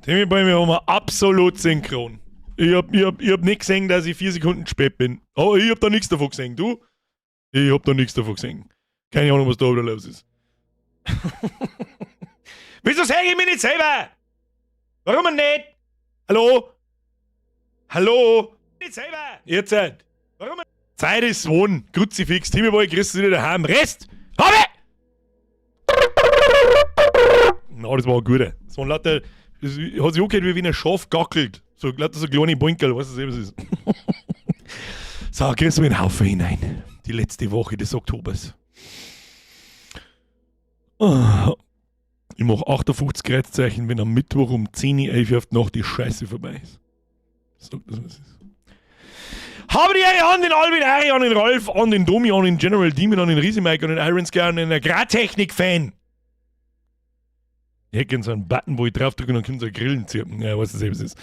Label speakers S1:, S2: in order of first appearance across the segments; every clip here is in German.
S1: Timmy, bei mir haben wir absolut synchron. Ich hab nicht gesehen, dass ich 4 Sekunden spät bin. Aber ich hab da nichts davon gesehen. Du? Ich hab da nichts davon gesehen. Keine Ahnung, was da wieder los ist. Wieso sage ich mich nicht selber? Warum nicht? Hallo? Hallo? Nicht selber? Jetzt halt. Warum nicht? Zeit ist Wohn. Kruzifix. Timmy-Boy, kriegst du wieder daheim. Rest! Habe! Na, das war ein guter. Das war lauter... Das hat sich auch gehört, wie ein Schaf gackelt. So lauter so kleine Bunkel, weißt du, was es ist. So, kriegst du in den Haufen hinein. Die letzte Woche des Oktobers. Oh. Ich mache 58 Kreuzzeichen, wenn am Mittwoch um 10:11 Uhr auf die Nacht die Scheiße vorbei ist. Sag das, was es ist. Habe die Ehre an den Alvin, Harry, an den Ralf, an den Domi, an den General Demon, an den Riesemike, an den Ironscar, an den Agrartechnik-Fan. Ich hätte so einen Button, wo ich draufdrücke und dann können sie Grillen zirpen. Ja, was das eben ist.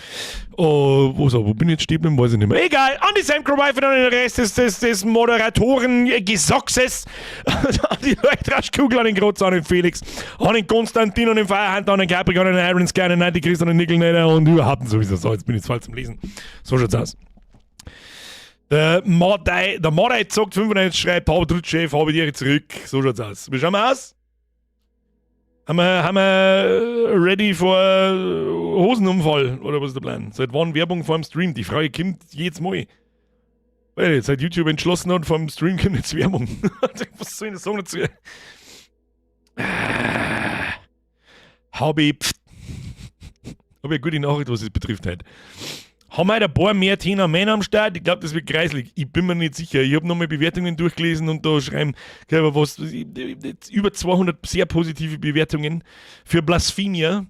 S1: Oh, wo bin ich jetzt stehen geblieben? Weiß ich nicht mehr. Egal, an die Sam Crow-Wife und an den Rest des Moderatoren-Gesoxes. An die Leuchtraschkugel, an den Grotz, an den Felix, an den Konstantin, an den Firehand, an den Capricorn, an den Ironscar, an den Antichrist, an den Nickelnader und überhaupt sowieso. So, jetzt bin ich falsch zum Lesen. So schaut's aus. Der Mordei sagt 95, schreibt, habe Drittchef, habe die zurück. So schaut's aus. Wie schauen wir aus? Haben wir ready for Hosenunfall? Oder was ist der Plan? Seit wann Werbung vor dem Stream? Die Frage kommt jedes Mal. Weil seit YouTube entschlossen hat, vor dem Stream kommt jetzt Werbung. Was soll ich denn sagen dazu? Habe ich eine gute Nachricht, was es betrifft heute. Haben heute ein paar mehr Tina Männer am Start? Ich glaube, das wird kreislig. Ich bin mir nicht sicher. Ich habe nochmal Bewertungen durchgelesen und da schreiben über 200 sehr positive Bewertungen für Blasphemia.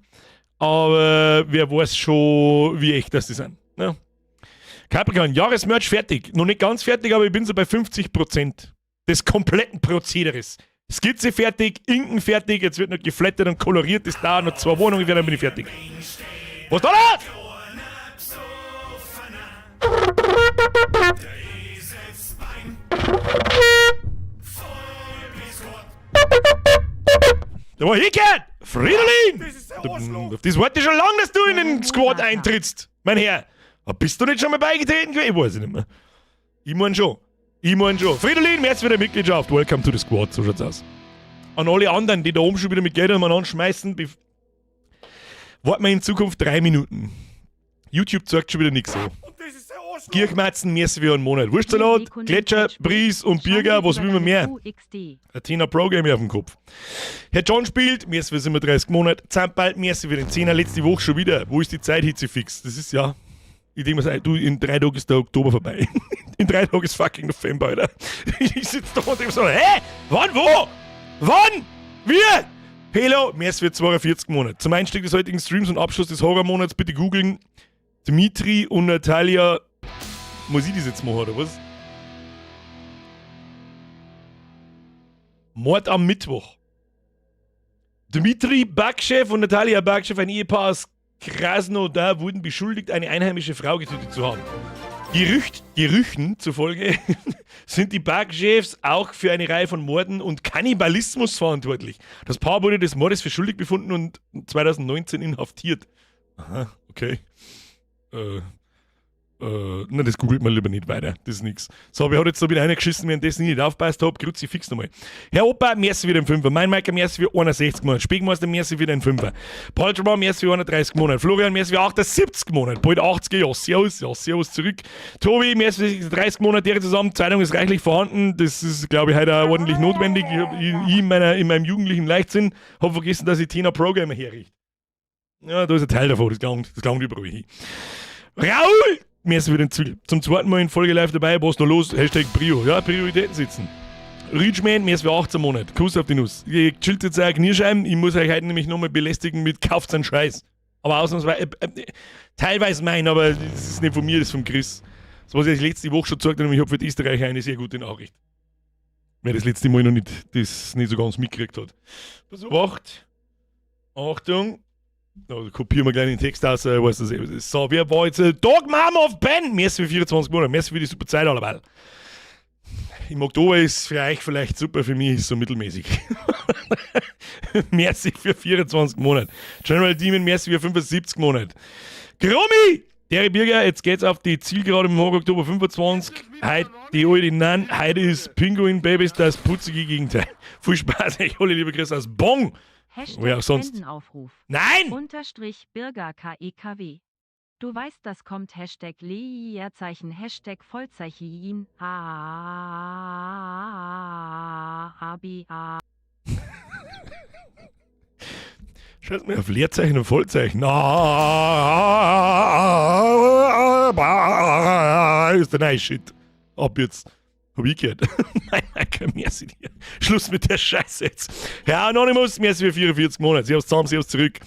S1: Aber wer weiß schon, wie echt das sind. Ja. Capricorn, Jahresmerch fertig. Noch nicht ganz fertig, aber ich bin so bei 50% des kompletten Prozederes. Skizze fertig, Inken fertig, jetzt wird noch geflattert und koloriert. Das dauert noch 2 Wochen ungefähr, dann bin ich fertig. Was da los? Da war Hickert! Fridolin! Auf das warte ich schon lange, dass du in den Squad eintrittst, mein Herr. Aber bist du nicht schon mal beigetreten gewesen? Ich weiß es nicht mehr. Ich mein schon. Fridolin, jetzt wieder Mitgliedschaft. Welcome to the Squad, so schaut's aus. An alle anderen, die da oben schon wieder mit Geld anschmeißen, warten wir in Zukunft 3 Minuten. YouTube zeigt schon wieder nichts so. Kirchmatzen, merci für einen Monat. Wurstsalat, Gletscher, Bries und Birger, was will man mehr? Athena Pro Game auf dem Kopf. Herr John spielt, merci für 37 Monate. Zampball, merci für den 10er, letzte Woche schon wieder. Wo ist die Zeithitze fix? Das ist ja... Ich denke mir, du, in 3 Tagen ist der Oktober vorbei. In 3 Tagen ist fucking November, Alter. Ich sitze da und denke so, hä? Wann, wo? Wann? Wir? Pelo, merci für 42 Monate. Zum Einstieg des heutigen Streams und Abschluss des Horrormonats bitte googeln Dimitri und Natalia. Muss ich das jetzt machen, oder was? Mord am Mittwoch. Dmitri Bakschew und Natalia Bakschew, ein Ehepaar aus Krasnodar, wurden beschuldigt, eine einheimische Frau getötet zu haben. Gerüchten zufolge sind die Bakschews auch für eine Reihe von Morden und Kannibalismus verantwortlich. Das Paar wurde des Mordes für schuldig befunden und 2019 inhaftiert. Aha, okay. Na, das googelt man lieber nicht weiter. Das ist nix. So, aber ich habe jetzt da wieder reingeschissen, währenddessen ich nicht aufpasst habe. Kruzifix nochmal. Herr Opa, merci für den 5er. Mein Meiker, merci für 61 Monate. Spegmeister, merci für den 5er. Polterbar, merci für 31 Monate. Florian, merci für 78 Monate. Bald 80er, ja, servus zurück. Tobi, merci für 30 Monate, der zusammen. Zeitung ist reichlich vorhanden. Das ist, glaube ich, heute auch ordentlich notwendig. Ich in meinem jugendlichen Leichtsinn habe vergessen, dass ich Tina Programmer herrichte. Ja, da ist ein Teil davon. Das klang überall hin. Raul! Merci für den Ziel. Zum zweiten Mal in Folge live dabei, was da los? Hashtag Prio. Ja, Prioritäten sitzen. Reachman, merci für 18 Monate. Kuss auf die Nuss. Ihr chillt jetzt auch Knierscheiben. Ich muss euch heute nämlich nochmal belästigen mit kauft einen Scheiß. Aber ausnahmsweise, teilweise mein, aber das ist nicht von mir, das ist von Chris. Das, was ich letzte Woche schon gesagt habe, ich habe für die Österreicher eine sehr gute Nachricht. Wer das letzte Mal noch nicht so ganz mitgekriegt hat. Pass auf, Achtung. Da kopieren wir gleich den Text aus, was das ist. So, wer war jetzt Dog Mom of Ben? Merci für 24 Monate, merci für die super Zeit alleweil. Im Oktober ist für euch vielleicht super, für mich ist es so mittelmäßig. Merci für 24 Monate. General Demon, merci für 75 Monate. Gromi! Derry Birger, jetzt geht's auf die Zielgerade im Oktober 25. Heute die alte Nan, heute ist Pinguin Babys das putzige Gegenteil. Viel Spaß, euch alle, liebe Grüße aus Bonn. Wer auch sonst.
S2: Spendenaufruf.
S1: Nein!
S2: Unterstrich Birger KEKW. Du weißt, das kommt Hashtag Leerzeichen, Hashtag Vollzeichen, ABA.
S1: Schaut mal auf Leerzeichen und Vollzeichen. Ist der neue Shit. Ab jetzt. Hab ich gehört. Nein, kein Merci dir. Schluss mit der Scheiße jetzt. Herr Anonymous, Merci für 44 Monate. Sie haben es zusammen, Sie haben es zurück.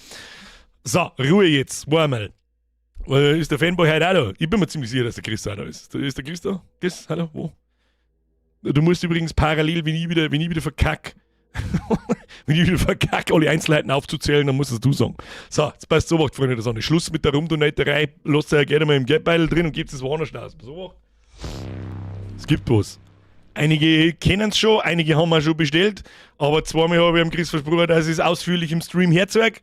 S1: So, Ruhe jetzt. War mal. Ist der Fanboy heute auch da? Ich bin mir ziemlich sicher, dass der Chris auch da ist. Ist der Chris da? Chris, hallo? Wo? Du musst übrigens parallel, wenn ich wieder verkack, alle Einzelheiten aufzuzählen, dann musst es du sagen. So, jetzt passt so, macht Freunde der Sonne. Schluss mit der Rumdonaterei. Lasst euch gerne mal im Geldbeutel drin und gebt es woanders aus. So, es gibt was. Einige kennen es schon, einige haben wir schon bestellt, aber zweimal habe ich dem Chris versprochen, dass ich es ausführlich im Stream herzeige.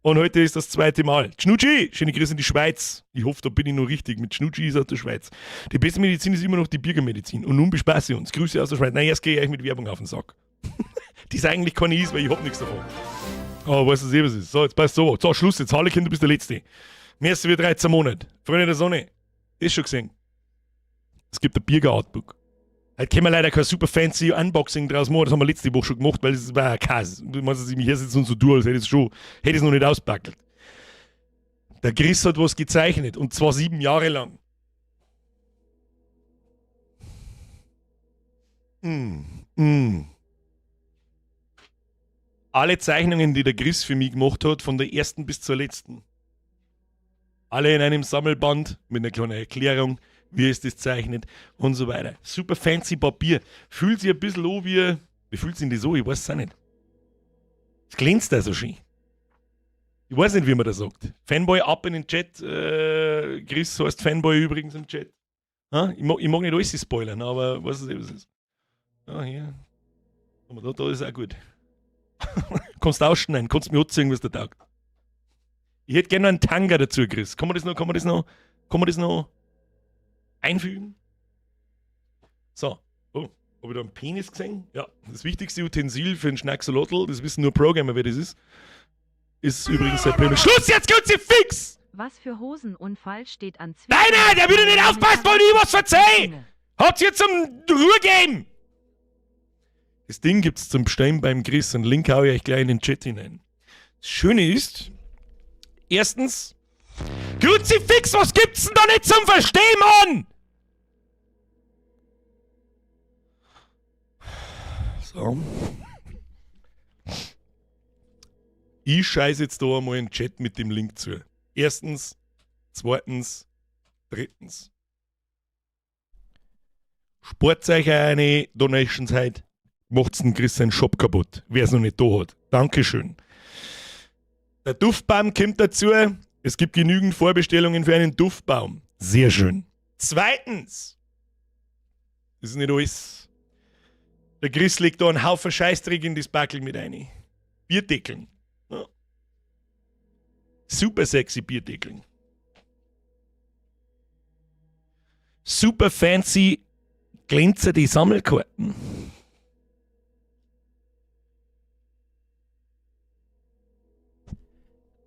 S1: Und heute ist das zweite Mal. Schnutschi, schöne Grüße in die Schweiz. Ich hoffe, da bin ich noch richtig. Mit Schnutschi ist aus der Schweiz. Die beste Medizin ist immer noch die Bürgermedizin. Und nun bespaße ich uns. Grüße aus der Schweiz. Nein, erst gehe ich euch mit Werbung auf den Sack. Die ist eigentlich keine ist, weil ich hab nichts davon. Aber weißt du, was ist. So, jetzt passt so. So, Schluss jetzt. Harlekin, du bist der Letzte. Merci für 13 Monate. Freunde der Sonne. Ist schon gesehen. Es gibt ein Bierger-Artbook. Heute können wir leider kein super fancy Unboxing draus machen. Das haben wir letzte Woche schon gemacht, weil es war ein Käse. Du meinst, dass ich mich hier sitze und so tue, als hätte ich es noch nicht auspackelt. Der Chris hat was gezeichnet und zwar 7 Jahre lang. Alle Zeichnungen, die der Chris für mich gemacht hat, von der ersten bis zur letzten. Alle in einem Sammelband mit einer kleinen Erklärung, wie es das zeichnet und so weiter. Super fancy Papier. Fühlt sich ein bisschen an wie fühlt sich denn das so? Ich weiß es auch nicht. Es glänzt da so schön. Ich weiß nicht, wie man das sagt. Fanboy ab in den Chat. Chris heißt Fanboy übrigens im Chat. Ich mag nicht alles spoilern, aber was ist? Ah, hier. Aber da ist auch gut. Kannst ausschneiden, kannst mir anziehen, was der taugt. Ich hätte gerne noch einen Tanga dazu, Chris. Kann man das noch einfügen? So. Oh, habe ich da einen Penis gesehen? Ja, das wichtigste Utensil für einen Schnacksolotl, das wissen nur Programmer, wer das ist übrigens der Penis. Schluss, jetzt kommt sie fix!
S2: Was für Hosenunfall steht an
S1: Nein, der will nicht aufpassen, weil ich was verzeihe! Hat's jetzt zum Ruhe geben! Das Ding gibt's zum Bestellen beim Chris. Einen Link hau ich euch gleich in den Chat hinein. Das Schöne ist, erstens, Kruzifix, was gibt's denn da nicht zum Verstehen, Mann? So. Ich scheiße jetzt da einmal in den Chat mit dem Link zu. Erstens, zweitens, drittens. Spart euch eine Donations heute. Macht's den Chris seinen Shop kaputt, wer es noch nicht da hat. Dankeschön. Der Duftbaum kommt dazu. Es gibt genügend Vorbestellungen für einen Duftbaum. Sehr schön. Zweitens. Das ist nicht alles. Der Chris legt da einen Haufen Scheißdreck in das Backel mit rein. Bierdeckeln. Ja. Super sexy Bierdeckeln. Super fancy glänzende Sammelkarten.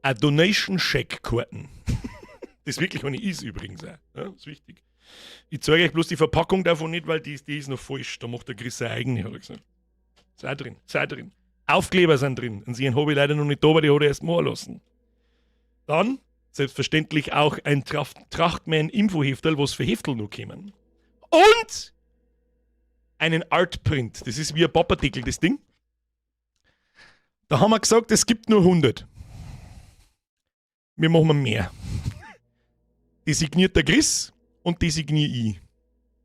S1: Eine Donation-Check-Karten. Das wirklich eine ist übrigens auch. Ja, ist wichtig. Ich zeige euch bloß die Verpackung davon nicht, weil die ist noch falsch. Da macht der Chris seine eigene, hat er gesagt. Ist auch drin. Aufkleber sind drin. Und sie habe ich leider noch nicht da, weil die hat er erst mal lassen. Dann, selbstverständlich auch ein Trachtman-Info-Heftel, was für Heftel noch kommen. Und einen Artprint. Das ist wie ein Pappartikel, das Ding. Da haben wir gesagt, es gibt nur 100. Wir machen mehr. Die signiert der Chris und die signiere ich.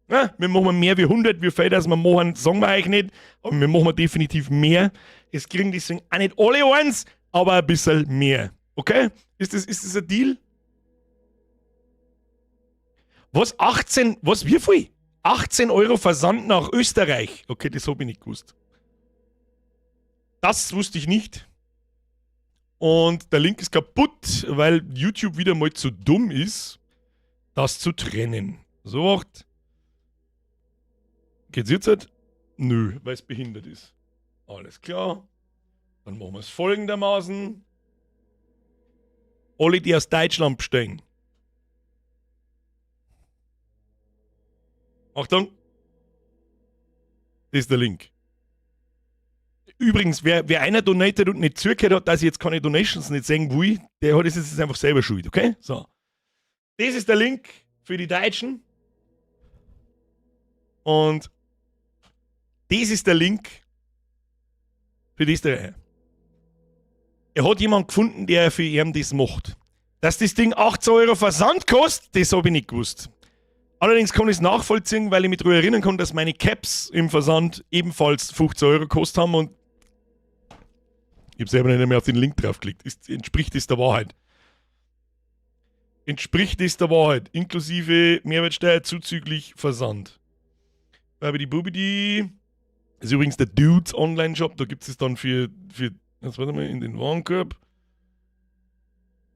S1: Ja, wir machen mehr wie 100, wie viel das wir machen, sagen wir euch nicht, aber wir machen definitiv mehr. Es kriegen deswegen auch nicht alle eins, aber ein bisschen mehr. Okay? Ist das ein Deal? Was? 18? Was? Wie viel? 18 Euro Versand nach Österreich. Okay, das habe ich nicht gewusst. Das wusste ich nicht. Und der Link ist kaputt, weil YouTube wieder mal zu dumm ist, das zu trennen. So, wacht. Geht's jetzt halt? Nö, weil es behindert ist. Alles klar. Dann machen wir es folgendermaßen. Alle, die aus Deutschland bestehen. Achtung. Das ist der Link. Übrigens, wer einer donatet und nicht zugehört hat, dass ich jetzt keine Donations nicht sehen will, der hat es jetzt einfach selber schuld, okay? So. Das ist der Link für die Deutschen. Und das ist der Link für die Österreicher. Er hat jemanden gefunden, der für ihn das macht. Dass das Ding 18 Euro Versand kostet, das habe ich nicht gewusst. Allerdings kann ich es nachvollziehen, weil ich mich darüber erinnern kann, dass meine Caps im Versand ebenfalls 15 Euro gekostet haben und ich habe selber nicht mehr auf den Link draufgeklickt. Entspricht das der Wahrheit? Entspricht das der Wahrheit? Inklusive Mehrwertsteuer zuzüglich Versand. Babidi-Bubidi. Das ist übrigens der Dudes Online-Shop. Da gibt es dann für jetzt warte mal, in den Warenkorb.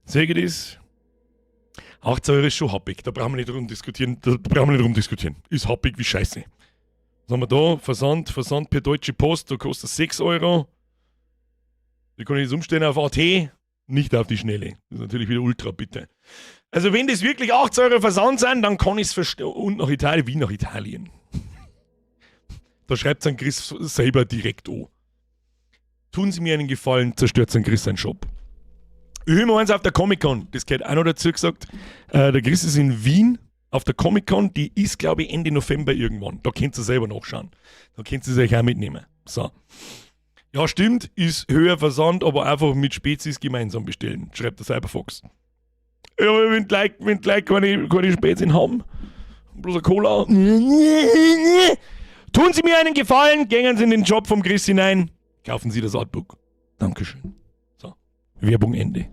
S1: Sehe ich das? 18 Euro ist schon happig. Da brauchen wir nicht rumdiskutieren. Ist happig wie Scheiße. Was haben wir da? Versand per Deutsche Post. Da kostet 6 Euro. Die kann ich jetzt umstellen auf AT. Nicht auf die Schnelle. Das ist natürlich wieder ultra bitte. Also wenn das wirklich 18 Euro Versand sind, dann kann ich es verstehen. Und nach Italien, wie nach Italien. Da schreibt es an Chris selber direkt an. Tun Sie mir einen Gefallen, zerstört an Chris seinen Shop. Ich höre mal eins auf der Comic-Con, das gehört auch noch dazu gesagt. Der Chris ist in Wien auf der Comic-Con, die ist glaube ich Ende November irgendwann. Da könnt ihr selber nachschauen. Da könnt ihr es euch auch mitnehmen. So. Ja, stimmt, ist höher Versand, aber einfach mit Spezies gemeinsam bestellen, schreibt der Cyberfox. Ja, aber wenn die Leute keine Spezien haben, bloß eine Cola. Tun Sie mir einen Gefallen, gehen Sie in den Job vom Chris hinein, kaufen Sie das Artbook. Dankeschön. So, Werbung Ende.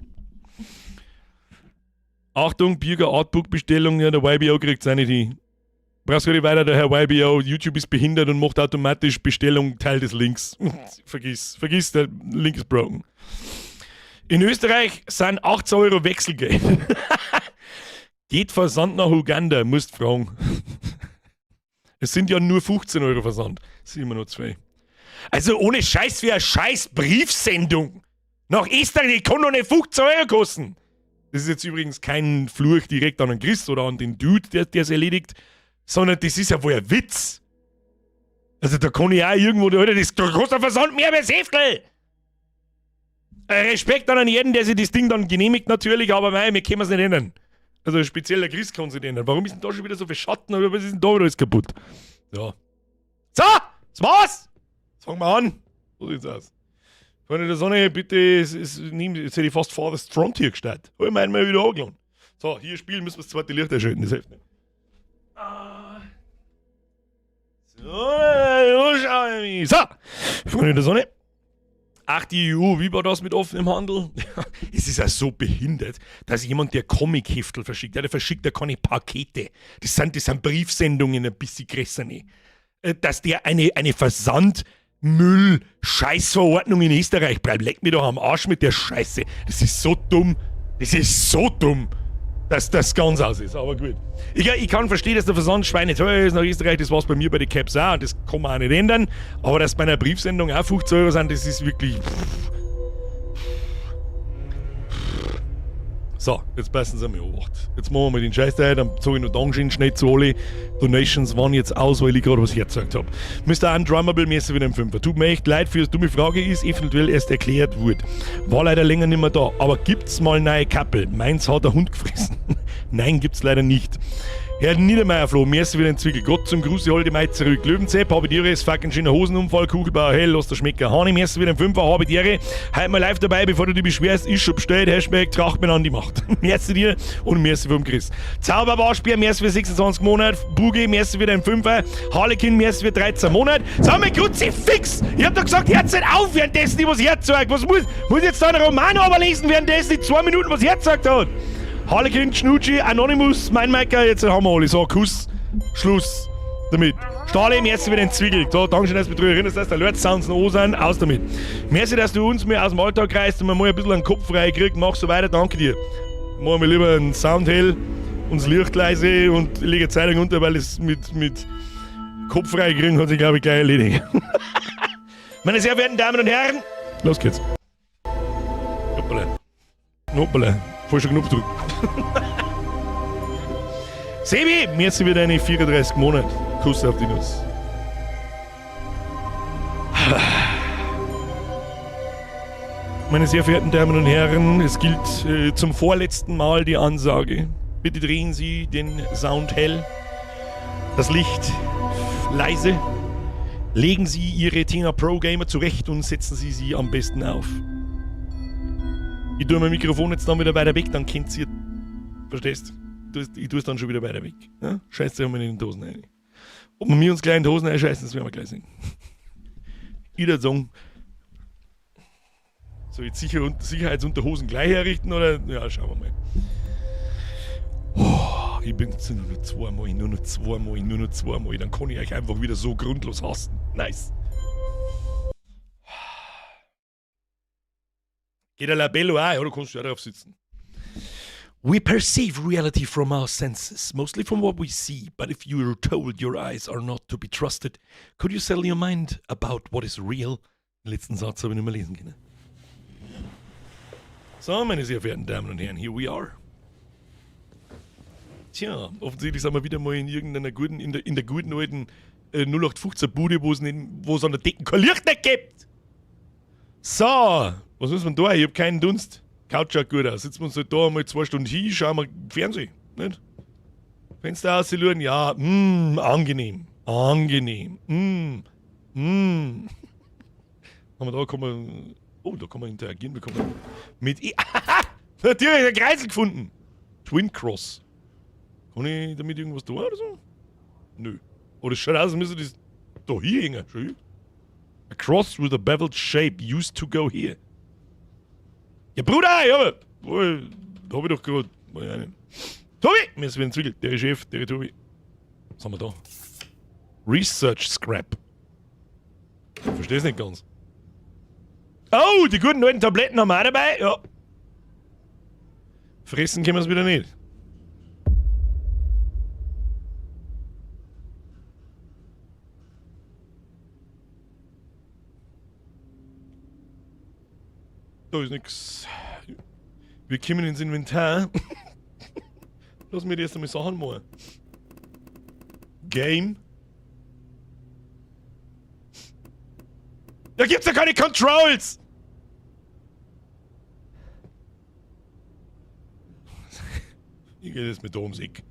S1: Achtung, Bürger Artbook-Bestellung, ja, der YBO kriegt seine die. Brauchst du nicht weiter, der Herr YBO, YouTube ist behindert und macht automatisch Bestellung, Teil des Links. Vergiss, der Link ist broken. In Österreich sind 18 Euro Wechselgeld. Geht Versand nach Uganda, musst fragen. Es sind ja nur 15 Euro Versand. Es sind immer nur 2. Also ohne Scheiß wie eine scheiß Briefsendung. Nach Österreich, die kann doch nicht 15 Euro kosten. Das ist jetzt übrigens kein Fluch direkt an den Chris oder an den Dude, der es erledigt, sondern das ist ja wohl ein Witz. Also da kann ich auch irgendwo, Alter, das kostet der Versand mehr als Heftel. Respekt an jeden, der sich das Ding dann genehmigt natürlich, aber mei, wir können es nicht ändern. Also speziell der Chris kann es nicht ändern. Warum ist denn da schon wieder so viel Schatten oder was ist denn da wieder alles kaputt? Ja. So, das war's. Jetzt fangen wir an. So sieht's aus. Freunde der Sonne, bitte, jetzt hätte ich fast Farthest Frontier gestellt. Hab ich meinen mal wieder angeladen. So, hier spielen müssen wir das zweite Licht erschalten, das hilft nicht. So, Freunde der Sonne. Ach, die EU, wie war das mit offenem Handel? Es ist ja so behindert, dass jemand, der Comic-Heftel verschickt, der verschickt ja keine Pakete. Das sind Briefsendungen ein bisschen größer. Dass der eine Versand-Müll-Scheißverordnung in Österreich bleibt. Leckt mir doch am Arsch mit der Scheiße. Das ist so dumm. Dass das ganz aus ist, aber gut. Ich kann verstehen, dass der Versand schweineteuer ist nach Österreich, das war es bei mir bei den Caps auch, und das kann man auch nicht ändern. Aber dass bei einer Briefsendung auch 15 Euro sind, das ist wirklich... So, jetzt passen Sie mir an. Jetzt machen wir mal den Scheiß da, dann sage ich noch Dankeschön schnell zu alle. Donations waren jetzt aus, weil ich gerade was hergesagt habe. Müsste auch ein Drummable-mäßig wieder im Fünfer. Tut mir echt leid für das dumme Frage, ist eventuell erst erklärt wurde. War leider länger nicht mehr da. Aber gibt's mal neue Kappel? Meins hat der Hund gefressen. Nein, gibt's leider nicht. Herr Niedermeyer Flo, merci wieder Zwickel. Gott zum Gruß, ich halte Mai zurück. Löwenzepp, habe die Ehre, ist fucking schöner Hosenunfall, Kugelbauer hell, lass der Schmecker. Hani, merci wieder im Fünfer, habe die Ehre. Halt mal live dabei, bevor du dich beschwerst, ist schon bestellt, Hashtag Tracht mir an die Macht. Merci dir und merci vom Chris. Zauberbarspiel, merci für 26 Monate. Bugi, merci wieder im Fünfer. Harlekin, merci für 13 Monate. Sag mal, Kruzifix! Ich hab doch gesagt, hört nicht auf, währenddessen ich was herzeigt. Was muss jetzt da ein Roman überlesen, währenddessen die 2 Minuten was herzeigt hat? Harlekin, Schnucci, Anonymous, mein Maker, jetzt haben wir alle. So, Kuss, Schluss. damit. Stahle, merci für den Zwiegel. So, danke schön, dass du mich drüber erinnerst, dass der Alert Sounds noch sind. Aus damit. Merci, dass du uns mehr aus dem Alltag reißt und mir mal ein bisschen einen Kopf frei kriegst. Mach so weiter, danke dir. Machen wir lieber einen Sound hell und das Licht leise und ich lege Zeitung unter, weil es mit Kopf frei kriegen hat sich, glaube ich, gleich erledigt. Meine sehr verehrten Damen und Herren, los geht's. Hoppala. Hoppala. Falscher Knopfdruck. Sebi, merci für deine 34 Monate. Kuss auf die Nuss. Meine sehr verehrten Damen und Herren, es gilt zum vorletzten Mal die Ansage. Bitte drehen Sie den Sound hell, das Licht leise. Legen Sie Ihre Tina Pro Gamer zurecht und setzen Sie sie am besten auf. Ich tue mein Mikrofon jetzt dann wieder weiter weg, dann kennt ihr. Verstehst? Ich tue es dann schon wieder weiter weg. Ja? Scheißt euch mal in den Dosen rein. Ob wir mir uns gleich in die Hosen einscheißen, das werden wir gleich sehen. Ich würde sagen, soll ich Sicherheitsunterhosen gleich herrichten oder? Ja, schauen wir mal. Oh, ich bin jetzt nur noch zweimal. Dann kann ich euch einfach wieder so grundlos hassen. Nice. Geht der Labello auch, oder kannst du ja drauf sitzen? We perceive reality from our senses, mostly from what we see, but if you are told your eyes are not to be trusted, could you settle your mind about what is real? Den letzten Satz habe ich nicht mehr lesen können. So, meine sehr verehrten Damen und Herren, here we are. Tja, offensichtlich sind wir wieder mal in irgendeiner guten, in der guten alten 0815 Bude, wo es an der Decke kein Licht nicht gibt. So, was müssen wir da? Ich hab keinen Dunst. Couch schaut gut aus. Sitzen wir uns halt da mal 2 Stunden hin, schauen wir Fernsehen. Nicht? Fenster aussehen, ja, angenehm. Angenehm. Haben wir da, kann man. Oh, da kann man interagieren. Wir kommen mit. Natürlich, einen Kreisel gefunden. Twin Cross. Kann ich damit irgendwas tun oder so? Nö. Oh, das schaut aus, als müsste das da hier hängen. Schön. A cross with a beveled shape used to go here. Ja, Bruder, ja, da hab ich doch gerade. Tobi! Mir ist wieder ein Zwiegel. Der ist Chef, der ist Tobi. Was haben wir da? Research Scrap. Ich versteh's nicht ganz. Oh, die guten alten Tabletten haben wir auch dabei. Ja. Fressen können wir es wieder nicht. Da ist nix. Wir kommen ins Inventar. Lass mir erst einmal Sachen machen. Game. Da gibt's ja keine Controls! Ich gehe jetzt mit da ums Eck.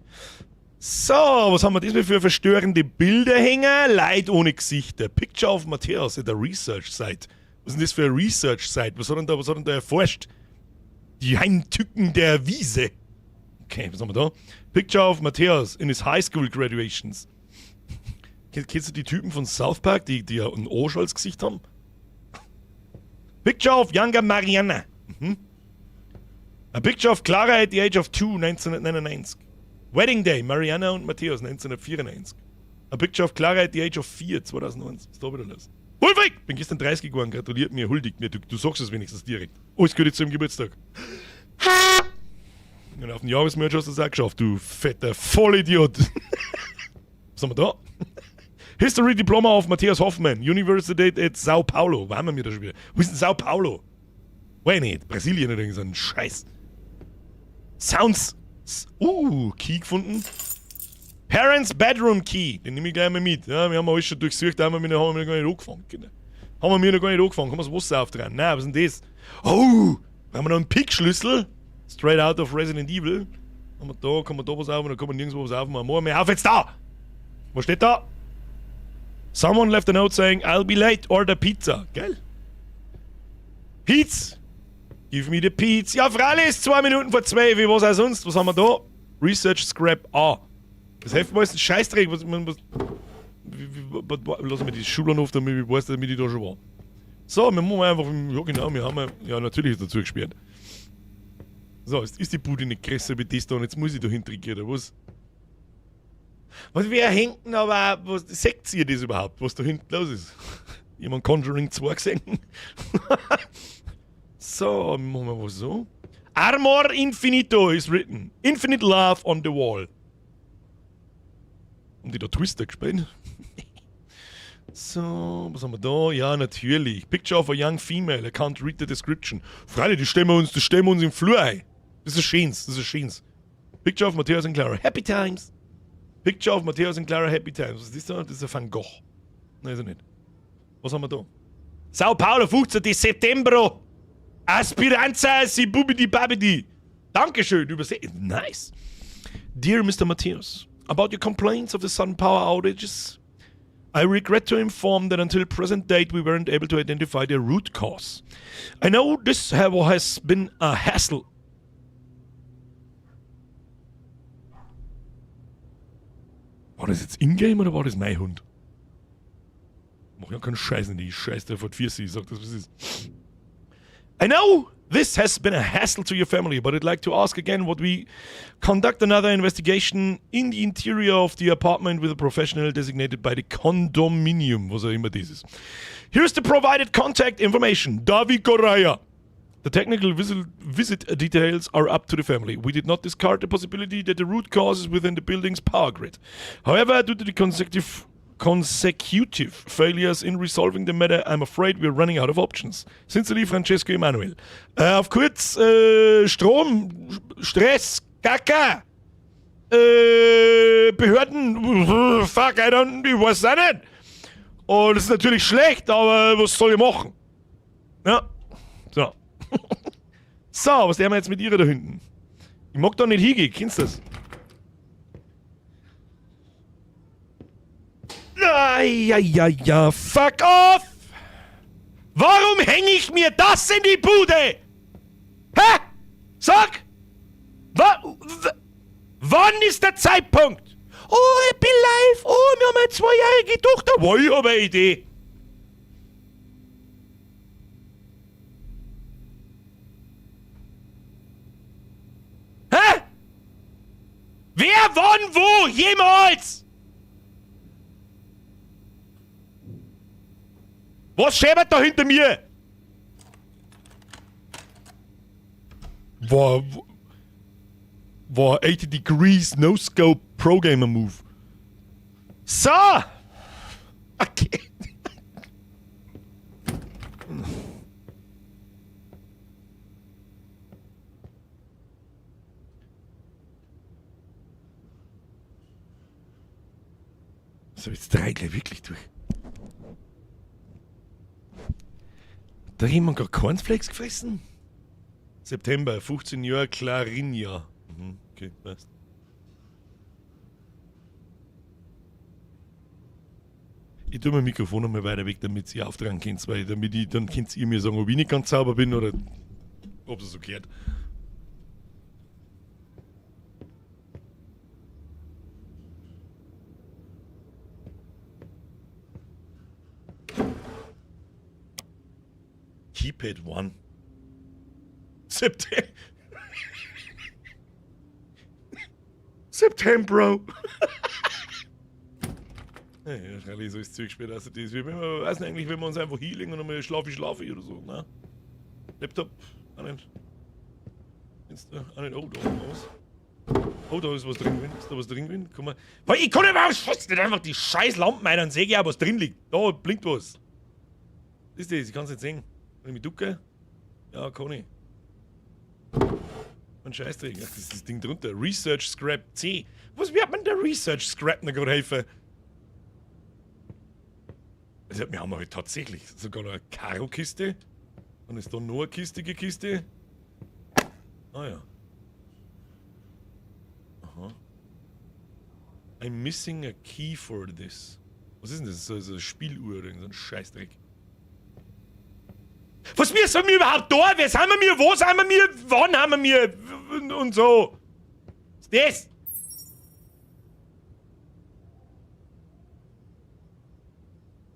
S1: So, was haben wir diesmal für verstörende Bilder hängen? Leid ohne Gesichter. Picture of Matthäus at der Research Site. Was ist denn das für eine Research-Site? Was hat denn da erforscht? Die Heimtücken der Wiese. Okay, was haben wir da? Picture of Matthäus in his high school graduations. Kennst du die Typen von South Park, die ja ein Arsch als Gesicht haben? Picture of younger Mariana. A picture of Clara at the age of 2, 1999. Wedding Day, Mariana und Matthäus, 1994. A picture of Clara at the age of 4, 2001. Was ist da wieder los? Ulfric! Bin gestern 30 geworden, gratuliert mir, huldigt mir. Du sagst es wenigstens direkt. Alles Gute zum Geburtstag. Und auf den Jahresmerch hast du es auch geschafft, du fetter Vollidiot. Was haben wir da? History Diploma of Matthias Hoffmann, University at Sao Paulo. Wo haben wir da schon wieder? Wo ist denn Sao Paulo? Weiß nicht, Brasilien oder irgend so ein Scheiß. Sounds. Key gefunden. Parents Bedroom Key. Den nehme ich gleich mal mit. Ja, wir haben alles schon durchsucht, haben wir noch gar nicht angefangen. Haben wir noch gar nicht angefangen. Kann man das Wasser aufdrehen? Nein, was ist denn das? Oh! Haben wir noch einen Pick-Schlüssel? Straight out of Resident Evil. Haben wir da, kann man da was auf und dann kann man nirgendwo was aufmachen. Machen wir auf jetzt da! Was steht da? Someone left a note saying, I'll be late, order pizza. Geil. Pizza! Give me the pizza. Ja, freilich ist 2 Minuten vor 2, wie was auch sonst. Was haben wir da? Research Scrap A. Das Heft ist ein Scheißdreck. Lass mir die Schulern auf, damit ich weiß, damit ich da schon war. So, wir machen einfach. Ja, genau, wir haben. Ja, natürlich ist dazu gesperrt. So, ist die Bude nicht größer wie das da und jetzt muss ich da hintricken, oder was? Was wir hinten, aber was seht ihr das überhaupt, was da hinten los ist? Jemand Conjuring 2 gesehen? So, machen wir was so. Armor Infinito is written. Infinite love on the wall. Haben die da Twister gespielt? So, was haben wir da? Ja, natürlich. Picture of a young female. I can't read the description. Freilich, das stellen wir uns im Flur ein. Das ist schönes, das ist schönes. Picture of Matthäus und Clara. Happy Times. Picture of Matthäus und Clara. Happy Times. Was ist das da? Das ist ein Van Gogh. Nein, ist er nicht. Was haben wir da? Sao Paulo, 15. September. Aspiranza si bubidi babidi. Dankeschön, übersetzt. Nice. Dear Mr. Matthäus, about your complaints of the sun power outages, I regret to inform that until present date we weren't able to identify the root cause. I know this has been a hassle. War das jetzt Ingame oder war das mein Hund? Mach ja keinen Scheiß in die Scheiß, der vor 40 sagt das, was ist. I know this has been a hassle to your family, but I'd like to ask again what we conduct another investigation in the interior of the apartment with a professional designated by the condominium, was auch immer dieses. Here's the provided contact information. David Correa. The technical visit details are up to the family. We did not discard the possibility that the root cause is within the building's power grid. However, due to the consecutive failures in resolving the matter, I'm afraid we're running out of options. Sincerely, Francesco Emanuel. Auf kurz, Strom, Stress, Kaka, Behörden, fuck, ich weiß auch nicht. Und das ist natürlich schlecht, aber was soll ich machen? Ja, so. So, was haben wir jetzt mit ihr da hinten? Ich mag da nicht hingehen, kennst du das? Ja, fuck off! Warum hänge ich mir das in die Bude? Hä? Sag! Wann ist der Zeitpunkt? Oh, ich bin live! Oh, wir haben eine 2-jährige Tochter! Wow, ich habe eine Idee! Hä? Wer, wann, wo, jemals? Was schäbert da hinter mir? War 80 Degrees No-Scope Pro-Gamer Move. So! Okay. So, jetzt drehe ich wirklich durch. Da hat jemand gerade Cornflakes gefressen? September, 15 Jahre, Clarinja. Okay, passt. Ich tue mein Mikrofon noch mal weiter weg, damit ihr auftragen könnt, weil dann könnt ihr mir sagen, ob ich nicht ganz sauber bin oder ob es so gehört. Keypad 1. September. Ja, wahrscheinlich so ist Zeug später, also das wie wenn wir, weiß nicht eigentlich, wenn wir uns einfach hinlegen und einmal schlafe oder so, ne? Laptop, auch nicht. Insta, auch nicht, oh, da oben was. Oh, da ist was drin gewesen. Ist da was drin gewesen? Komm mal. Weil ich kann nicht einfach die scheiß Lampen ein, dann sehe ich auch, was drin liegt. Da blinkt was. Was ist das? Ich kann es nicht sehen. Kann ich mich ducken? Ja, kann ich. Ein Scheißdreck. Ach, das ist das Ding drunter. Research Scrap C. Was wird man der Research Scrap noch gerade helfen? Also, wir haben heute tatsächlich sogar noch eine Karo-Kiste. Dann ist da noch eine Kiste. Ah ja. Aha. I'm missing a key for this. Was ist denn das? So eine Spieluhr oder so ein Scheißdreck. Was sind wir überhaupt da? Wer sind wir? Wo sind wir? Wann haben wir? Und so. Was ist das?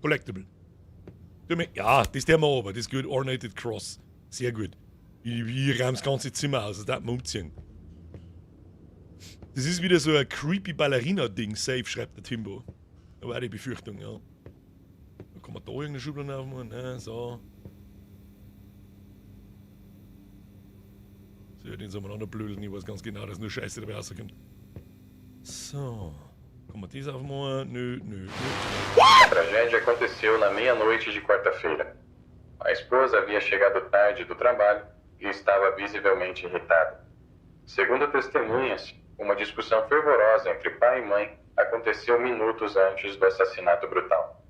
S1: Collectible. Ja, das ist der mal aber. Das ist gut. Ornated Cross. Sehr gut. Ich räume das ganze Zimmer aus. Das darf man umziehen. Das ist wieder so ein creepy Ballerina-Ding, safe, schreibt der Timbo. Da war die Befürchtung, ja. Da kann man da irgendeine Schublade aufmachen, ne, so. So, den soll man auch noch blödeln, ich weiß ganz genau, dass nur Scheiße dabei rauskommt. So. Kann man das aufmachen? Nö.
S3: A tragédia aconteceu na meia-noite de quarta-feira. A esposa havia chegado tarde do trabalho e estava visivelmente irritada. Segundo testemunhas, uma discussão fervorosa entre pai e mãe aconteceu minutos antes do assassinato brutal.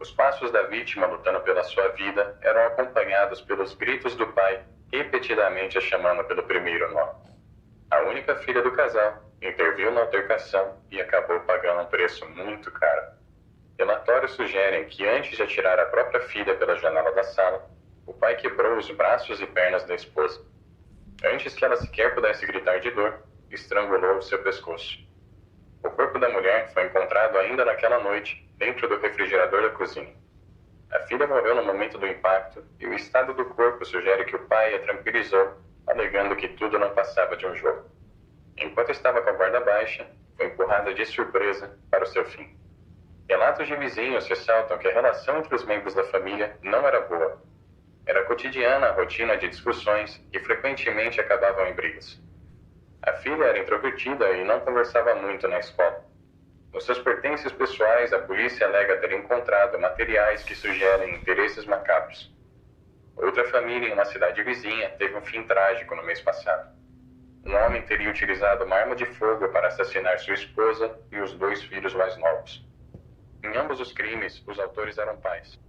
S3: Os passos da vítima lutando pela sua vida eram acompanhados pelos gritos do pai, repetidamente a chamando pelo primeiro nome. A única filha do casal interviu na altercação e acabou pagando um preço muito caro. Relatórios sugerem que antes de atirar a própria filha pela janela da sala, o pai quebrou os braços e pernas da esposa. Antes que ela sequer pudesse gritar de dor, estrangulou o seu pescoço. O corpo da mulher foi encontrado ainda naquela noite, dentro do refrigerador da cozinha. A filha morreu no momento do impacto e o estado do corpo sugere que o pai a tranquilizou, alegando que tudo não passava de um jogo. Enquanto estava com a guarda baixa, foi empurrada de surpresa para o seu fim. Relatos de vizinhos ressaltam que a relação entre os membros da família não era boa. Era cotidiana a rotina de discussões que frequentemente acabavam em brigas. A filha era introvertida e não conversava muito na escola. Nos seus pertences pessoais, a polícia alega ter encontrado materiais que sugerem interesses macabros. Outra família em uma cidade vizinha teve um fim trágico no mês passado. Um homem teria utilizado uma arma de fogo para assassinar sua esposa e os 2 filhos mais novos. Em ambos os crimes, os autores eram pais.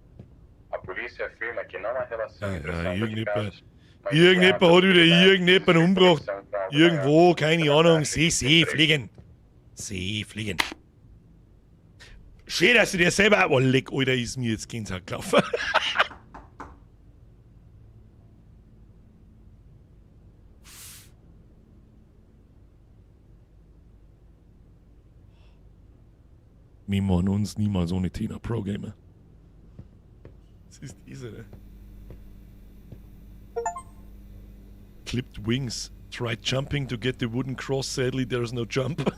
S3: A polícia afirma que não há relação entre os casos.
S1: Irgendjemand hat wieder irgendjemanden umgebracht. Irgendwo, keine Ahnung. Seefliegen. Seefliegen. Schön, dass du dir selber... Oh, leck, Alter, ist mir jetzt Gänsehaut gelaufen. Wir machen uns niemals ohne Tina Pro-Gamer. Was ist diese, ne? Clipped wings. Tried jumping to get the wooden cross. Sadly, there's no jump.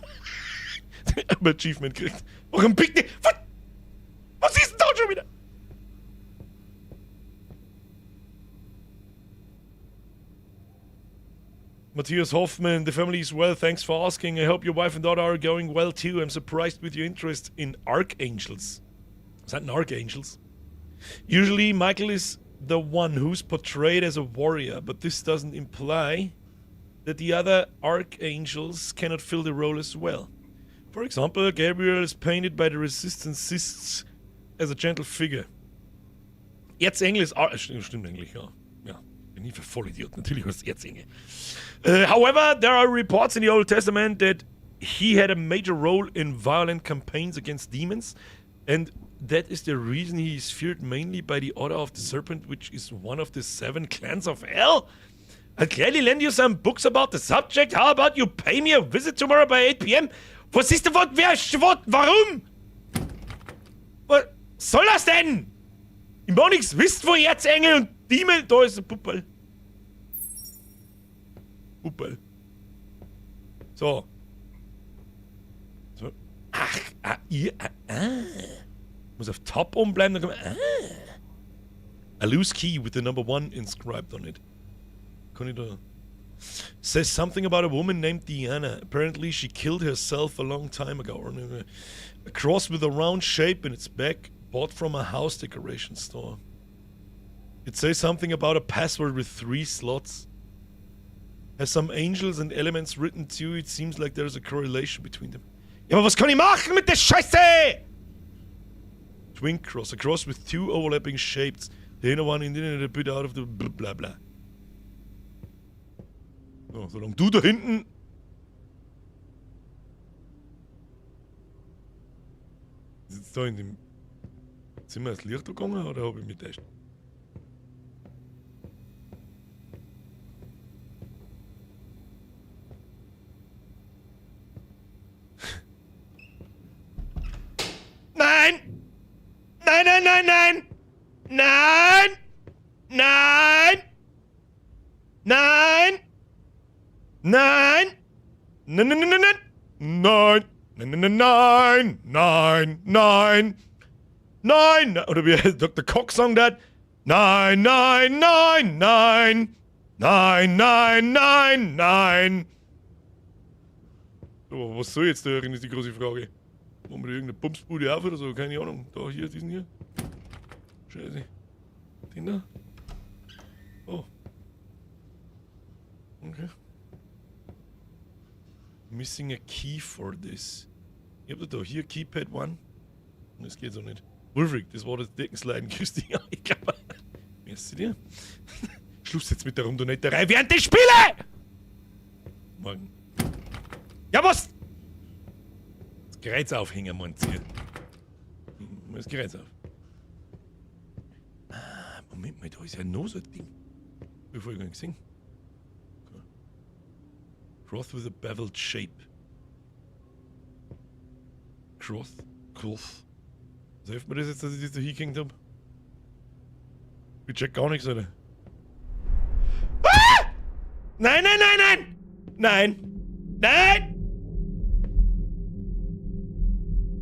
S1: Aber Achievement kriegt. Warum pickt die? Was ist denn da schon wieder? Matthias Hoffman, the family is well, thanks for asking. I hope your wife and daughter are going well too. I'm surprised with your interest in archangels. Is that an archangels? Usually Michael is the one who's portrayed as a warrior, but this doesn't imply that the other archangels cannot fill the role as well. For example, Gabriel is painted by the Resistancists as a gentle figure. Erzengel ist... Stimmt eigentlich, ja. Ja, bin nie für Vollidiot. Natürlich was Erzengel. However, there are reports in the Old Testament that he had a major role in violent campaigns against demons, and that is the reason he is feared mainly by the Order of the Serpent, which is one of the 7 clans of hell. I'll gladly lend you some books about the subject. How about you pay me a visit tomorrow by 8 p.m.? Was ist denn, warum? Was soll das denn? Ich mach nichts wisst von Erzengel und Demon. Da ist ein Puppel. So. Ach, ihr, muss auf Top umbleiben, dann kann man, a loose key with the number 1 inscribed on it. Kann ich da... Says something about a woman named Diana. Apparently she killed herself a long time ago. A cross with a round shape in its back, bought from a house decoration store. It says something about a password with 3 slots. Has some angels and elements written too. It seems like there's a correlation between them. Ja, aber was kann ich machen mit der Scheiße? Twin cross. A cross with 2 overlapping shapes. The inner one in a bit out of the blah blah. So, solange du da hinten... Sitzt da in dem Zimmer das Licht gegangen oder habe ich mich täuscht? Nein! Nein, nein, nein, nein! Nein! Nein! Nein! Nein! Nein, nein, nein, nein! Nein! Nein, nein, nein, nein, nein, nein, oder wie Dr. Cox sang das? Nein, nein, nein, nein, nein, nein, nein, nein. So, was soll jetzt da hören, ist die große Frage. Machen wir da irgendeine Bumsbude auf oder so? Keine Ahnung. Da, hier, diesen hier. Scheiße. Den da? Oh. Okay. Missing a key for this. Ich hab da hier Keypad 1. Das geht so nicht. Wolfrig, das war das Deckensliden. Grüß dich. Ich glaube. Merci dir. Schluss jetzt mit der Rundonetterei während der Spiele! Morgen. Ja, was? Das Kreuz aufhängen, meint ihr. Das Kreuz auf. Ah, Moment mal, da ist ja noch so ein Ding. Wie vorher gar nicht gesehen. Okay. Cross with a beveled shape. Cross. Was hilft mir das jetzt, dass ich das da hingehängt hab? Ich check gar nichts, oder? Ah! Nein, nein, nein, nein! Nein! Nein!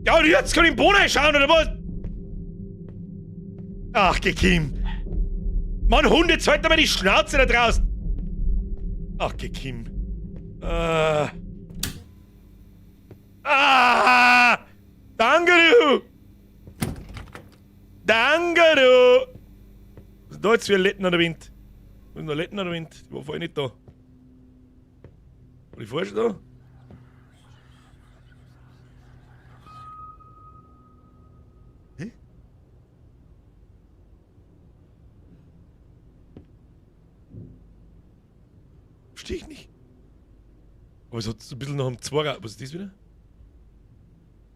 S1: Ja, und jetzt kann ich im Boden reinschauen, oder was? Ach, Kim. Mann, Hunde, jetzt halt mal die Schnauze da draußen. Ach, Kim. Danke, du! Danke, du! Was ist da jetzt für ein Letten an der Wind? Was ist noch Letten an der Wind? Die war vorher nicht da. War die vorher schon da? Hä? Verstehe ich nicht. Aber es hat so ein bisschen nach einem Zwarer. Was ist das wieder?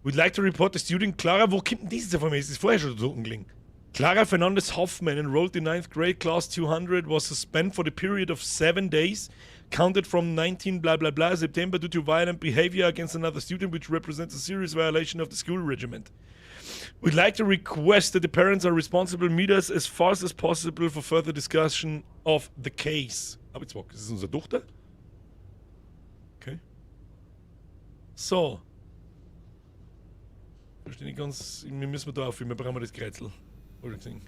S1: Would like to report the student Clara. Wo kommt denn dieses auf einmal? Ist das vorher schon da unten gelegen? Clara Fernandez Hoffman, enrolled in 9th grade, class 200, was suspended for the period of 7 days, counted from 19 blah blah blah September due to violent behavior against another student, which represents a serious violation of the school regiment. We'd like to request that the parents are responsible meet us as fast as possible for further discussion of the case. Aber jetzt das ist unsere Tochter? Okay. So. Verstehe nicht ganz. Wir müssen da aufhören, wir brauchen das Kreizel. Oder gesehen.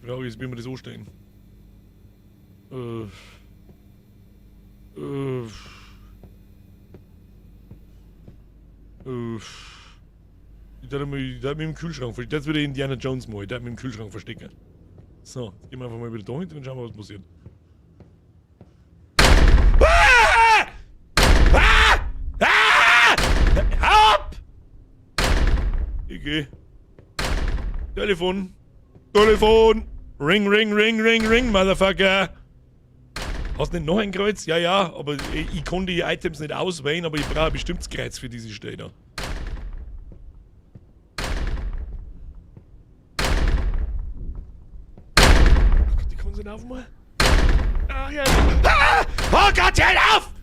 S1: Die Frage ist, wie wir das anstellen. Ich darf mich im Kühlschrank verstecken. Das würde Indiana Jones machen. Ich darf mich im Kühlschrank verstecken. So, jetzt gehen wir einfach mal wieder da hinten und schauen wir, was passiert. Ich geh. Telefon. Telefon. Ring, ring, ring, ring, ring, Motherfucker. Hast du nicht noch ein Kreuz? Ja, ja, aber ich kann die Items nicht auswählen, aber ich brauche ein bestimmtes Kreuz für diese Stelle. Ach Gott, die kommen sie nicht aufmachen. Ach ja. Ah! Oh Gott, hör auf!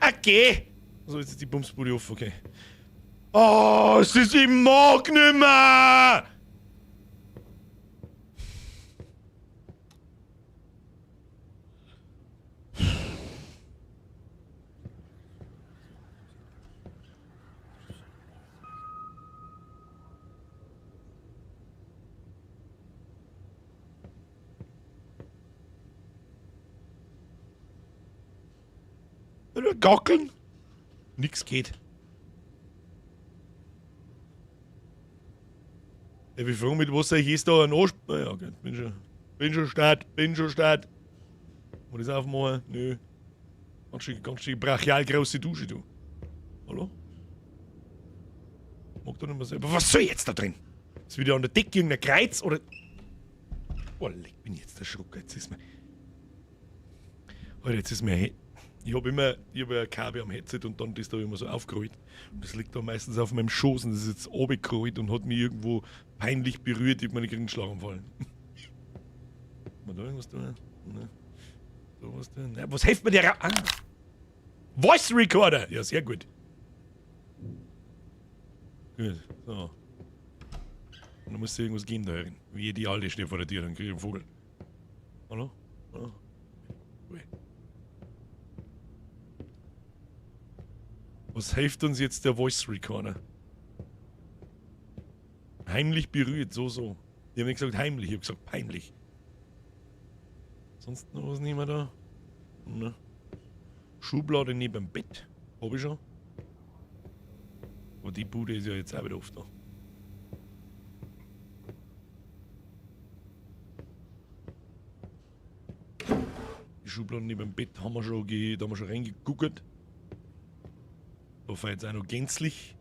S1: Okay. So, jetzt ist die Bumsbude auf, okay. Oh, es ist im Mag nimmer! Oder gackeln? Nix geht. Ja, wir fragen mit was soll ich jetzt da ein Arsch... Naja, okay. Bin schon Start. Muss ich das aufmachen? Nö. Ganz schön brachial große Dusche, du. Hallo? Mag doch nicht mehr selber. Was soll jetzt da drin? Ist wieder an der Decke irgendein Kreuz oder... Oh, leck, bin ich jetzt erschrocken. Jetzt ist mir... Alter, jetzt ist mir... Ich hab ein Kabel am Headset und dann ist da immer so aufgerollt. Und das liegt da meistens auf meinem Schoß und das ist jetzt runtergerollt und hat mich irgendwo peinlich berührt. Ich hab mir nicht einen Schlaganfall. Mal da irgendwas tun? Ne? So was denn? Ja, was hilft mir der? Ah. Voice Recorder! Ja, sehr gut. Gut, so. Und dann muss irgendwas gehen da rein. Wie die Alte steht vor der Tür, dann krieg ich einen Vogel. Hallo? Hallo? Ui. Was hilft uns jetzt der Voice Recorder? Heimlich berührt, so. Ich hab nicht gesagt heimlich, ich hab gesagt peinlich. Sonst noch was nicht mehr da? Ne. Schublade neben dem Bett. Hab ich schon. Aber die Bude ist ja jetzt auch wieder oft da. Die Schublade neben dem Bett haben wir schon, da haben wir schon reingeguckt. Da war jetzt auch noch gänzlich.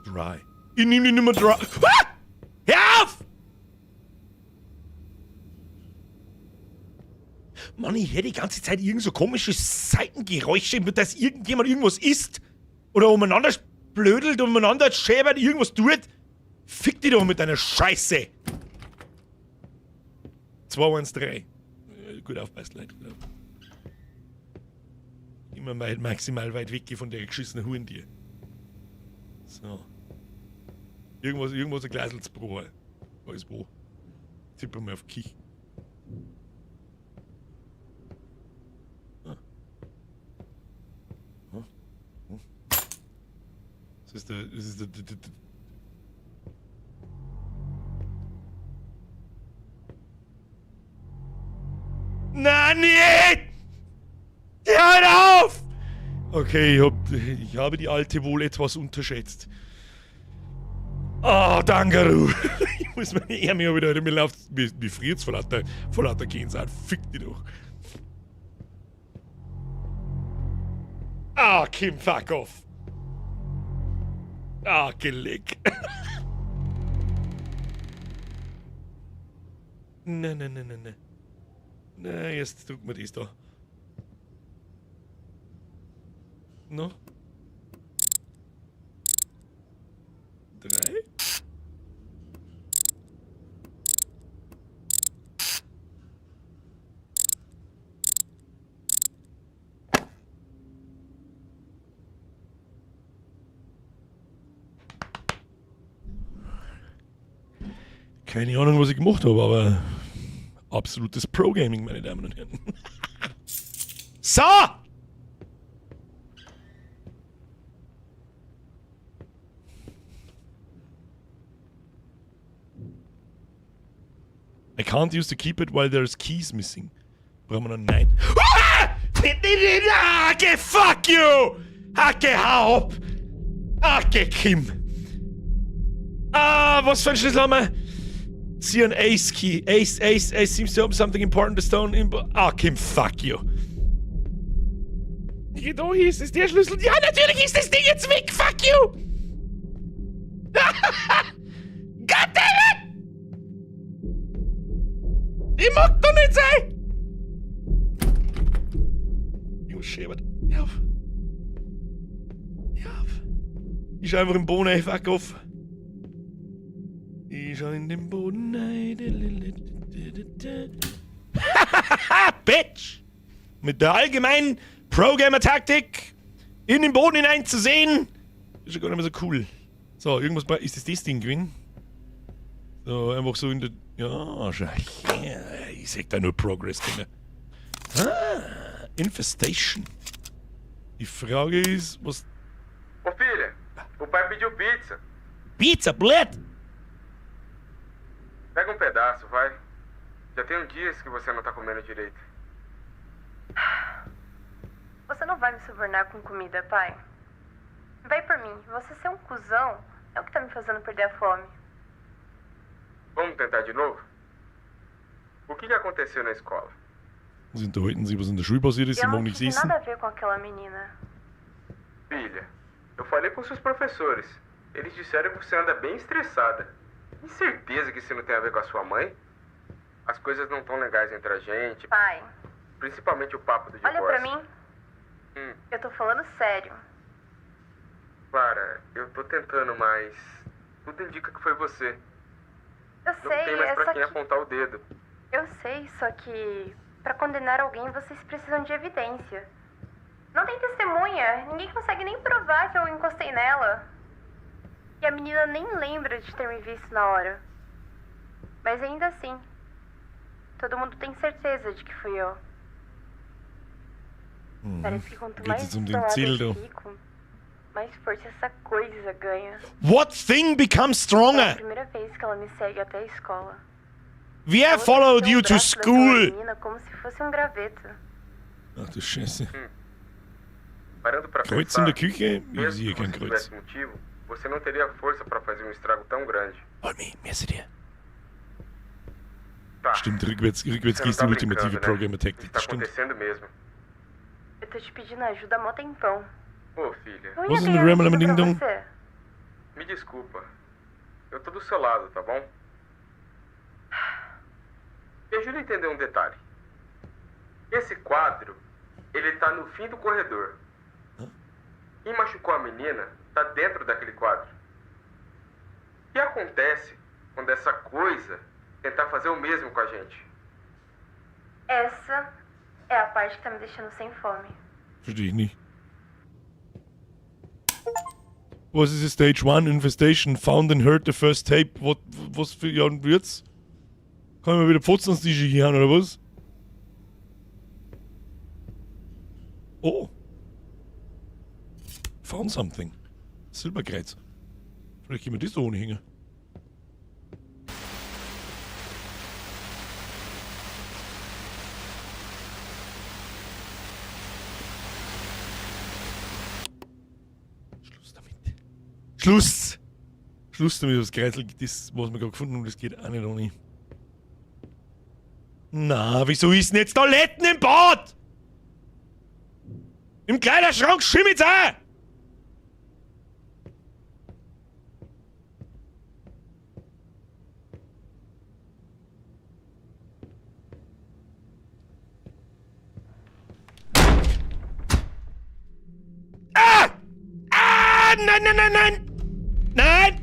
S1: Dry. Ich nehm die nicht mehr dry. Ah! Hör auf! Mann, ich höre die ganze Zeit irgend so komische Seitengeräusche, dass irgendjemand irgendwas isst. Oder umeinander blödelt, umeinander schäbert, irgendwas tut. Fick dich doch mit deiner Scheiße. 213. Gut aufpasst, Leute. Immer maximal weit weg von der geschissenen Hurendier. So. Irgendwas ein Glasl zu Brot. Alles Brot. Tippen wir auf Kich. Das ist der. Nein, nicht! Hör auf! Okay, ich habe die Alte wohl etwas unterschätzt. Oh, Dangaru. Ich muss meine Ärmel wieder, mir läuft, mir friert's vor lauter Gänsehaut. Fick die doch. Ah, Kim, fuck off. Ah, geleck. Nein. Na, jetzt drücken wir das da. No? 3. Keine Ahnung, was ich gemacht habe, aber absolutes Pro-Gaming, meine Damen und Herren. So! I can't use to keep it while there's keys missing. Brauchen wir noch 9. Ah! Hacke, fuck you! Hacke, hau ab! Hacke, Kim! Ah, was für ein Schlüssel haben wir? See an Ace key. Ace seems to open something important. The stone in... Ah, Kim, fuck you. Da ist es der Schlüssel. Ja, natürlich ist das Ding jetzt weg. Fuck you. God damn it. Ich mag doch nicht sein. Junge Schäbert. Hör auf. Hör auf. Ich schau einfach im Boden, ey. Fuck off. Ich schau in den Boden, ey. Bitch. Mit der allgemeinen Pro-Gamer-Taktik in den Boden hinein zu sehen, ist ja gar nicht mehr so cool. So, irgendwas bei. Ist das Ding gewesen? So, einfach so in der. Ja, schau. Yeah, ich sag da nur Progress, Kinder. Ah, Infestation. Die Frage ist, was.
S4: Ô filha, o pai pediu pizza.
S1: Pizza, Bullet!
S4: Pega pedaço, vai. Já tem dias que você não tá comendo direito.
S5: Você não vai me subornar com comida, pai. Vai por mim. Você ser um cuzão é o que tá me fazendo perder a fome.
S4: Vamos tentar de novo? O que aconteceu na escola?
S1: Sie unterhalten sich, was in der Schule passiert ist, sie
S5: Eu
S1: morgen
S5: não
S1: nichts
S5: tive
S1: essen.
S5: nada a ver com aquela menina.
S4: Filha, eu falei com seus professores. Eles disseram que você anda bem estressada. Tem certeza que isso não tem a ver com a sua mãe? As coisas não tão legais entre a gente.
S5: Pai,
S4: Principalmente o papo do divórcio.
S5: olha pra mim. Eu tô falando sério.
S4: Clara, eu tô tentando, mas tudo indica que foi você.
S5: Eu
S4: Não
S5: sei,
S4: tem mais
S5: é
S4: pra
S5: só
S4: quem
S5: que...
S4: apontar o dedo.
S5: Eu sei, só que... Pra condenar alguém, vocês precisam de evidência. Não tem testemunha. Ninguém consegue nem provar que eu encostei nela. E a menina nem lembra de ter me visto na hora. Mas ainda assim, todo mundo tem certeza de que fui eu. Parece que quanto
S1: Geht
S5: mais
S1: es um den
S5: isolada
S1: Ziel,
S5: eu
S1: da.
S5: fico, mais força essa coisa ganha.
S1: What thing becomes
S5: É a
S1: stronger?
S5: primeira vez que ela me segue até a escola.
S1: Wer
S5: Ela
S1: followed
S5: tem
S1: you
S5: o
S1: to
S5: braço daquela
S1: school?
S5: menina como se fosse um graveto.
S1: Ach du Scheiße.
S4: Parando pra
S1: Kreuz
S4: pensar,
S1: in der Küche? Ich
S4: mesmo
S1: sehe
S4: que
S1: kein
S4: você
S1: Kreuz.
S4: tivesse motivo, você não teria força pra fazer um estrago tão grande.
S1: Olmi, mehr seht ihr.
S4: Tá,
S1: Stimmt, rückwärts
S4: você não
S1: gehst
S4: tá
S1: die ultimative
S4: brincando, né?
S1: Programmer-Taktik,
S4: Isso tá
S1: das stimmt.
S4: acontecendo mesmo.
S5: Eu tô te pedindo ajuda há mó tempão.
S4: Ô, filha,
S5: Eu ia
S1: Was in the
S5: ganhar
S1: Ramble
S5: ajuda
S1: Ding
S5: pra
S1: Dong?
S5: você.
S4: me desculpa. Eu tô do seu lado, tá bom? Me ajuda a entender um detalhe. Esse quadro, ele tá no fim do corredor. Quem machucou a menina tá dentro daquele quadro. O que acontece quando essa coisa tentar fazer o mesmo com a gente?
S5: Essa é a parte que tá me deixando sem fome.
S1: Verstehe ich nicht. Was ist Stage 1 Infestation? Found and heard the first tape. Was für Jahren wird's? Kann ich mal wieder Pfotzen ans Tisch hier oder was? Oh. Found something. Silberkreuz. Vielleicht können wir das da ohne hängen. Schluss damit. Schluss! Schluss damit, das Kreisel, das, was wir gerade gefunden haben, das geht auch nicht ohne. Na, wieso ist denn jetzt Toiletten im Bad? Im Kleiderschrank schimmelt's auch! Ah! Ah! Nein, nein, nein, nein! Nein!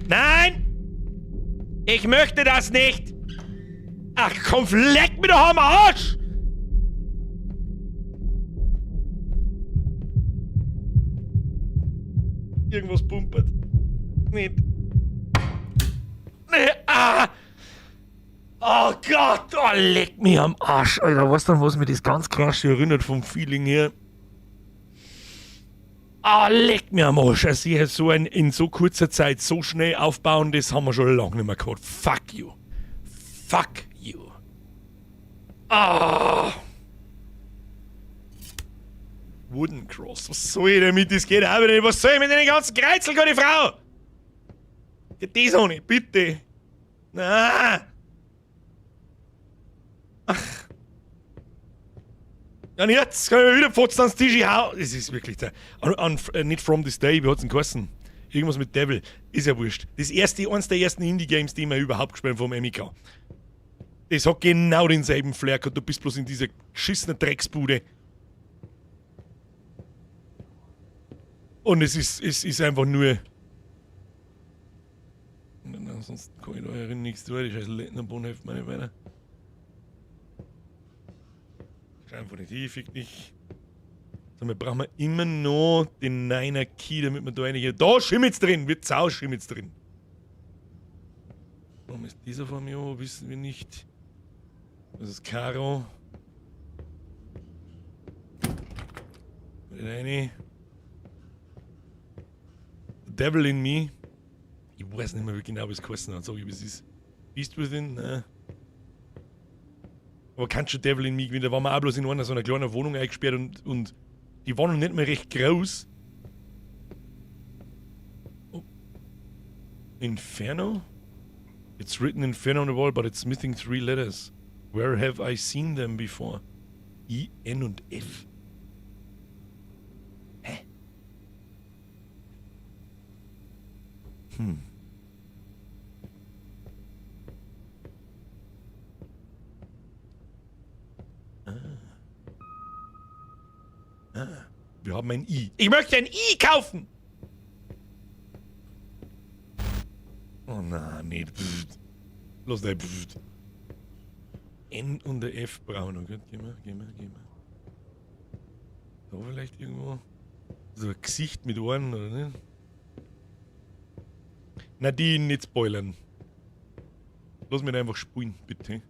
S1: Nein! Ich möchte das nicht! Ach komm, leck mir doch am Arsch! Irgendwas pumpert. Nicht. Nee, ah! Oh Gott! Oh, leck mich am Arsch, Alter. Weißt du, was mir das ganz krass erinnert vom Feeling her? Ah, leck mir am Arsch. Also ich so in so kurzer Zeit so schnell aufbauen, das haben wir schon lange nicht mehr gehabt. Fuck you. Fuck you. Ah. Wooden Cross. Was soll ich damit? Das geht auch wieder nicht. Was soll ich mit den ganzen Kreuzeln, gute Frau? Geht das auch nicht, bitte. Na. Ach. Ja, und jetzt kann ich mir wieder Fotzen ans Tisch hauen. Das ist wirklich der. Nicht From This Day, wie hat's denn geheißen? Irgendwas mit Devil. Ist ja wurscht. Eins der ersten Indie-Games, die wir überhaupt gespielt haben vom MIK. Das hat genau denselben Flair gehabt. Du bist bloß in dieser geschissenen Drecksbude. Und es ist einfach nur. Ansonsten kann ich da herin nichts tun. Die scheiß Lettnerbahn hilft mir nicht weiter. Einfach nicht, ich fick nicht. So, wir brauchen immer noch den Niner Key, damit wir da einige. Da schimmelt's drin! Wird sau schimmelt's drin. Warum ist dieser vor mir? Oh, wissen wir nicht. Das ist Karo. Rein. The Devil in Me. Ich weiß nicht mehr wie genau, wie es geheißen hat. Sag ich, wie es ist. Beast Within? Nein. Aber kannst du Devil in Me gewinnen? Da waren wir auch bloß in einer so einer kleinen Wohnung eingesperrt und die waren noch nicht mehr recht groß. Oh. Inferno? It's written Inferno on the wall, but it's missing 3 letters. Where have I seen them before? I, N und F. Hä? Wir haben ein I. Ich möchte ein I kaufen! Oh nein, nicht. Pfft. Los dein Pfft. N und der F brauchen wir noch. Geh mal. Da vielleicht irgendwo. So ein Gesicht mit Ohren, oder nicht? Nadine, nicht spoilern. Lass mich einfach spulen, bitte.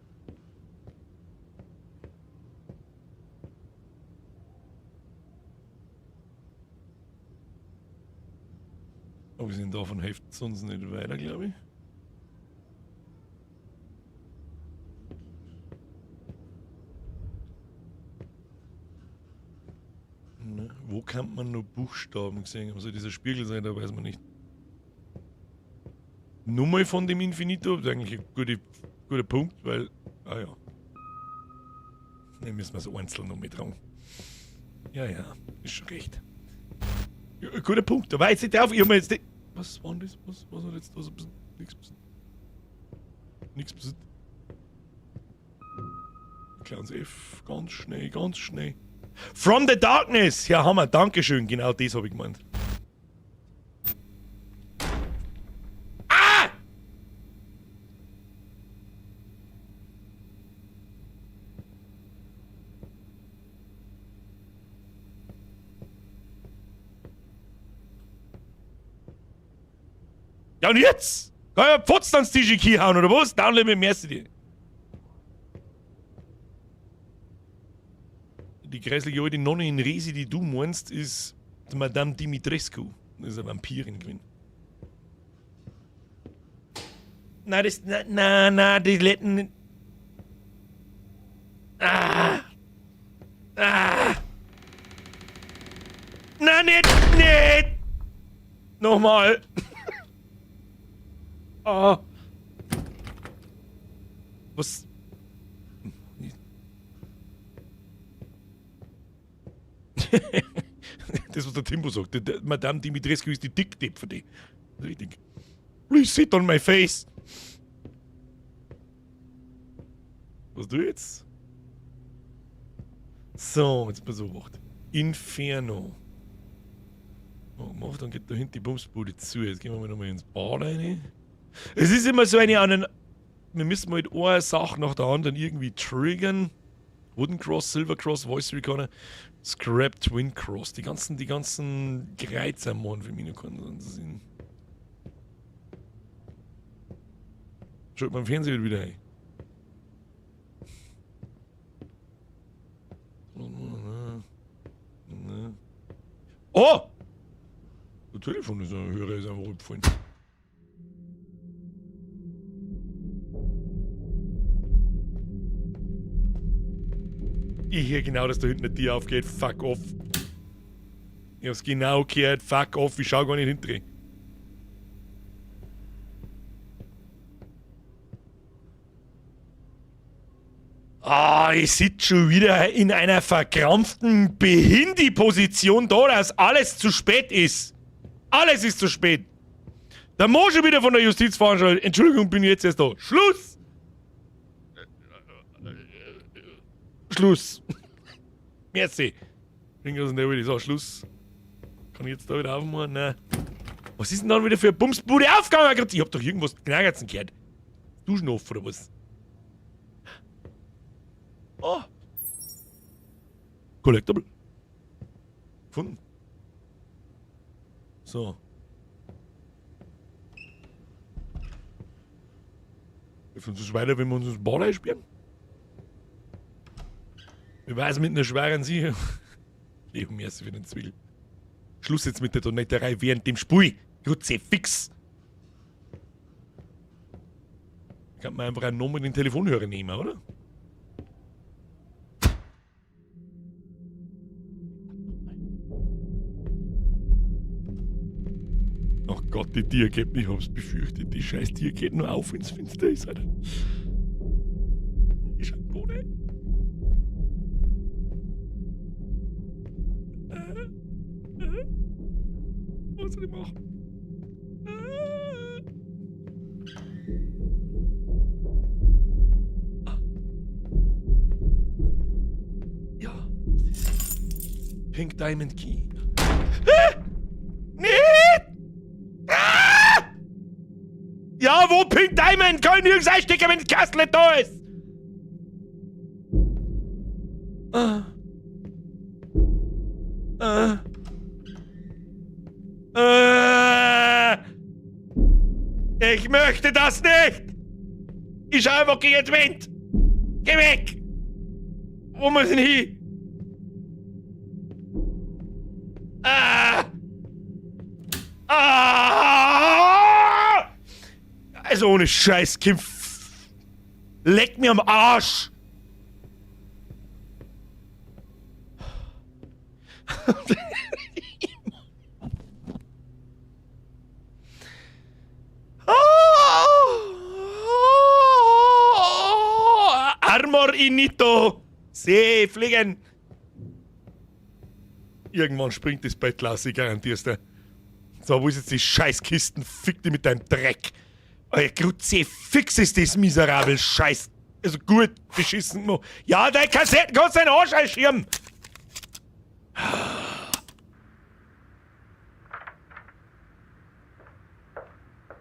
S1: Abgesehen davon hilft es uns nicht weiter, glaube ich. Ne, wo kann man nur Buchstaben sehen? Also dieser Spiegel sein, da weiß man nicht. Nummer von dem Infinito ist eigentlich ein guter Punkt, weil. Ah ja. Ne, müssen wir so einzeln noch mit dran. Ja, ist schon recht. Ja, guter Punkt, da war jetzt nicht drauf. Ich hab mir jetzt nicht. Was war denn das? Was hat jetzt da so ein bisschen. Nichts passiert. Kleines F, ganz schnell. From the Darkness! Ja, Hammer, dankeschön, genau das habe ich gemeint. Ah! Ja und jetzt? Kann ich Pfotz ans Tisch hauen oder was? Download mit dem ersten dir. Die grässliche alte Nonne in Resi, die du meinst, ist Madame Dimitrescu. Das ist eine Vampirin gewesen. Nein, das. Nein, die letten. Nein, nicht! Nochmal! Was? Das, was der Timbo sagt. Madame Dimitrescu ist die Dicktipp für die. Richtig. Please sit on my face. Was du jetzt? So, jetzt pass auf. Inferno. Oh, mach, dann geht da hinten die Bumsbude zu. Jetzt gehen wir mal nochmal ins Bad rein. Es ist immer so eine. Wir müssen halt eine Sache nach der anderen irgendwie triggern. Wooden Cross, Silver Cross, Voice Recorder, Scrap Twin Cross. Die ganzen Kreuze am Mann für mich noch keinen Sinn. Schaut beim Fernsehen wieder ein. Oh! Das Telefon ist ein Hörer, ist einfach abgefallen. Ich höre genau, dass da hinten eine Tür aufgeht. Fuck off. Ich hab's genau gehört. Fuck off. Ich schau gar nicht hinterher. Ich sitze schon wieder in einer verkrampften Behindi-Position da, dass alles zu spät ist. Alles ist zu spät. Der Mo schon wieder von der Justizveranstaltung. Entschuldigung, bin ich jetzt erst da. Schluss! Schluss. Merci. Irgendwas in der Welt ist auch Schluss. Kann ich jetzt da wieder aufmachen? Nein. Was ist denn dann wieder für eine Bumsbude aufgegangen? Ich hab doch irgendwas Knagerzen gehört. Duschen offen oder was? Oh. Collectible. Gefunden. So. Wir finden es weiter, wenn wir uns ins Bad einsperren. Wir weiß mit einer schweren Sicher. Leben mir für den Zwilling. Schluss jetzt mit der Donetterei während dem Spiel. Grütze, fix. Kann man einfach einen Namen in den Telefonhörer nehmen, oder? Ach Gott, die Tier geht nicht, ich hab's befürchtet. Die scheiß Tier geht nur auf, wenn's finster ist, Alter. Die scheint ohne. Was soll ich machen? Ja. Pink Diamond Key. Nicht! Ja, wo Pink Diamond? Kann ich nirgends einstecken, wenn das Kastel nicht da ist! Ich möchte das nicht! Ich schau einfach gegen den Wind! Geh weg! Wo muss ich hin? Ah! Also ohne Scheiß, Kim. Leck mir am Arsch! Armor Inito! See, fliegen! Irgendwann springt das Bett raus, ich garantier's dir. So, wo ist jetzt die Scheißkisten? Fick dich mit deinem Dreck! Euer Grutze, fix ist das miserabel Scheiß! Also gut, beschissen noch. Ja, dein Kassetten kannst deinen Arsch einschirmen!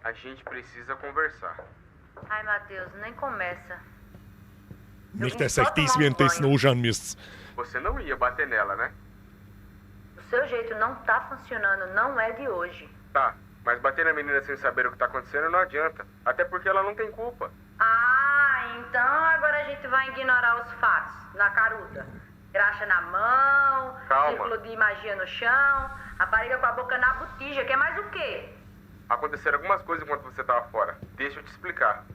S4: A gente precisa conversar.
S6: Ai, Matheus, nem começa.
S1: Nicht, dass euch das währenddessen anschauen müsst.
S4: Você não ia bater nela, né?
S6: O seu jeito não tá funcionando, não é de hoje.
S4: Tá, mas bater na menina sem saber o que tá acontecendo não adianta. Até porque ela não tem culpa.
S6: Ah, então agora a gente vai ignorar os fatos. Na caruda. Graxa na mão,
S4: Calma.
S6: círculo de magia no chão, rapariga com a boca na botija. Quer mais o quê?
S4: Aconteceram algumas coisas enquanto você tava fora. Deixa eu te explicar.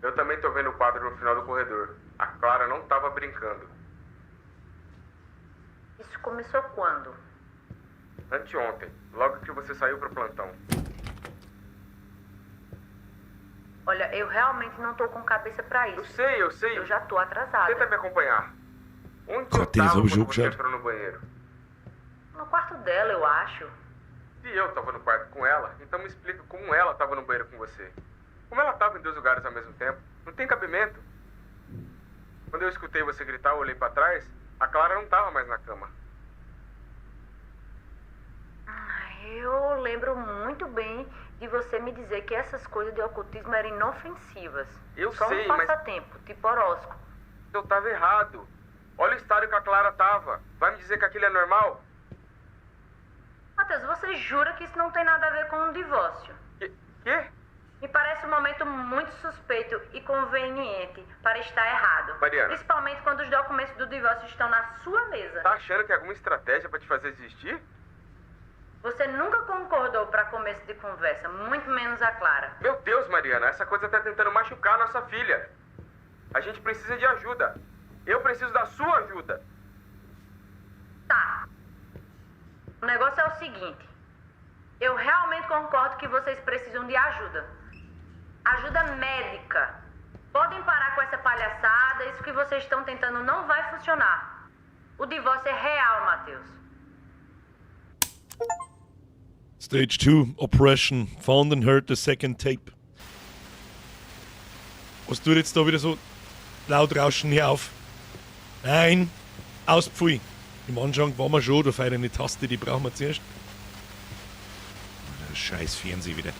S4: Eu também tô vendo o quadro no final do corredor. A Clara não tava brincando.
S6: Isso começou quando?
S4: Anteontem, logo que você saiu pro plantão.
S6: Olha, eu realmente não tô com cabeça pra isso.
S4: Eu sei.
S6: Eu já tô atrasada.
S4: Tenta me acompanhar. Onde eu
S1: Cortez,
S4: tava
S1: o
S4: quando
S1: jogo
S4: você
S1: já.
S4: entrou no banheiro?
S6: No quarto dela, eu acho.
S4: Se eu tava no quarto com ela, então me explica como ela tava no banheiro com você. Como ela tava em 2 lugares ao mesmo tempo? Não tem cabimento. Quando eu escutei você gritar, eu olhei pra trás, a Clara não tava mais na cama.
S6: Eu lembro muito bem de você me dizer que essas coisas de ocultismo eram inofensivas.
S4: Eu
S6: Só
S4: sei,
S6: um
S4: mas
S6: passatempo, tipo horóscopo.
S4: eu tava errado. Olha o estado que a Clara tava. Vai me dizer que aquilo é normal?
S6: Matheus, você jura que isso não tem nada a ver com um divórcio?
S4: Quê?
S6: Me parece um momento muito suspeito e conveniente para estar errado.
S4: Mariana.
S6: Principalmente quando os documentos do divórcio estão na sua mesa.
S4: Tá achando que é alguma estratégia pra te fazer desistir?
S6: Você nunca concordou para começo de conversa, muito menos a Clara.
S4: Meu Deus, Mariana, essa coisa tá tentando machucar a nossa filha. A gente precisa de ajuda. Eu preciso da sua ajuda.
S6: Tá. O negócio é o seguinte. Eu realmente concordo que vocês precisam de ajuda. Ajuda médica. Podem parar com essa palhaçada. Isso que vocês estão tentando não vai funcionar. O divórcio é real, Matheus.
S1: Stage 2, Oppression. Found and heard the second tape. Was tut jetzt da wieder so laut Rauschen hier auf? Nein, auspfui. Im Anschlag waren wir schon, da fehlt eine Taste, die brauchen wir zuerst. Scheiß Fernseh wieder.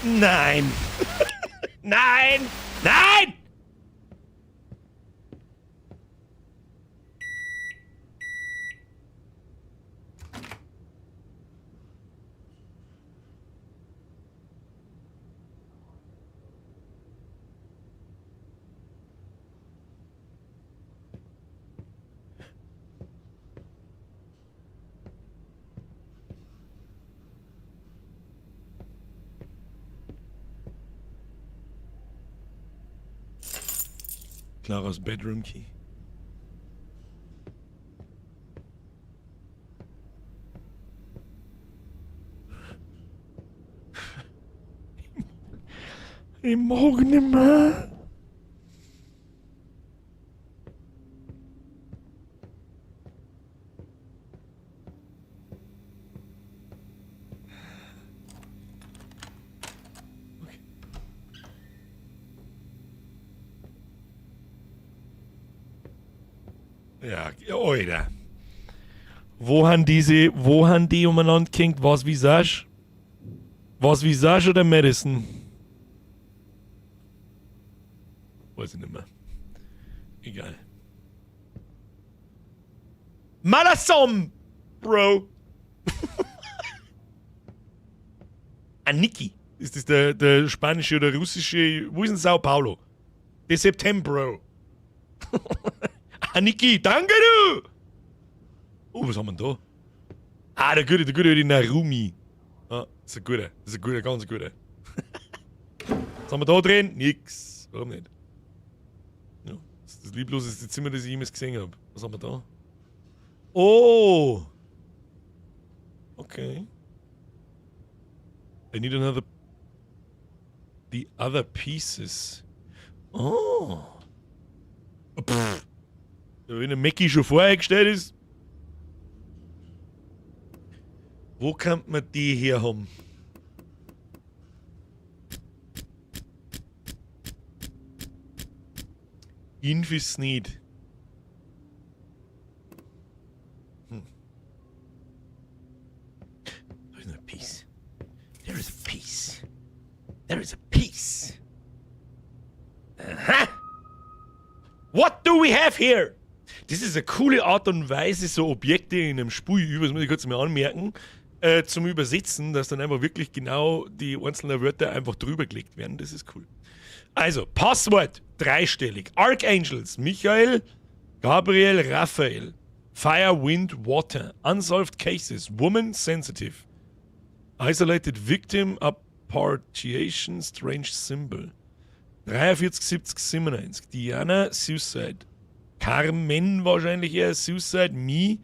S1: Nein! Nein! Nein! Claras bedroom key. Ich mag nicht mehr. Ja, Alter. Wo haben die umeinander gehängt? Was Visage? Was Visage oder Madison? Weiß ich nicht mehr. Egal. Malassom, Bro! Aniki. Ist das der spanische oder russische? Wo ist denn Sao Paulo? Der September. Niki, danke du! Oh, was haben wir denn da? Ah, der gute Narumi. Ah, das ist ein guter, ganz guter. Was haben wir da drin? Nix. Warum nicht? Ja, das ist das liebloseste Zimmer, das ich jemals gesehen habe. Was haben wir da? Oh! Okay. I need another... The other pieces. Oh. Pff. Wenn der Mackie schon vorhergestellt ist. Wo kann man die her haben? Infis nicht. There's no piece. There is a piece. There is a piece. Aha! What do we have here? Das ist eine coole Art und Weise, so Objekte in einem Spiel, das muss ich kurz mal anmerken, zum Übersetzen, dass dann einfach wirklich genau die einzelnen Wörter einfach drüber gelegt werden. Das ist cool. Also, Passwort, dreistellig. Archangels, Michael, Gabriel, Raphael. Fire, Wind, Water. Unsolved Cases, Woman, Sensitive. Isolated Victim, Appreciation, Strange Symbol. 43, 70, 97. Diana, Suicide. Carmen wahrscheinlich eher Suicide. Me,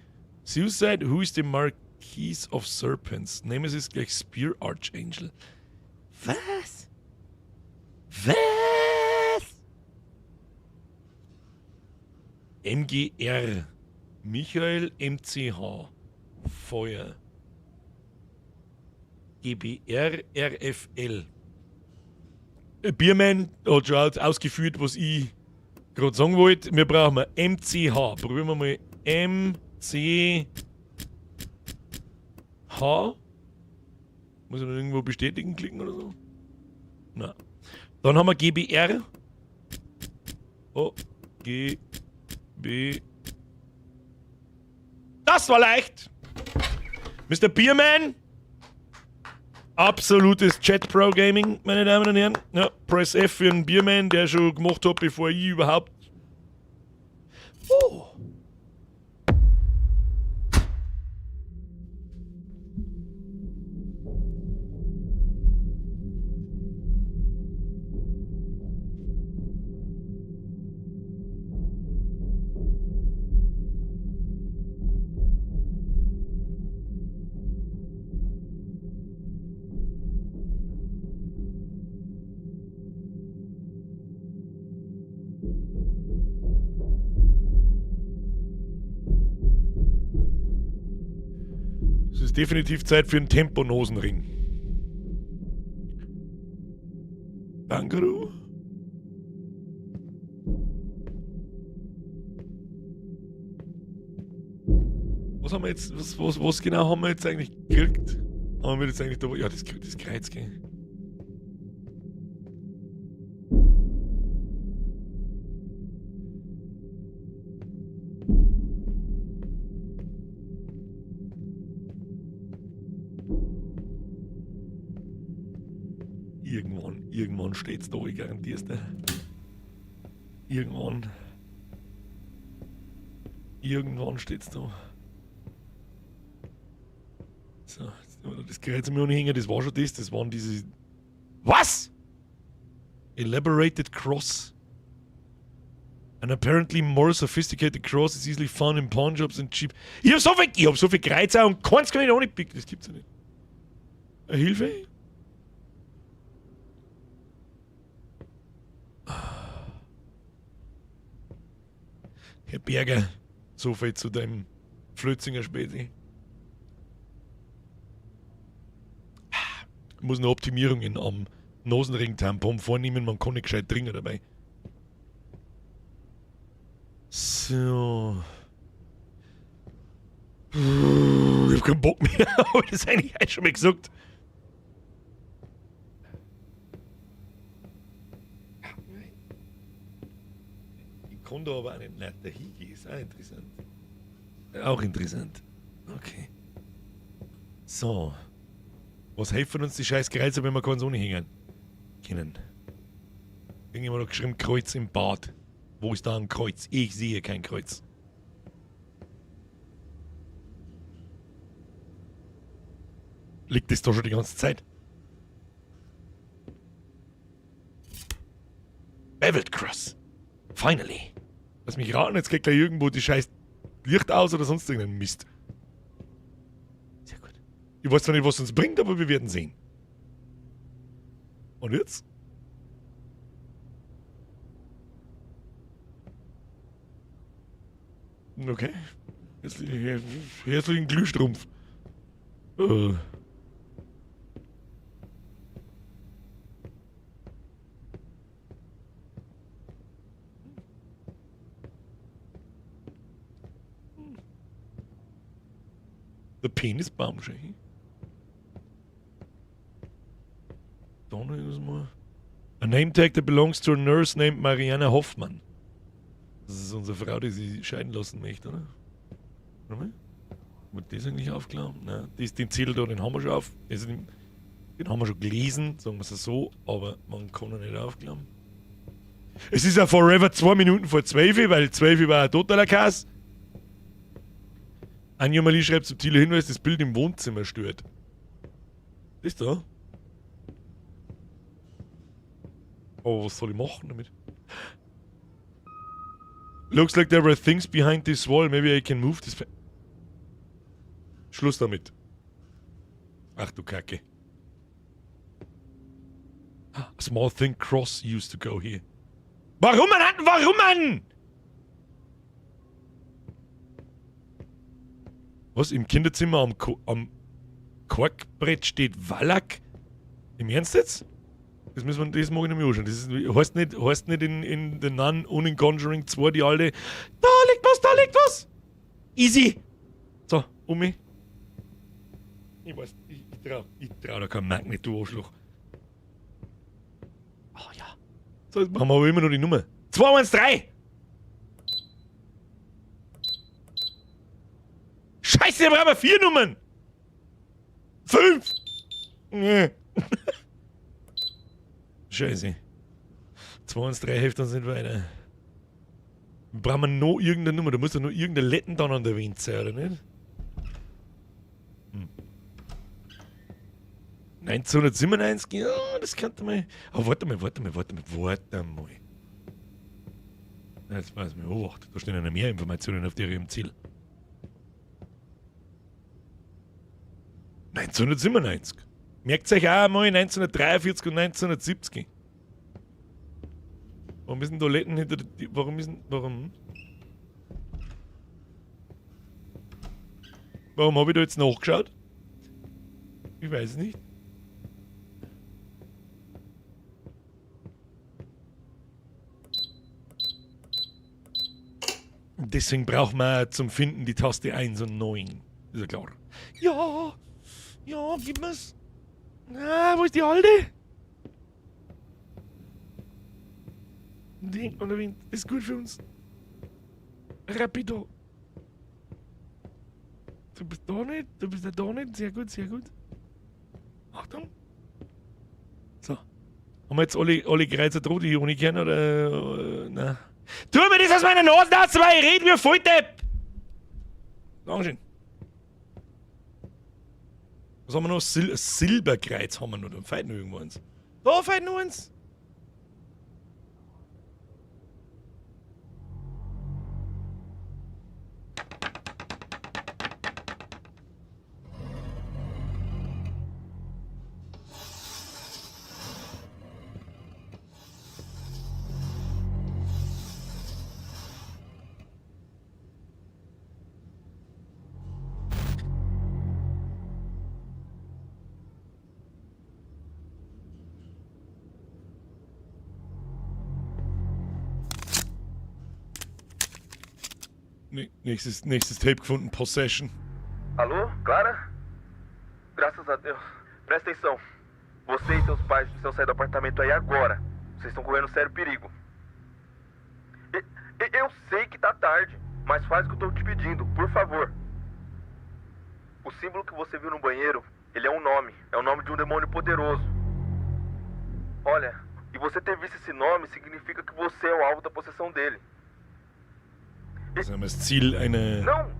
S1: Suicide. Who is the Marquise of Serpents? Nemesis ist gleich Spear Archangel. Was? Was? MGR. Michael, MCH. Feuer. GBR, RFL. Bierman hat schon ausgeführt, was ich gerade sagen wollte. Wir brauchen MCH. Probieren wir mal MCH. Muss ich noch irgendwo bestätigen klicken oder so? Nein. Dann haben wir GBR. Oh, GB. Das war leicht! Mr. Bierman. Absolutes Chat-Pro-Gaming, meine Damen und Herren. Ja, Press F für einen Bierman, der schon gemacht hat, bevor ich überhaupt... Oh! Es ist definitiv Zeit für einen Temponosenring. Danke. Was haben wir jetzt, was genau haben wir jetzt eigentlich gekriegt? Haben wir jetzt eigentlich da, ja, das Kreuz, gell? Irgendwann steht's da, ich garantier's dir. Irgendwann steht's da. So, jetzt haben wir das Kreuz mir anhängen, das war schon das waren diese... Was? Elaborated Cross. An apparently more sophisticated cross is easily found in pawn shops and cheap... Ich hab so viel Kreuze und keins kann ich noch nicht picken, das gibt's ja nicht. Hilfe? Herr Berger, so viel zu deinem Flötzinger Späti. Ich muss noch Optimierungen am Nasenring-Tampon vornehmen, man kann nicht gescheit trinken dabei. So. Ich hab keinen Bock mehr, aber das ist eigentlich schon mal gesagt. Ich kann da aber auch nicht netter hingehen, ist auch interessant. Auch interessant. Okay. So. Was helfen uns die scheiß Kreuze, wenn wir keinen Sonne hängen können? Irgendjemand hat geschrieben, Kreuz im Bad. Wo ist da ein Kreuz? Ich sehe kein Kreuz. Liegt das da schon die ganze Zeit? Beveled Cross. Finally. Lass mich raten, jetzt kriegt gleich irgendwo die scheiß Licht aus oder sonst irgendeinen Mist. Sehr gut. Ich weiß zwar nicht, was es uns bringt, aber wir werden sehen. Und jetzt? Okay. Herzlichen Glühstrumpf. The penis bombshell. Don't use more. A name tag that belongs to a nurse named Marianne Hoffmann. Das ist unsere Frau, die sie scheiden lassen möchte, oder? Warte mal. Wird das eigentlich aufklappen? Nein, den Zettel da, den haben wir schon auf. Den haben wir schon gelesen, sagen wir es so, aber man kann ihn nicht aufklappen. Es ist ja forever 2 Minuten vor 12, weil 12 war ein totaler Chaos. Anja Malie schreibt subtiler Hinweis, das Bild im Wohnzimmer stört. Das da? Oh, was soll ich machen damit? Looks like there were things behind this wall. Maybe I can move this. Schluss damit. Ach du Kacke. A small thin cross used to go here. Warum, Mann? Warum, Mann? Was? Im Kinderzimmer am Korkbrett steht Wallach? Im Ernst jetzt? Das mag ich nicht mehr anschauen. Das heißt nicht in The Nun und in Conjuring 2 die alte. Da liegt was, da liegt was! Easy! So, um mich. Ich weiß, ich trau da kein Magnet, du Arschloch. Oh ja. So, jetzt machen wir aber immer noch die Nummer. 213! Scheiße, wir haben 4 Nummern! 5! Nee. Scheiße. 213 hilft uns nicht weiter. Brauchen wir noch irgendeine Nummer? Da muss ja noch irgendein Letten dann an der Wind sein, oder nicht? 1997? Ja, das könnte mal. Aber warte mal. Ja, jetzt weiß ich mir. Oh, da stehen ja mehr Informationen auf ihrem Ziel. 1997. Merkt euch auch mal 1943 und 1970. Warum ist denn da Letten hinter der... Warum habe ich da jetzt nachgeschaut? Ich weiß es nicht. Deswegen braucht man zum Finden die Taste 1 und 9. Ist ja klar. Ja, gib mir's. Ah, wo ist die alte? Das ist gut für uns. Rapido. Du bist da nicht, da nicht. Sehr gut. Achtung. So. Haben wir jetzt alle Kreuzer dran, die ich ohne kennen, oder? Nein. Tu mir das aus meiner Nase aus, weil ich rede wie ein Volldepp! Dankeschön. Was haben wir noch? Silberkreuz haben wir noch. Da fehlt noch irgendwo eins. Da fehlt noch eins. Nächstes Tape gefunden, Possession.
S4: Alô, Clara? Graças a Deus. Presta atenção. Você e seus pais precisam sair do apartamento aí agora. Vocês estão correndo sério perigo. Eu sei que tá tarde, mas faz o que eu tô te pedindo, por favor. O símbolo que você viu no banheiro, Ele é um nome de um demônio poderoso. Olha, e você ter visto esse nome significa que você é o alvo da possessão dele.
S1: Also haben wir das Ziel einer
S4: Não!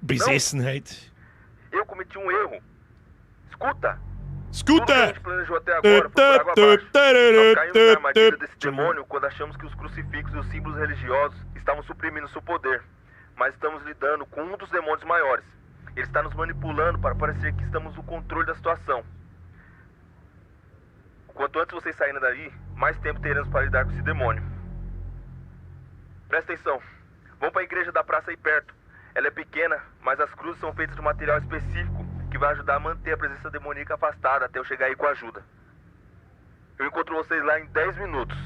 S1: Besessenheit.
S4: Eu cometi um erro. Escuta! Tudo que a
S1: Scooter!
S4: gente planejou até agora foi por água abaixo. Nós caímos na armadilha desse demônio quando achamos que os crucifixos e os símbolos religiosos estavam suprimindo seu poder. Mas estamos lidando com um dos demônios maiores. Ele está nos manipulando para parecer que estamos no controle da situação. Quanto antes vocês saírem daí, mais tempo teremos para lidar com esse demônio. Presta atenção. Vão para a igreja da praça aí perto. Ela é pequena, mas as cruzes são feitas de material específico que vai ajudar a manter a presença demoníaca afastada até eu chegar aí com a ajuda. Eu encontro vocês lá em 10 minutos,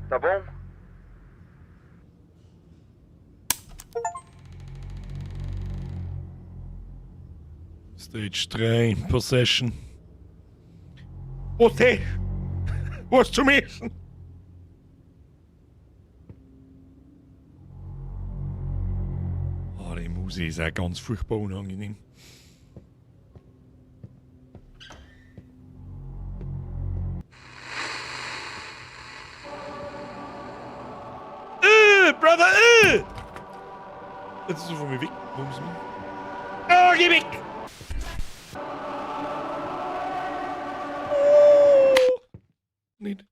S4: tá bom?
S1: Stage 3, Possession. Possession! Was zu messen? Oh, die Musik ist auch ganz furchtbar unangenehm. Brother! Jetzt ist er von mir weg. Wo müssen wir? Oh, geh weg! Nicht.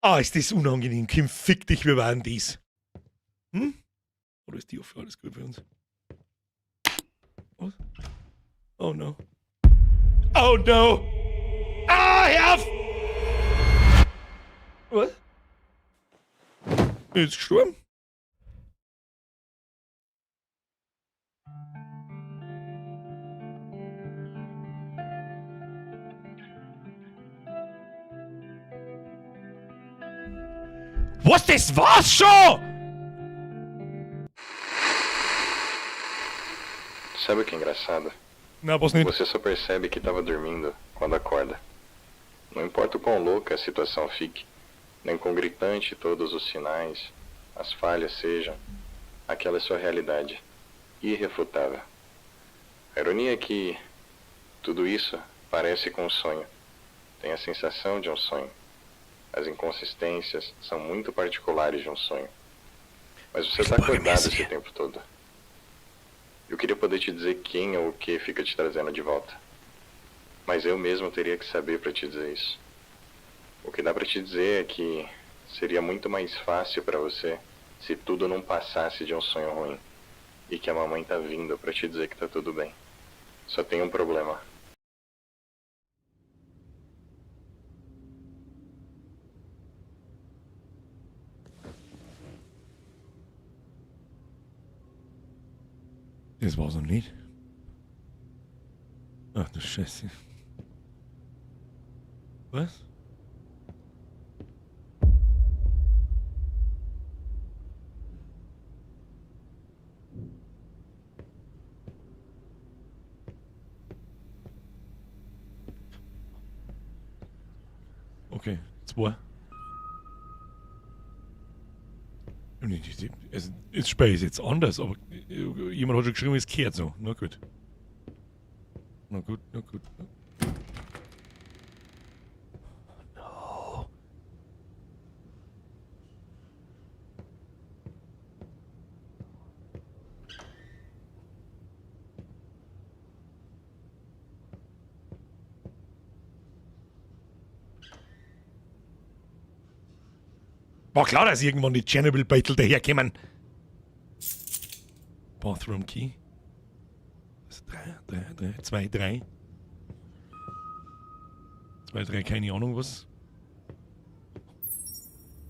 S1: Ah, ist das unangenehm. Kim, fick dich, wir waren dies. Hm? Oder ist die offen? Alles gut für uns? Was? Oh no. Oh no! Ah, hör auf! Was? Ist gestorben? Was, das war's schon?
S3: Sabe o que é engraçado?
S1: Não, posso nem...
S3: Você só percebe que estava dormindo quando acorda. Não importa o quão louca a situação fique, nem quão gritante todos os sinais, as falhas sejam, aquela é sua realidade, irrefutável. A ironia é que tudo isso parece com um sonho. Tem a sensação de um sonho. As inconsistências são muito particulares de um sonho. Mas você está acordado esse tempo todo. Eu queria poder te dizer quem ou o que fica te trazendo de volta. Mas eu mesmo teria que saber para te dizer isso. O que dá para te dizer é que seria muito mais fácil para você se tudo não passasse de um sonho ruim. E que a mamãe tá vindo para te dizer que tá tudo bem. Só tem um problema.
S1: Das war's noch nicht. Ach du Scheiße. Was? Okay, 2. Also, das Spiel ist jetzt anders, aber jemand hat schon geschrieben, es kehrt so. Na gut. Na gut, na gut. No. War klar, dass irgendwann die Chernobyl-Beutel daherkommen. Bathroom Key. Also 2, 3. 2, 3, keine Ahnung was.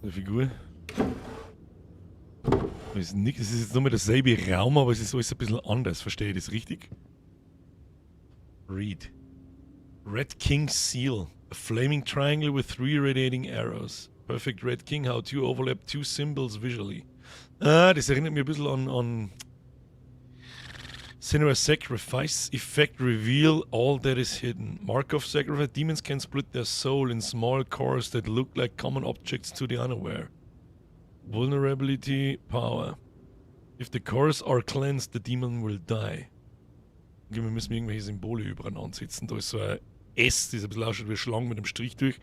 S1: Eine Figur. Es ist jetzt nochmal derselbe Raum, aber es ist alles ein bisschen anders. Verstehe ich das richtig? Read. Red King Seal. A flaming triangle with 3 radiating arrows. Perfect Red King, how to overlap 2 symbols visually. Ah, das erinnert mich ein bisschen an Senua's Sacrifice. Effect reveal all that is hidden. Mark of Sacrifice. Demons can split their soul in small cores that look like common objects to the unaware. Vulnerability, power. If the cores are cleansed, the demon will die. Okay, wir müssen irgendwelche Symbole überall ansetzen. Da ist so ein S, das ein bisschen ausschaut wie Schlangen mit einem Strich durch.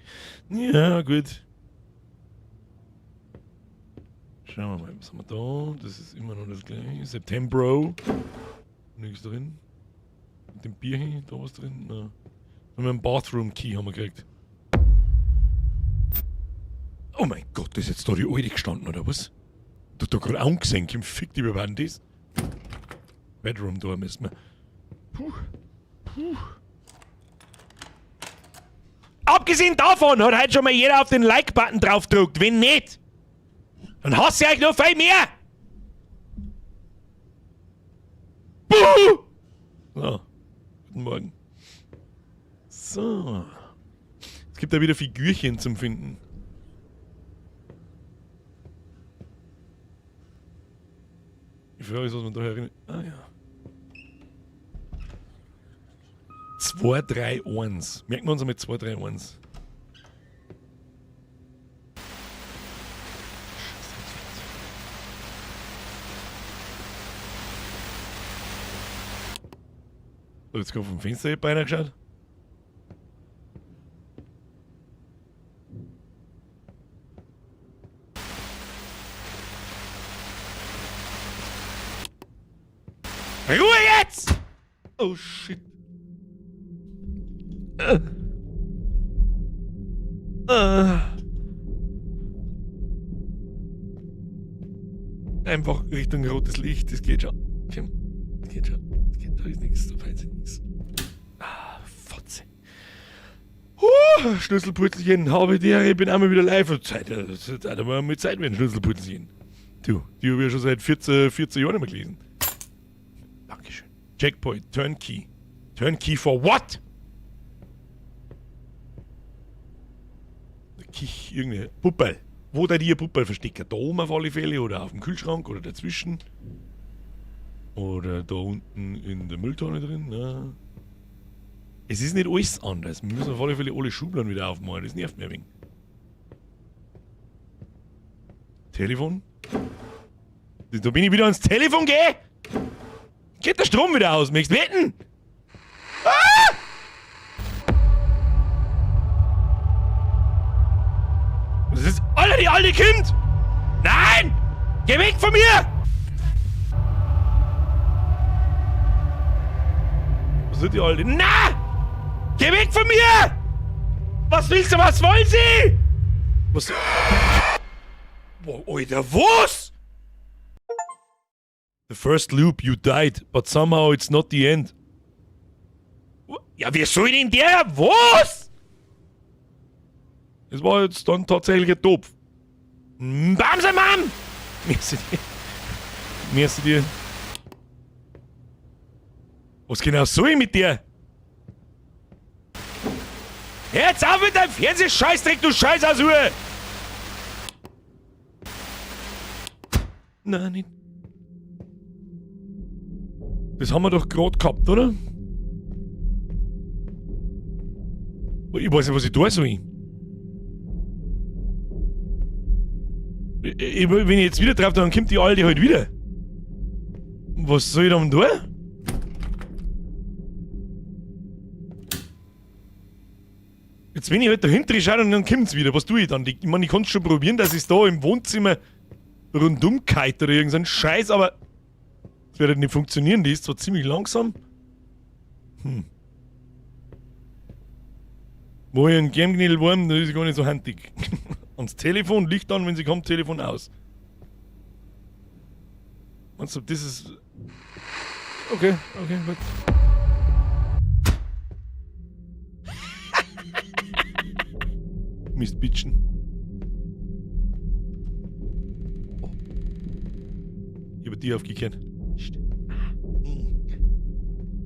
S1: Ja, gut. Schauen wir mal, was haben wir da? Das ist immer noch das gleiche. Septembro. Nichts drin. Mit dem Bierchen, da was drin? Nein. Und einen Bathroom-Key haben wir gekriegt. Oh mein Gott, ist jetzt da die Alte gestanden, oder was? Du hast da gerade angesehen, Kim, fick die, wer war denn das? Bedroom Door müssen wir. Puh. Abgesehen davon hat heute schon mal jeder auf den Like-Button draufgedrückt. Wenn nicht, dann hasse ich euch noch viel mehr. Buh! So, guten Morgen. So. Es gibt da wieder Figürchen zum Finden. Die Frage ist, was man da erinnert. Ah ja. 2, 3, 1. Merken wir uns einmal 2, 3, 1. So, jetzt kommt vom Fenster beinahe geschaut. Ruhe jetzt! Oh shit. Einfach Richtung rotes Licht, das geht schon. Das geht schon. Da ist nichts, da fällt nichts. Ah, Fotze. Schlüsselputzelchen, habe die Ehre, ich bin einmal wieder live. Zeit, einmal mit Zeit werden, Schlüsselputzelchen. Du, die habe ich ja schon seit 14 Jahren nicht mehr gelesen. Dankeschön. Checkpoint, Turnkey. Turnkey for what? Irgendeine Puppel. Wo da die Puppel verstecken? Da oben auf alle Fälle oder auf dem Kühlschrank oder dazwischen? Oder da unten in der Mülltonne drin? Na. Es ist nicht alles anders. Wir müssen auf alle Fälle alle Schubladen wieder aufmachen. Das nervt mir ein wenig. Telefon? Da bin ich wieder ans Telefon gehe? Geht der Strom wieder aus? Möchtest du wetten? Ah! Das ist alle die alte Kind! Nein! Geh weg von mir! Was sind die alte? Na! Geh weg von mir! Was willst du? Was wollen sie? Was? Boah, Alter, was? The first loop, you died, but somehow it's not the end. Ja, wie soll denn der? Was? Das war jetzt dann tatsächlich ein Topf. Bamse, Mann! Merci dir. Was genau soll ich mit dir? Jetzt auf mit deinem Fernsehscheißdreck, du Scheißasur! Nein, nicht. Das haben wir doch gerade gehabt, oder? Ich weiß nicht, was ich tun soll. Wenn ich jetzt wieder drauf, dann kommt die Alte halt wieder. Was soll ich dann tun? Jetzt wenn ich halt dahinter schaue und dann kommt's wieder. Was tue ich dann? Ich meine, ich kann es schon probieren, dass ich es da im Wohnzimmer rundum kite oder irgendein Scheiß, aber das wird halt nicht funktionieren. Die ist zwar ziemlich langsam. Wo ich ein Germknädel warm, da ist sie gar nicht so handig. Ans Telefon, Licht an, wenn sie kommt, Telefon aus. Meinst du, das ist... Okay, gut. Mist, Bitchen. Oh. Ich hab die aufgekehrt. Ich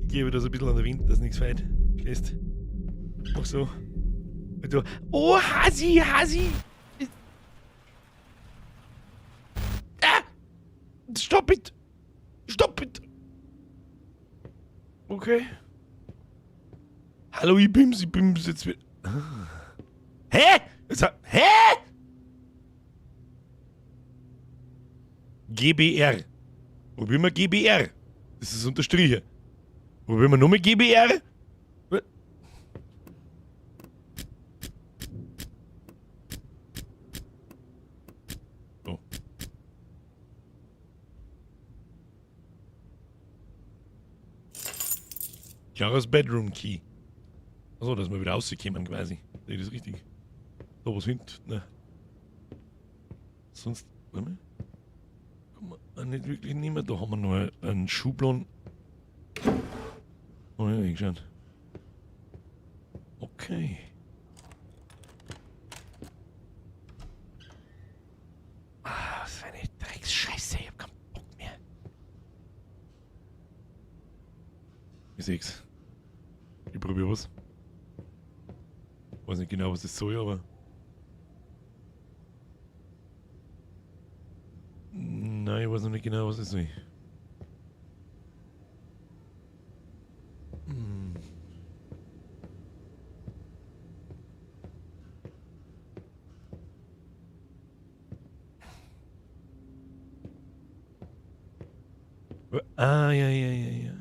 S1: gebe das ein bisschen an der Wind, dass nichts fällt. Verstehst? Ach so. Oh, Hasi! Ah! Stop it! Okay. Hallo, ich bin's jetzt wieder. Hä? Hä? GBR. Probieren wir GBR. Das ist unterstrichen. Probieren wir nur mit GBR? Oh. Klares Bedroom Key. Achso, dass wir wieder rausgekommen quasi. Nee, das ist richtig. Da was hinten. Ne. Sonst. Warte mal. Kann man nicht wirklich nehmen. Da haben wir noch einen Schublon. Oh ja, ich schon. Okay. Ah, was für eine Drecksscheiße. Ich hab keinen Bock mehr. Ich seh's. Ich probier was. Weiß nicht genau, was das soll, aber. Nein, ich weiß noch nicht genau, was das soll. Hm. Ah, ja, ja, ja, ja.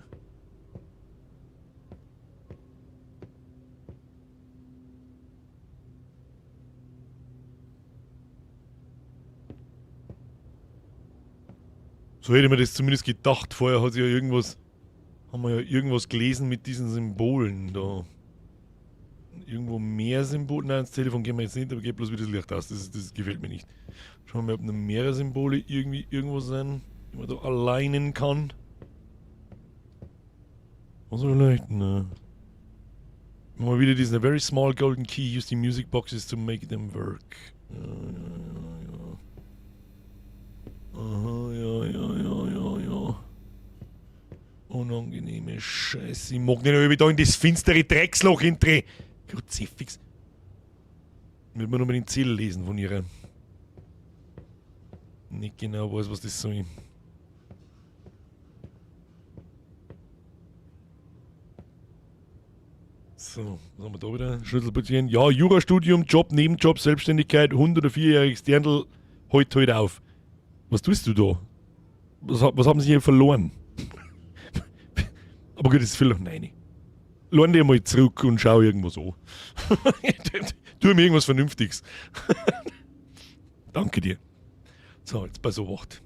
S1: So hätte ich mir das zumindest gedacht. Vorher hat ja irgendwas. Haben wir ja irgendwas gelesen mit diesen Symbolen da. Irgendwo mehr Symbole. Nein, ins Telefon gehen wir jetzt nicht, aber geht bloß wie das Licht aus. Das gefällt mir nicht. Schauen wir mal, ob noch mehrere Symbole irgendwie irgendwo sind, die man da alleinen kann. Was vielleicht? Ne. Mal wieder diesen a very small golden key. Use the music boxes to make them work. Ja, ja, ja, ja. Aha, ja, ja, ja, ja, ja. Unangenehme Scheiße. Ich mag nicht, ob ich da in das finstere Drecksloch hintere. Kruzifix. Wird man nochmal den Ziel lesen von ihrer. Nicht genau weiß, was das soll. So, was haben wir da wieder? Schlüsselpatient. Ja, Jurastudium, Job, Nebenjob, Selbstständigkeit, 100 oder 4-jähriges Dirndl. Heute auf. Was tust du da? Was haben sie hier verloren? Aber gut, das ist vielleicht nein. Lern dir mal zurück und schau irgendwas an. Tu mir irgendwas Vernünftiges. Danke dir. So, jetzt bei so Wacht.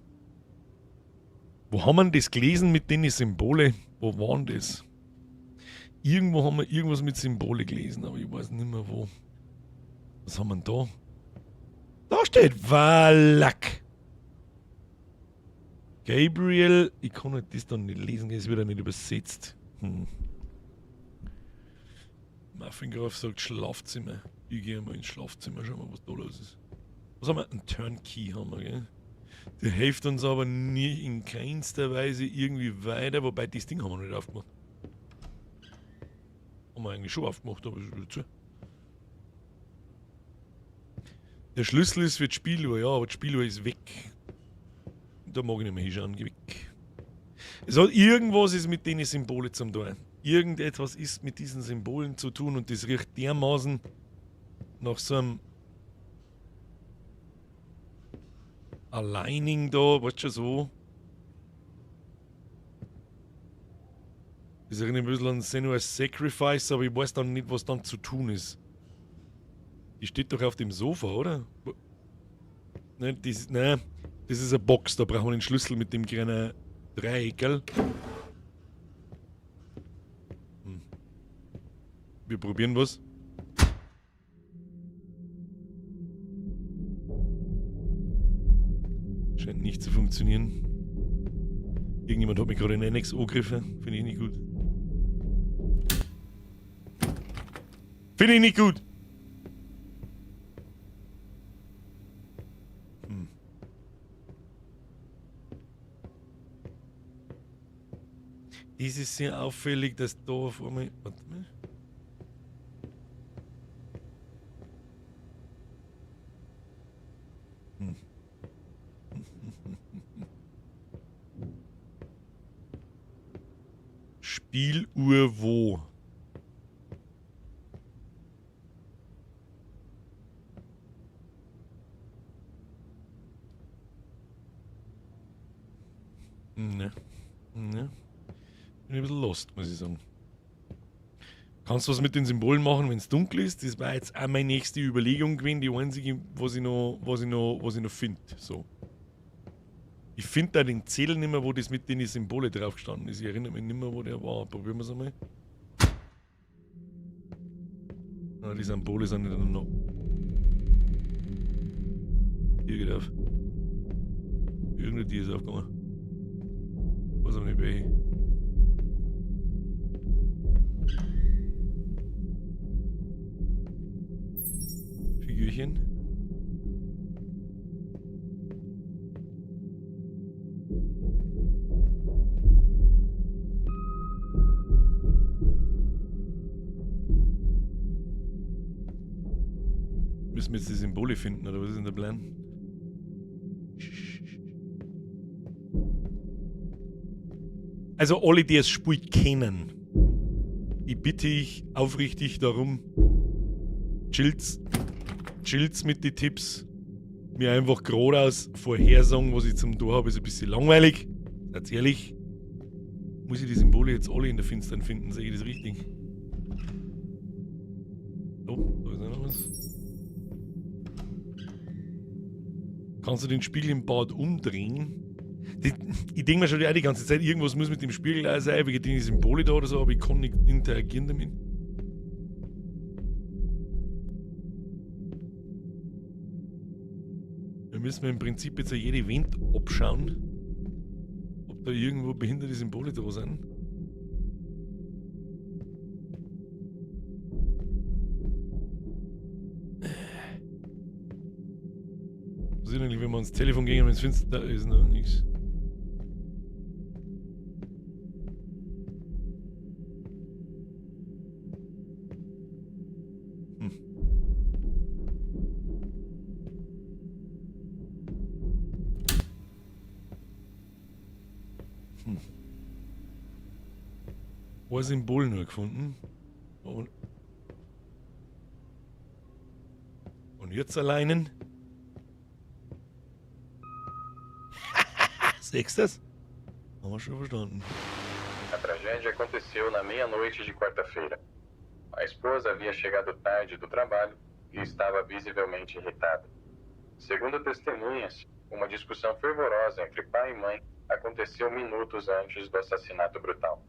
S1: Wo haben wir das gelesen mit den Symbole? Wo waren das? Irgendwo haben wir irgendwas mit Symbole gelesen, aber ich weiß nicht mehr wo. Was haben wir denn da? Da steht Wallach. Gabriel, ich kann halt das dann nicht lesen, es wird ja nicht übersetzt. Muffingraf sagt Schlafzimmer. Ich gehe mal ins Schlafzimmer, schauen wir, was da los ist. Was haben wir? Ein Turnkey haben wir, gell? Der hilft uns aber nie in keinster Weise irgendwie weiter, wobei das Ding haben wir noch nicht aufgemacht. Haben wir eigentlich schon aufgemacht, aber es ist wieder zu. Der Schlüssel ist für die Spieluhr, ja, aber die Spieluhr ist weg. Da mag ich nicht mehr hinschauen, geh weg. Es hat irgendwas ist mit den Symbolen zu tun. Irgendetwas ist mit diesen Symbolen zu tun und das riecht dermaßen nach so einem Aligning da, weißt du, so. Das erinnert mich ein bisschen an Senua's Sacrifice, aber ich weiß dann nicht, was dann zu tun ist. Die steht doch auf dem Sofa, oder? Nein, das ist eine Box, da brauchen wir den Schlüssel mit dem kleinen Dreieck, gell? Wir probieren was. Scheint nicht zu funktionieren. Irgendjemand hat mich gerade in NX angegriffen. Finde ich nicht gut. Finde ich nicht gut. Es ist sehr auffällig, dass da vor mir. Warte mal. Spieluhr wo? Ne. Ne. Bin ein bisschen lost, muss ich sagen. Kannst du was mit den Symbolen machen, wenn es dunkel ist? Das war jetzt auch meine nächste Überlegung gewesen, die einzige, was ich noch finde. So. Ich finde da den Zettel nicht mehr, wo das mit den Symbole drauf gestanden ist. Ich erinnere mich nicht mehr, wo der war. Probieren wir es einmal. Ah, die Symbole sind nicht noch. Hier geht auf. Irgendeine Tier ist aufgegangen. Was auch nicht bei. Figürchen. Müssen wir jetzt die Symbole finden, oder was ist denn der Plan? Also alle, die das Spiel kennen, die bitte ich aufrichtig darum, chillt's mit den Tipps, mir einfach geradeaus vorhersagen, was ich zum Tor habe, ist ein bisschen langweilig. Seid ehrlich, muss ich die Symbole jetzt alle in der Finstern finden, sehe ich das richtig? Oh, da ist auch noch was. Kannst du den Spiegel im Bad umdrehen? Ich denke mir schon die ganze Zeit, irgendwas muss mit dem Spiegel auch sein, wegen die Symbole da oder so, aber ich kann nicht interagieren damit. Da müssen wir im Prinzip jetzt jede Wand abschauen, ob da irgendwo behinderte Symbole da sind. Was ist eigentlich, wenn wir ans Telefon gehen und wenn es finster, da ist noch nichts. Ein Symbol nur gefunden. Und jetzt alleinen. Siehst du das? Haben wir schon verstanden.
S3: A tragédia aconteceu na meia-noite de quarta-feira. A esposa havia chegado tarde do trabalho e estava visivelmente irritada. Segundo testemunhas, uma discussão fervorosa entre pai e mãe aconteceu minutos antes do assassinato brutal.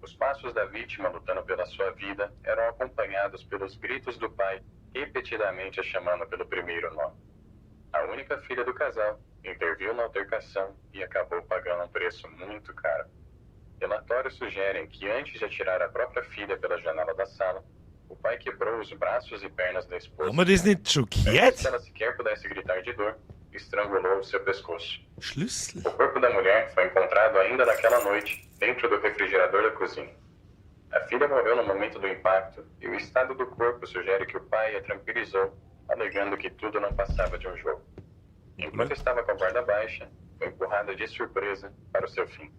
S3: Os passos da vítima lutando pela sua vida eram acompanhados pelos gritos do pai, repetidamente a chamando pelo primeiro nome. A única filha do casal interviu na altercação e acabou pagando um preço muito caro. Relatórios sugerem que antes de atirar a própria filha pela janela da sala, o pai quebrou os braços e pernas da esposa.
S1: Haben wir das nicht schon
S3: Antes
S1: gehört?
S3: que ela sequer pudesse gritar de dor, estrangulou o seu pescoço.
S1: Schlüssel.
S3: O corpo da mulher foi encontrado ainda naquela noite, dentro do refrigerador da cozinha. A filha morreu no momento do impacto e o estado do corpo sugere que o pai a tranquilizou, alegando que tudo não passava de um jogo. Enquanto estava com a guarda baixa, foi empurrada de surpresa para o seu fim.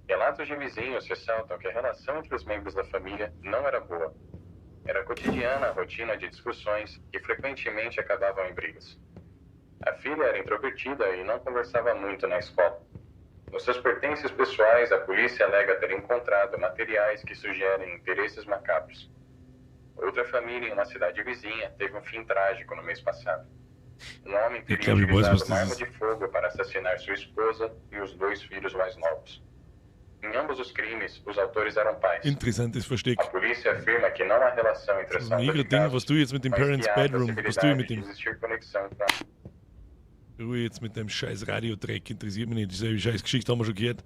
S3: Relatos de vizinhos ressaltam que a relação entre os membros da família não era boa. Era cotidiana a rotina de discussões que frequentemente acabavam em brigas. A filha era introvertida e não conversava muito na escola. Nos seus pertences pessoais, a polícia alega ter encontrado materiais que sugerem interesses macabros. Outra família em uma cidade vizinha teve um fim trágico no mês passado. Um homem teria utilizado uma arma de fogo para assassinar sua esposa e os 2 filhos mais novos. Em ambos os crimes, os autores eram pais.
S1: Interessantes Versteck.
S3: A polícia afirma que não há relação entre
S1: Das
S3: os
S1: ist ein mega Ding, was du jetzt mit dem
S3: mas
S1: Parents
S3: que há a
S1: Bedroom, was tue ich mit
S3: possibilidade de
S1: dem?
S3: existir conexão com a
S1: Ruhe jetzt mit dem scheiß Radiodreck, interessiert mich nicht. Diese scheiß Geschichte haben wir schon gehört.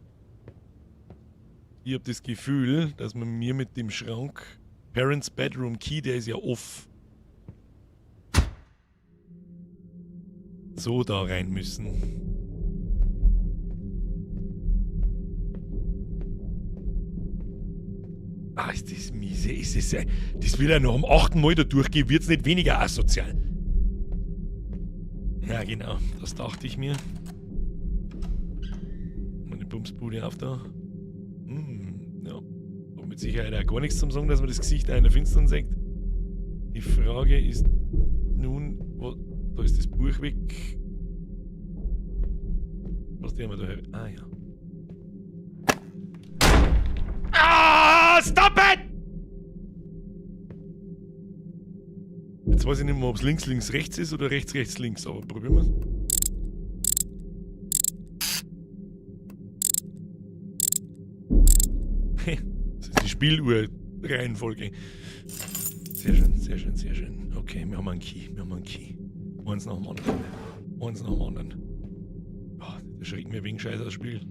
S1: Ich habe das Gefühl, dass man mir mit dem Schrank Parents Bedroom Key, der ist ja off, so da rein müssen. Ah, ist das miese. Ist das, das will er noch am 8. Mal da durchgehen, wird es nicht weniger asozial. Ja, genau, das dachte ich mir. Meine Bumsbude auf da. Ja. Und mit Sicherheit auch gar nichts zum Sagen, dass man das Gesicht einer Finstern sieht. Die Frage ist nun, da ist das Buch weg. Was haben wir da? Ah ja. stop it! Jetzt weiß ich nicht mehr, ob es links, links, rechts ist oder rechts, rechts, links, aber probieren wir es. Das ist die Spieluhr-Reihenfolge. Sehr schön, sehr schön, sehr schön. Okay, wir haben einen Key, Eins nach dem anderen. Oh, das schreckt mir wegen Scheiß das Spiel.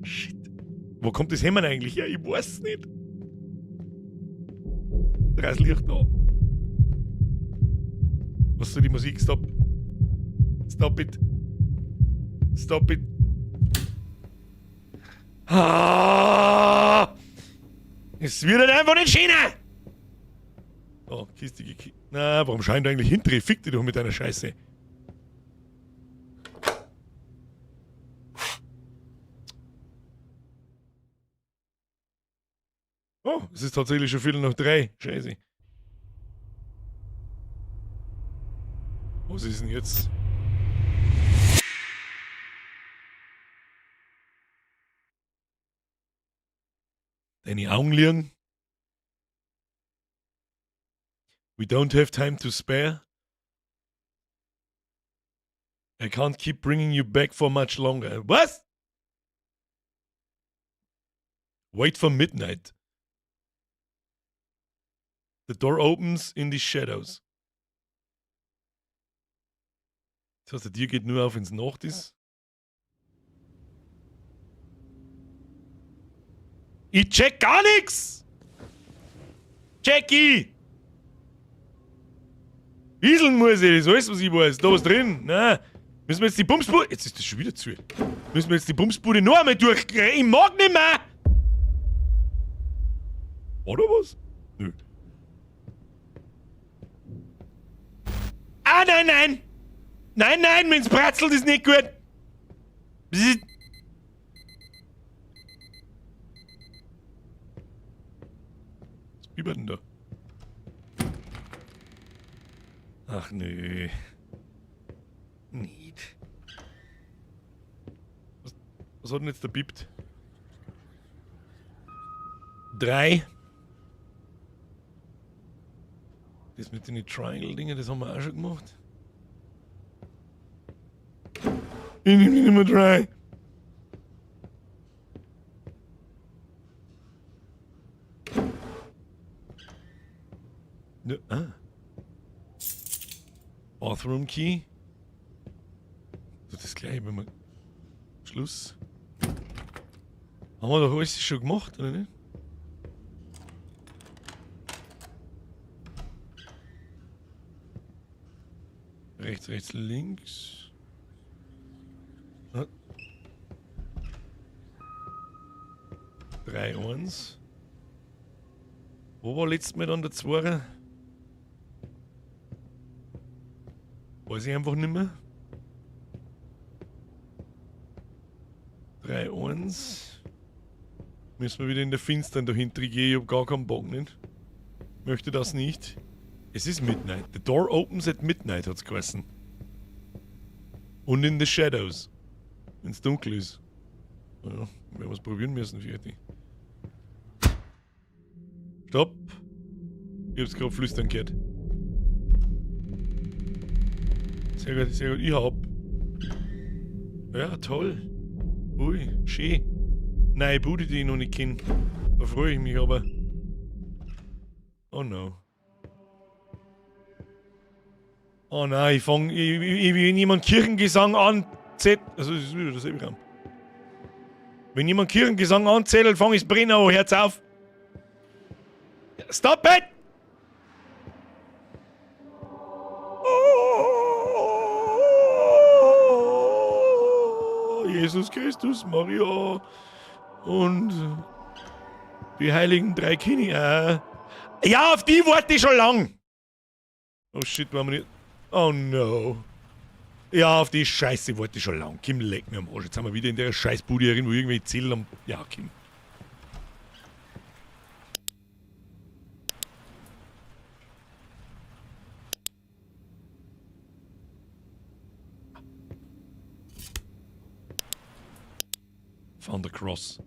S1: Shit. Wo kommt das Hämmern eigentlich her? Ich weiß es nicht. Da ist Licht da. Was soll die Musik? Stop. Stop it. Stop it. Ah! Es wird halt einfach nicht Schiene! Oh, Kiste gekippt. Na, warum scheint eigentlich hinter? Fick dich doch mit deiner Scheiße. Oh, es ist tatsächlich schon 2:45. Scheiße. Was ist denn jetzt? Deine Augen liegen. We don't have time to spare. I can't keep bringing you back for much longer. Was? Wait for midnight. The door opens in the shadows. Das heißt, der Tür geht nur auf, wenn es Nacht ist. Ich check gar nichts! Jackie! Wieseln muss ich, das ist alles, was ich weiß. Da was drin. Nein. Müssen wir jetzt die Bumsbude... Jetzt ist das schon wieder zu. Müssen wir jetzt die Bumsbude noch einmal durchkriegen? Ich mag nicht mehr! Oder was? Nö. Ah, nein, nein! Nein, nein, wenn's bratzelt, ist nicht gut! Bzzzt. Was bibbert denn da? Ach nö. Nicht. Was hat denn jetzt der bippt? 3. Das mit den Triangle-Dingen, das haben wir auch schon gemacht. Ich nehme die Nummer 3. Ne, Bathroom Key. Das gleiche, wenn wir... Schluss. Haben wir doch alles schon gemacht, oder nicht? Rechts, rechts, links. 3, 1. Wo war letztes Mal dann der 2er? Weiß ich einfach nicht mehr. 3, 1. Müssen wir wieder in der Finstern dahinter gehen. Ich hab gar keinen Bock, nicht? Möchte das nicht. Es ist Midnight. The door opens at midnight, hat's geheißen. Und in the shadows. Wenn's dunkel ist. Ja, werden wir es probieren müssen, fertig. Stopp. Ich hab's gerade flüstern gehört. Sehr gut, sehr gut. Ich hab. Ja, toll. Ui, schön. Nein, Bude, die ich noch nicht kenne. Da freue ich mich aber. Oh no. Oh nein, ich wenn jemand Kirchengesang anzählt. Also, das ist wieder dasselbe Raum. Wenn jemand Kirchengesang anzählt, fang ich's brennen, oh, Herz auf. Stop it! Oh, Jesus Christus, Maria und die heiligen 3 Kinder. Ja, auf die warte ich schon lang. Oh shit, waren wir nicht... Oh no. Ja, auf die Scheiße warte ich schon lang. Kim, leck mir am Arsch. Jetzt sind wir wieder in der Scheißbude irgendwo irgendwie Ziel am... Ja, Kim. Found the cross.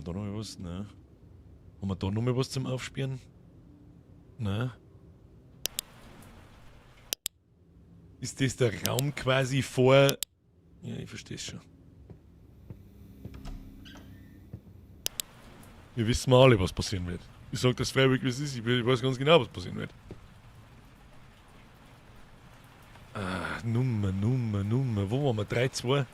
S1: da noch mal was? Nein. Haben wir da noch mal was zum Aufsperren? Nein. Ist das der Raum quasi vor... Ja, ich verstehe schon. Wir wissen alle, was passieren wird. Ich sag das freiwillig, wie es ist. Ich weiß ganz genau, was passieren wird. Ah, Nummer. Wo waren wir? 3-2?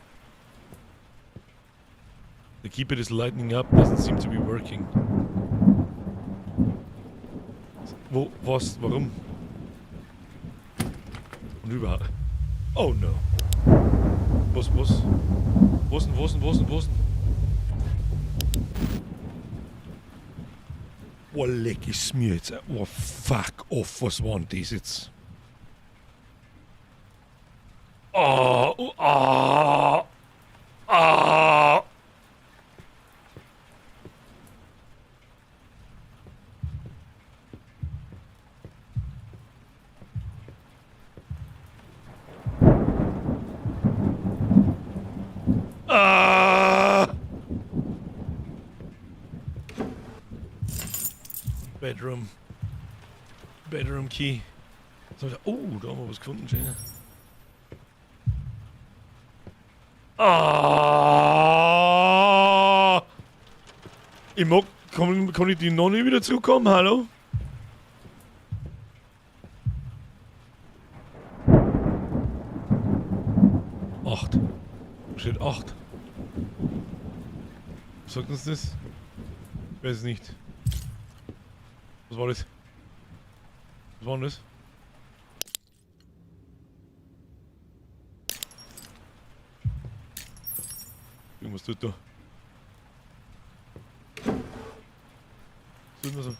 S1: The keeper is lighting up, doesn't seem to be working. Wo? Was? Warum? Und überhaupt. Oh no. Was? Wo ist denn? Oh, leck ist mir jetzt. Oh, fuck off. Was war denn das jetzt? Bedroom Key. Oh, da haben wir was gefunden, schön. Ich mag, kann ich die Nonne wieder zurückkommen? Hallo? Acht. Steht 8. Sagt uns das? Ich weiß es nicht. Was war das? Was war denn das? Irgendwas tut da. Was tut man so?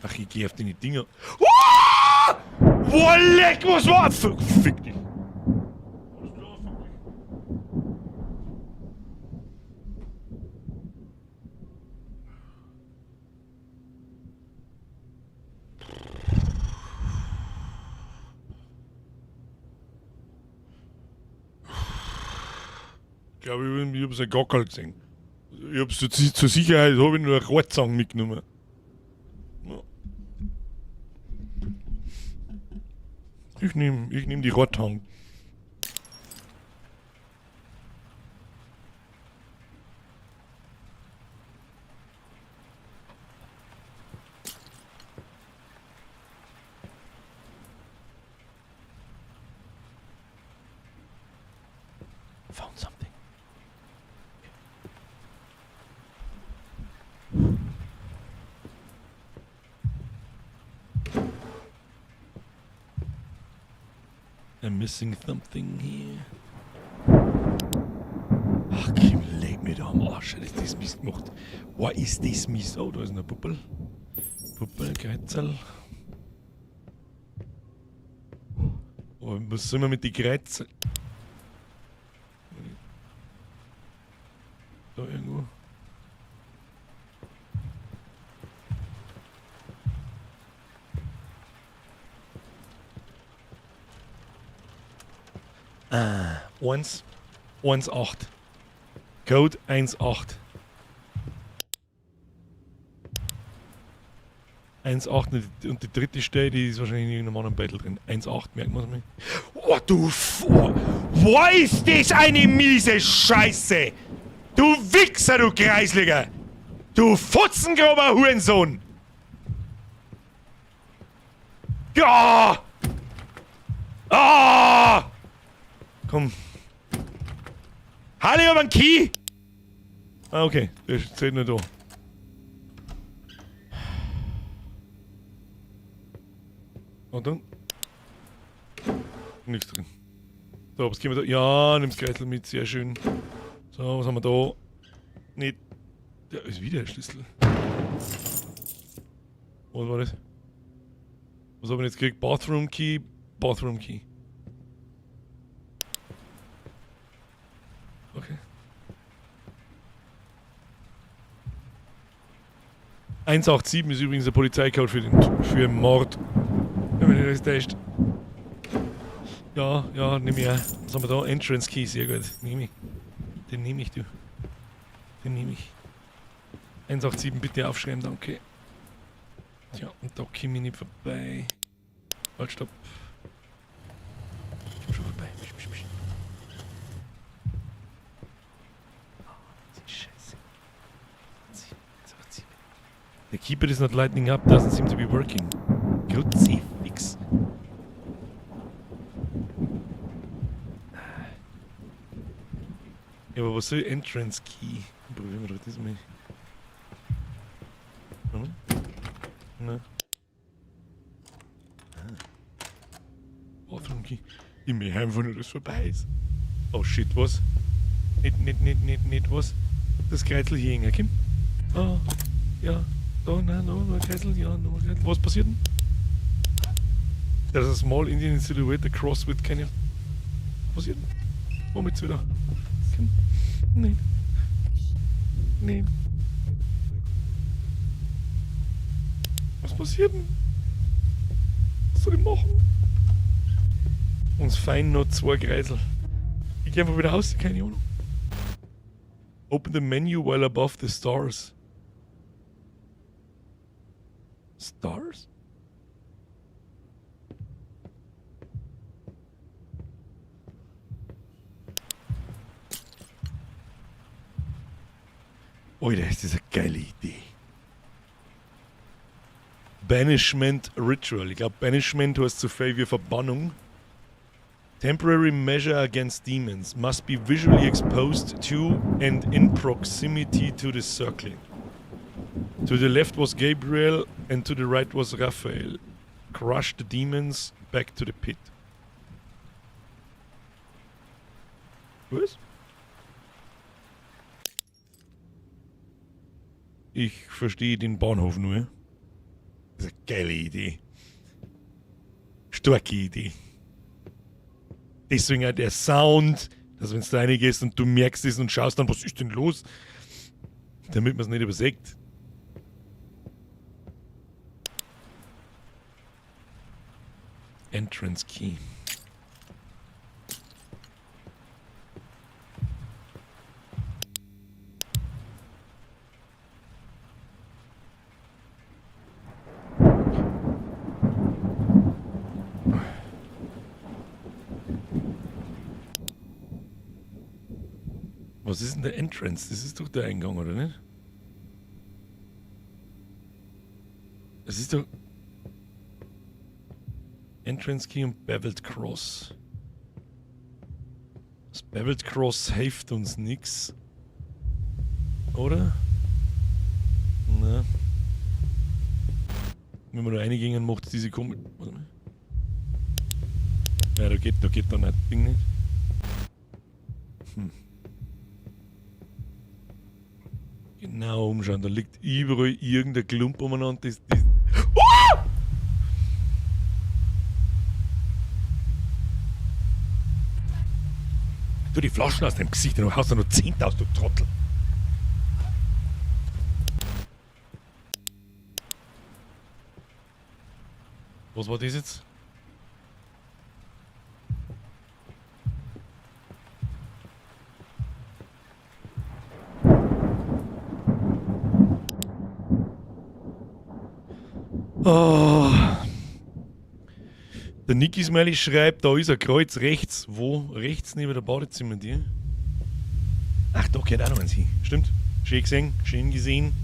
S1: Ach, ich geh auf die Dinger. Boah, leck, was war? Fick dich. Ich glaube, ich hab's ja gar keinen gesehen. Ich hab's zur Sicherheit, habe ich nur eine Rotzang mitgenommen. Ja. Ich nehm die Rottang. Found something. I'm missing something here. Ach, Kim, leg mir da am Arsch, hätte ich das Mist gemacht. Was ist das Mist? Oh, da ist eine Puppel. Puppelkreuzerl. Oh, was sind wir mit den Kreuzen? Da irgendwo. Ah, 1-8. Code 1-8. 1-8 und die dritte Stelle, die ist wahrscheinlich in irgendeinem anderen Battle drin. 1-8, merkt man es mir. Oh, du was ist das eine miese Scheiße? Du Wichser, du Kreisliger! Du Futzengrober Hurensohn! Ja! Ah! Komm. Halle über den Key! Ah, okay. Der zählt nur da. Und dann? Nichts drin. So, was gehen wir da? Ja, nimm's Kreisel mit, sehr schön. So, was haben wir da? Nicht. Da ist wieder ein Schlüssel. Was war das? Was haben wir jetzt gekriegt? Bathroom Key. Bathroom Key. Okay. 187 ist übrigens der Polizeicode für Mord. Wenn man das täuscht. Ja, nimm ich auch. Was haben wir da? Entrance Key, sehr gut. Nimm ich. Den nehme ich, du. Den nehme ich. 187 bitte aufschreiben, danke. Tja, und da komme ich nicht vorbei. Halt, stopp. Ich bin schon vorbei. Scheiße. The keypad is not lighting up, doesn't seem to be working. Kruzifix. Ja, aber was soll Entrance Key? Probieren wir doch das mal. Hm? Na. Bathroom Key. Ich will einfach nur, dass es vorbei ist. Oh shit, was? Nicht, was? Das Kreuzel hier hängen, Kim? Ah, ja. Da, nein, noch ein Kreuzel, ja, noch ein Kreuzel. Was passiert denn? There's a small Indian silhouette across with Canyon. Was passiert denn? Womit's wieder? Kim? Nein. Nein. Was passiert denn? Was soll ich machen? Uns fein noch 2 Kreisel. Ich geh einfach wieder raus, keine Ahnung. Open the menu while above the stars. Stars? Alter, ist das eine geile Idee. Banishment Ritual. Ich glaube, Banishment heißt so viel wie Verbannung. Temporary measure against demons. Must be visually exposed to and in proximity to the circling. To the left was Gabriel and to the right was Raphael. Crush the demons back to the pit. Was? Ich verstehe den Bahnhof nur. Das ist eine geile Idee. Starke Idee. Deswegen auch der Sound, dass wenn du da reingehst und du merkst es und schaust dann, was ist denn los? Damit man es nicht übersägt. Entrance Key. Was ist denn der Entrance? Das ist doch der Eingang, oder nicht? Das ist doch... Entrance Key und Beveled Cross. Das Beveled Cross hilft uns nix. Oder? Na. Wenn wir da reingehen, macht es diese komische... Warte mal. Ja, da geht dann das Ding nicht. Genau umschauen, da liegt überall irgendein Klump umeinander. Das oh! Du, die Flaschen aus deinem Gesicht, du hast ja noch 10.000, du Trottel. Was war das jetzt? Oh. Der Niki Smiley schreibt, da ist ein Kreuz rechts. Wo? Rechts neben der Badezimmer, die? Ach, da geht auch noch eins hin. Stimmt. Schön gesehen, schön gesehen.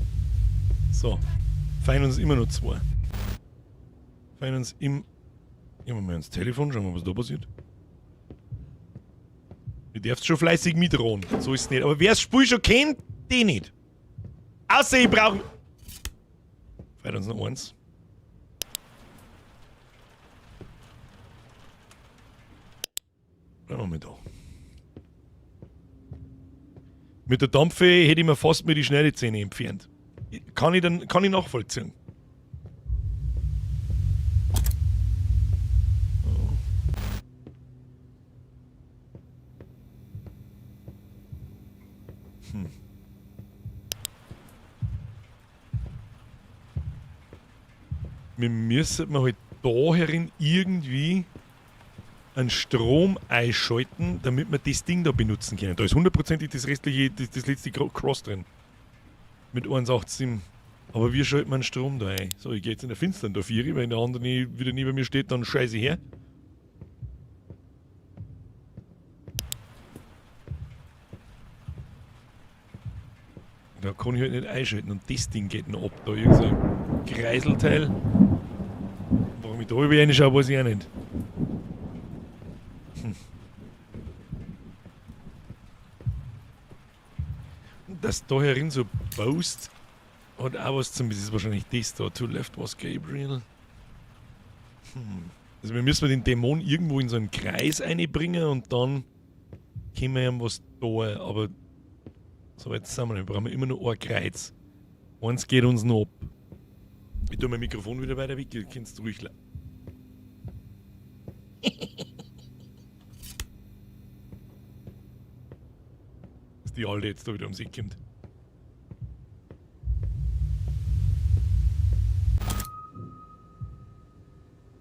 S1: So. Fein uns immer noch 2. Fein uns im... Ja, mal ins Telefon, schauen wir mal, was da passiert. Du darfst schon fleißig mitrauen. So ist es nicht. Aber wer das Spiel schon kennt, den nicht. Außer ich brauche... Fein uns noch 1. Bleiben wir mal da. Mit der Dampfe hätte ich mir fast mir die Schneidezähne entfernt. Kann ich nachvollziehen. Wir müssen halt da herin irgendwie einen Strom einschalten, damit wir das Ding da benutzen können. Da ist hundertprozentig das restliche, das letzte Cross drin. Mit 1,87. Aber wie schalten wir einen Strom da ein? So, ich gehe jetzt in der Finstern da 4, wenn der andere wieder neben mir steht, dann scheiße ich her. Da kann ich halt nicht einschalten und das Ding geht noch ab. Da irgend so ein Kreiselteil. Warum ich da rüber reinschaue, weiß ich auch nicht. Dass da herin so baust, hat auch was zum. Das ist wahrscheinlich das da. To left was Gabriel. Also wir müssen den Dämon irgendwo in so einen Kreis einbringen und dann können wir ihm was da. Aber so weit sind wir nicht. Wir brauchen immer nur ein Kreuz. Eins geht uns noch ab. Ich tue mein Mikrofon wieder weiter weg. Du kannst ruhig dass die Alte jetzt da wieder um sich kommt.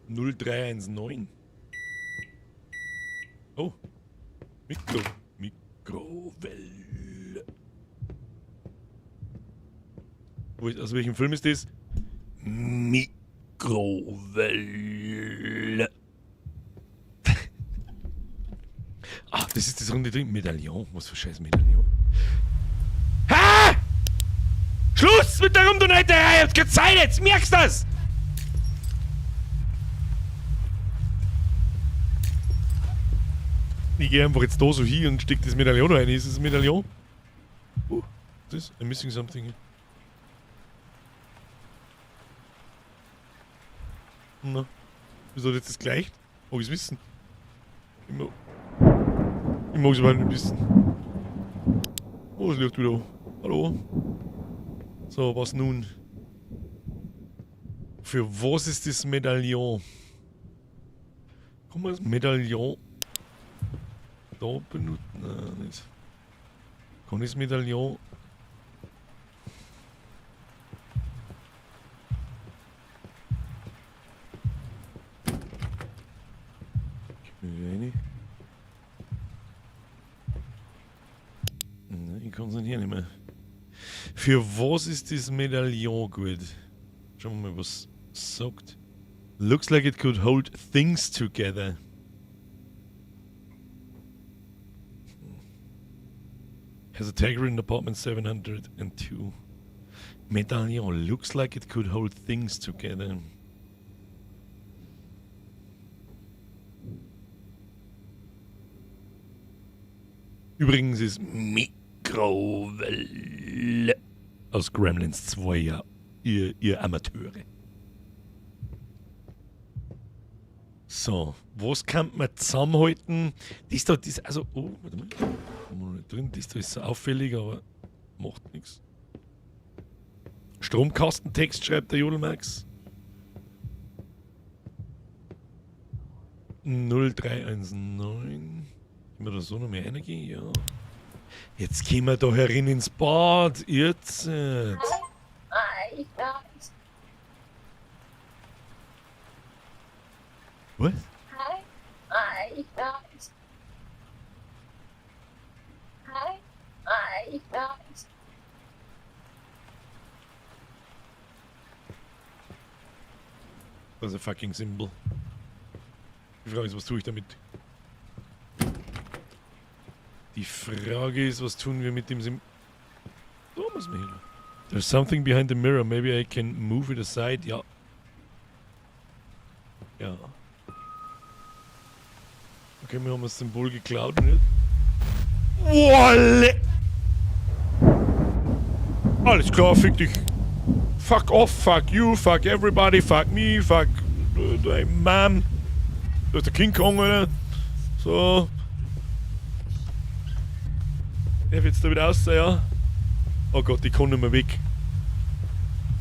S1: (0319). Oh. Mikrowelle. Aus welchem Film ist das? Mikrowelle. Ah, das ist das runde drin. Medaillon. Was für scheiß Medaillon. Ha! Schluss mit der Rumdonnerei! Jetzt geht's Zeit jetzt! Merkst du das? Ich gehe einfach jetzt da so hin und steck das Medaillon rein. Ist es ein Medaillon? Oh, das? I'm missing something. Na, wieso hat jetzt das gleich? Mag ich es wissen? Ich mag es aber nicht wissen. Oh, es liegt wieder. Hallo? So, was nun? Für was ist das Medaillon? Kann man das Medaillon da benutzen? Nein, nicht. Kann ich das Medaillon... Nein, ich kann es nicht mehr. Für was ist das Medaillon gut? Schauen wir mal, was es sagt. Looks like it could hold things together. Has a tagger in apartment 702. Medaillon looks like it could hold things together. Übrigens ist Mikrowelle aus Gremlins 2 ja ihr Amateure. So, was kann man zusammenhalten? Das da, das, also, oh, warte mal, haben wir noch nicht drin. Das da ist so auffällig, aber macht nichts. Stromkastentext schreibt der Jodelmax. 0319. Haben wir da so noch mehr Energie? Ja. Jetzt gehen wir da herin ins Bad. Jetzt. Was? Das ist ein fucking Symbol. Die Frage ist, was tue ich damit? Die Frage ist, was tun wir mit dem Symbol? Da muss man hin. There's something behind the mirror. Maybe I can move it aside. Ja. Ja. Okay, wir haben das Symbol geklaut. Wolle! Alles klar, fick dich. Fuck off, fuck you, fuck everybody, fuck me, fuck deine Mom. Da ist der King Kong, oder? So. Der wird jetzt da wieder aussehen, ja? Oh Gott, ich kann nicht mehr weg.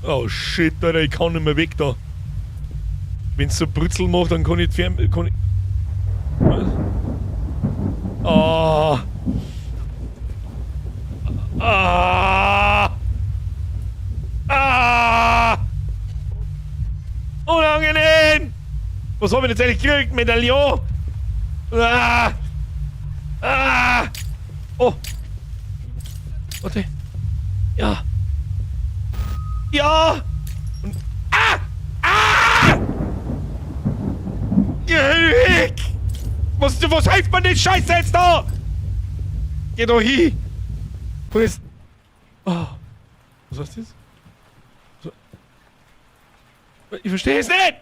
S1: Oh shit, Alter, ich kann nicht mehr weg da. Wenn es so Brützel macht, dann kann ich nicht fern... Kann ich... Was? Ah! Ah! Ah! Unangenehm! Was habe ich jetzt eigentlich gekriegt? Medaillon? Ah! Ah! Oh! Warte. Ja! Ja! Und, ah! Ah! Geh weg! Was hilft man den Scheiß jetzt da? Geh doch hin! Und jetzt... Oh. Was heißt das? So. Ich verstehe es nicht!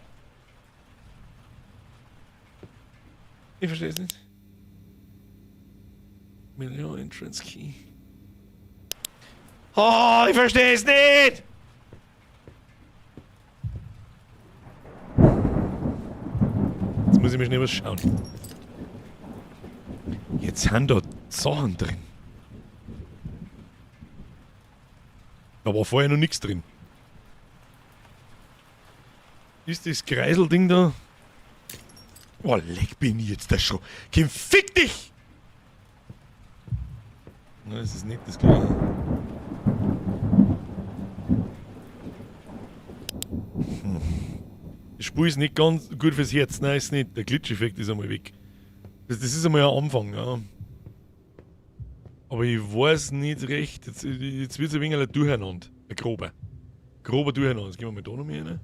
S1: Ich verstehe es nicht. Million Entrance Key. Oh, ich verstehe es nicht! Jetzt muss ich mir schnell was schauen. Jetzt sind da Sachen drin. Da war vorher noch nichts drin. Ist das Kreiselding da? Oh, leck bin ich jetzt da schon. Kim, fick dich! Nein, das ist nicht das Gleiche. Das Spiel ist nicht ganz gut fürs Herz. Nein, ist nicht. Der Glitch-Effekt ist einmal weg. Das ist einmal ein Anfang, ja. Aber ich weiß nicht recht. Jetzt wird es ein wenig ein Durcheinander. Ein grober. Grober Durcheinander. Jetzt gehen wir mal da noch mehr rein.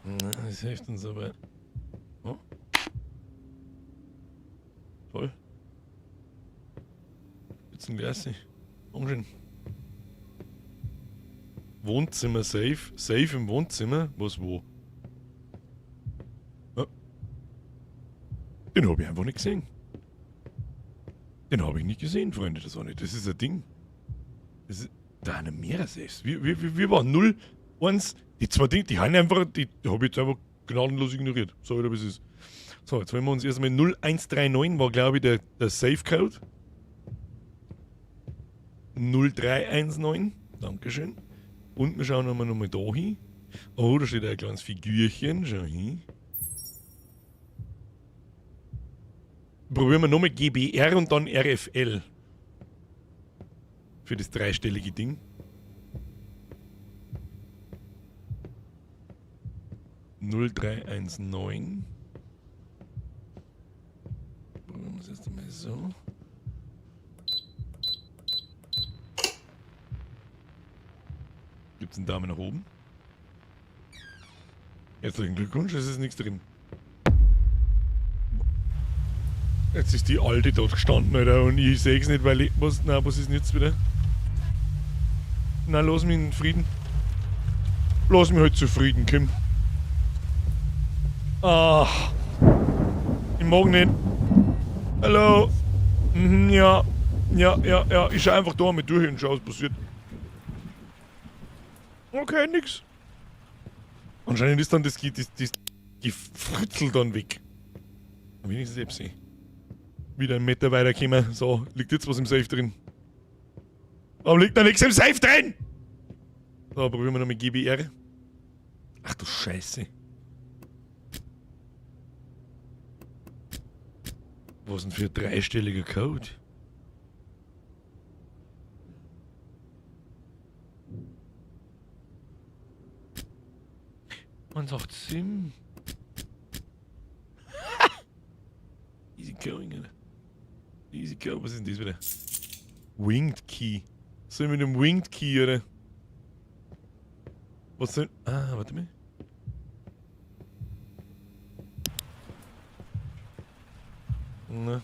S1: Na, das hilft uns aber. Oh. Toll. Jetzt ein Glas. Anschön. Wohnzimmer safe. Safe im Wohnzimmer. Was wo? Ja. Den habe ich einfach nicht gesehen. Den habe ich nicht gesehen, Freunde. Das auch nicht. Das ist ein Ding. Das ist. Da haben mehrere Safes. Wir waren 0, 1. Die zwei Dinge, die haben einfach. Die habe ich jetzt einfach gnadenlos ignoriert. So oder wie es ist. So, jetzt wollen wir uns erstmal 0139 war, glaube ich, der Safe-Code. 0319. Dankeschön. Und wir schauen nochmal da hin. Oh, da steht ein kleines Figürchen. Schau hin. Probieren wir nochmal GBR und dann RFL. Für das dreistellige Ding. (0319). Probieren wir es erst einmal so. Gibt's einen Daumen nach oben? Herzlichen Glückwunsch, es ist nichts drin. Jetzt ist die alte dort gestanden, Alter, und ich sehe es nicht, weil ich... Was ist denn jetzt wieder? Na, lass mich in Frieden. Lass mich halt zufrieden, Kim. Ah. Ich mag nicht. Hallo. Mhm, ja. Ja. Ich schau einfach da mal durch und schau, was passiert. Okay, nix. Anscheinend ist dann das Gefritzel dann weg. Wenigstens selbst sehen. Wieder einen Meter weiterkommen. So, liegt jetzt was im Safe drin. Warum liegt da nichts im Safe drin? So, probieren wir noch mit GBR. Ach du Scheiße. Was denn für ein dreistelliger Code? Man sagt Sim. Easy going, Alter. Easy go. Was ist denn das wieder? Winged Key. So mit dem Winged Key, oder? Was soll... Ah, warte mal. Na.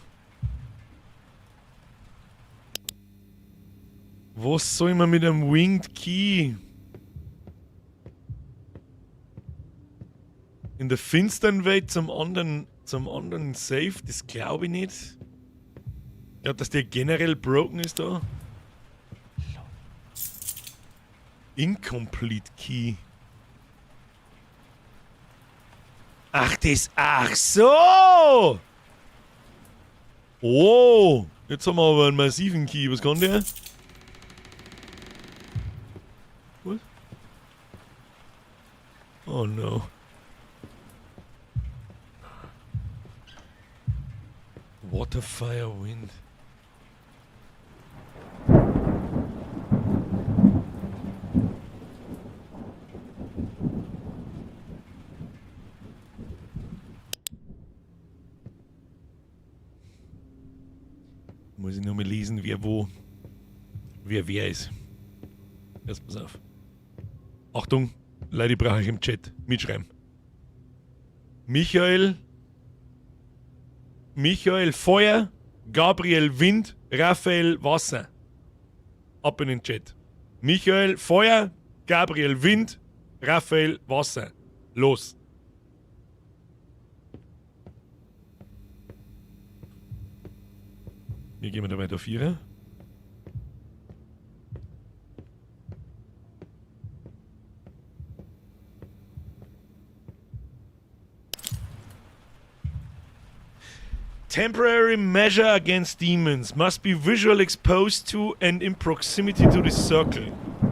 S1: Was soll man mit einem Winged Key? In der finsteren Welt zum anderen Safe, das glaube ich nicht. Ich glaube, dass der generell broken ist da. Incomplete Key. Ach so! Oh! Jetzt haben wir aber einen massiven Key. Was kann der? Was? Oh no. Water, Fire, Wind. muss ich nur mal lesen, wer ist. Jetzt pass auf. Achtung, Leute, brauche ich im Chat mitschreiben. Michael Feuer, Gabriel Wind, Raphael Wasser. Ab in den Chat. Michael Feuer, Gabriel Wind, Raphael Wasser. Los. Hier gehen wir da weiter 4. Temporary measure against demons must be visually exposed to and in proximity to the circle.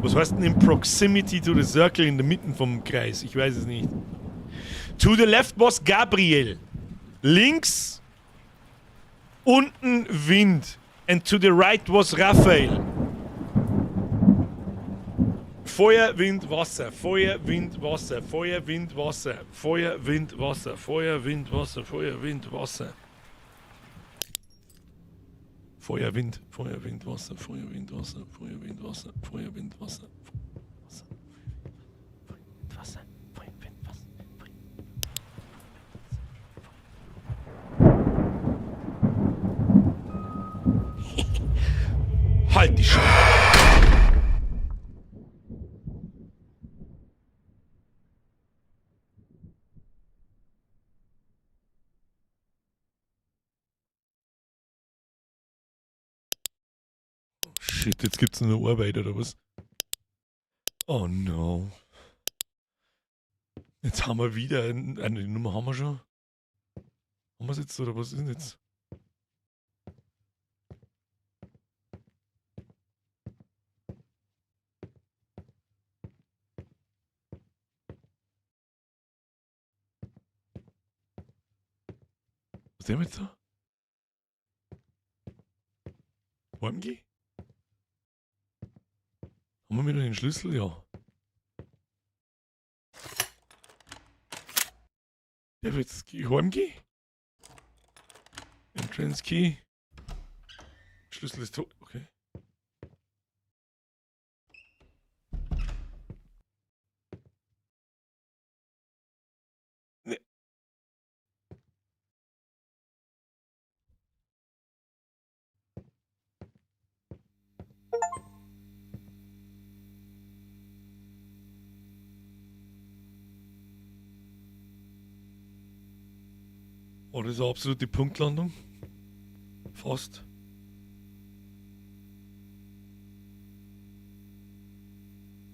S1: Was heißt denn in proximity to the circle in der Mitte vom Kreis? Ich weiß es nicht. To the left was Gabriel. Links unten Wind. And to the right was Raphael. Feuer, Wind, Wasser. Feuer, Wind, Wasser. Feuer, Wind, Wasser. Feuer, Wind, Wasser. Feuer, Wind, Wasser. Feuer, Wind, Wasser. Feuer, Wind, Feuer, Wind, Wasser, Feuer, Wind, Wasser, Feuer, Wind, Wasser, Feuer, Wind, Wasser, Wasser, Wind, Wasser, Feuer, Wind, Wasser, Halt die Scheiße! Shit, jetzt gibt's eine Arbeit oder was? Oh no. Jetzt haben wir wieder eine Nummer haben wir schon. Haben wir es jetzt oder was ist denn jetzt? Was ist der jetzt da? Heimgeh? Haben wir wieder den Schlüssel? Ja. Der wird jetzt heimgehen? Entrance Key. Schlüssel ist tot. Okay. Nee. Oh, das ist eine absolute Punktlandung. Fast.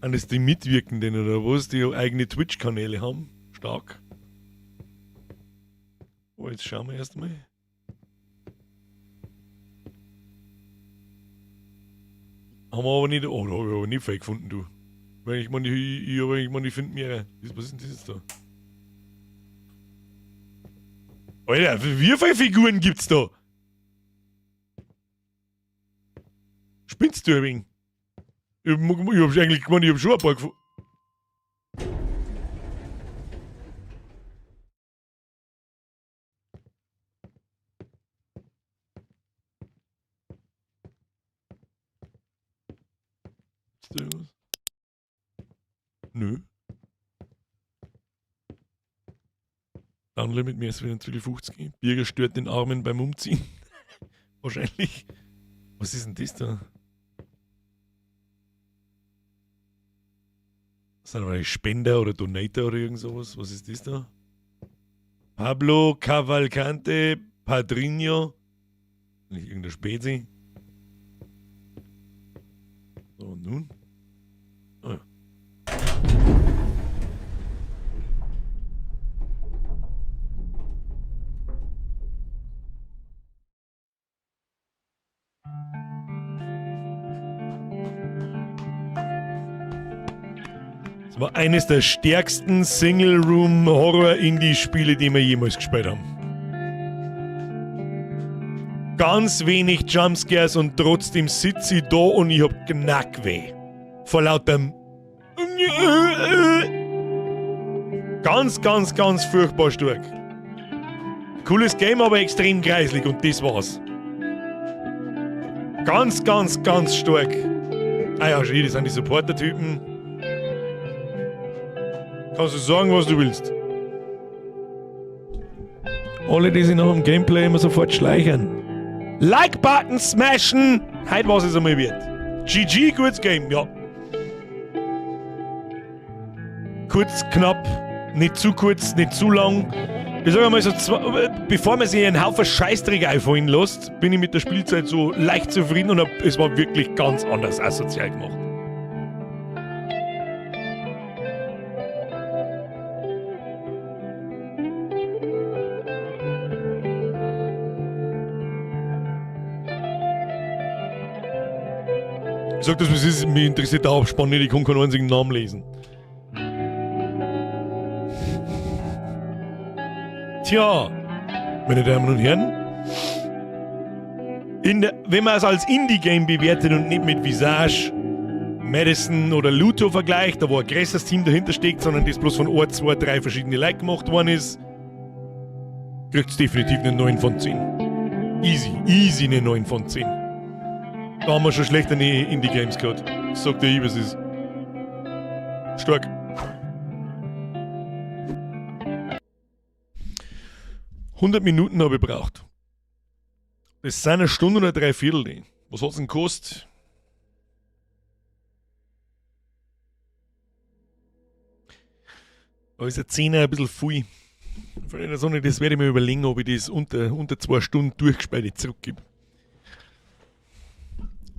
S1: Und das die Mitwirkenden oder was, die eigene Twitch-Kanäle haben. Stark. Oh, jetzt schauen wir erstmal. Haben wir aber nicht. Oh, da habe ich aber nicht viel gefunden, du. Weil ich meine, ich finde mehrere. Was ist denn das jetzt da? Alter, wie viele Figuren gibt's da? Spinnst du ein wenig? Ich hab eigentlich gemeint, ich hab schon ein paar gefunden. Ist da irgendwas? Nö. Unlimit mehr als 50. Birger stört den Armen beim Umziehen. Wahrscheinlich. Was ist denn das da? Sind wir Spender oder Donator oder irgend sowas? Was ist das da? Pablo Cavalcante Padrino. Nicht irgendein Spezi. So, und nun? Oh ja. Das war eines der stärksten Single-Room-Horror-Indie-Spiele, die wir jemals gespielt haben. Ganz wenig Jumpscares und trotzdem sitze ich da und ich hab Knackweh. Vor lauterem ganz, ganz, ganz furchtbar stark. Cooles Game, aber extrem greislig und das war's. ganz, ganz, ganz stark. Ah ja, schön, das sind die Supporter-Typen. Kannst du sagen, was du willst. Alle, die sich nach dem Gameplay immer sofort schleichen. Like-Button smashen! Heute was es einmal wird. GG, gutes Game, ja. Kurz, knapp, nicht zu kurz, nicht zu lang. Ich sage mal so, bevor man sich einen Haufen Scheißdreck einfallen lässt, bin ich mit der Spielzeit so leicht zufrieden und es war wirklich ganz anders asozial gemacht. Ich sag das, was ist, mich interessiert der Abspann nicht, ich kann keinen einzigen Namen lesen. Tja, meine Damen und Herren, wenn man es als Indie-Game bewertet und nicht mit Visage, Madison oder Luto vergleicht, da wo ein größeres Team dahinter steckt, sondern das bloß von 1, 2, 3 verschiedene Leute gemacht worden ist, kriegt es definitiv eine 9 von 10. Easy eine 9 von 10. Da haben wir schon schlechtere Indie-Games gehabt. Sagt der was ist. Stark. ...100 Minuten habe ich gebraucht. Das sind eine Stunde oder 3/4. Was hat es denn gekostet? Da ist ein 10er ein bisschen viel. Das werde ich mir überlegen, ob ich das unter 2 Stunden durchgespeichert zurückgebe.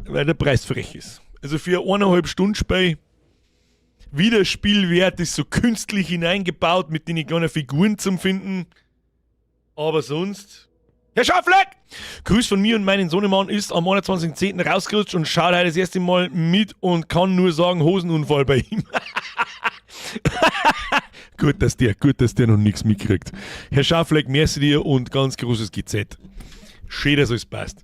S1: Weil der Preis frech ist. Also für 1,5 Stunden Spiel, wieder Spielwert ist so künstlich hineingebaut, mit denen kleine Figuren zum Finden. Aber sonst... Herr Schaffleck! Grüß von mir und meinen Sohnemann ist am 21.10. rausgerutscht und schaut heute das erste Mal mit und kann nur sagen, Hosenunfall bei ihm. Gut, dass der noch nichts mitkriegt. Herr Schaffleck, merci dir und ganz großes GZ. Schön, dass alles passt.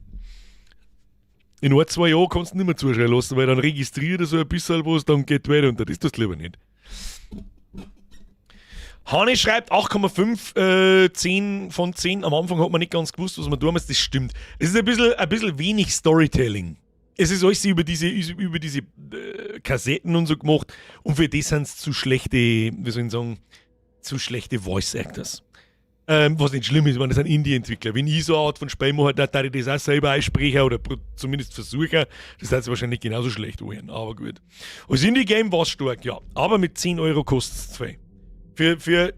S1: In 1, 2 Jahren kannst du nicht mehr zuschreien lassen, weil dann registriert er so ein bisschen was, dann geht weiter und das tust du lieber nicht. Hani schreibt 8,5, 10 von 10. Am Anfang hat man nicht ganz gewusst, was man tun muss. Das stimmt. Es ist ein bisschen wenig Storytelling. Es ist alles über diese Kassetten und so gemacht und für das sind es zu schlechte, wie soll ich sagen, zu schlechte Voice Actors. Was nicht schlimm ist, wenn das ein Indie-Entwickler. Wenn ich so eine Art von Spiel mache, dann ich das auch selber einsprechen oder zumindest versuchen. Das heißt wahrscheinlich genauso schlecht werden, aber gut. Als Indie-Game war es stark, ja. Aber mit 10 Euro kostet es 2. Für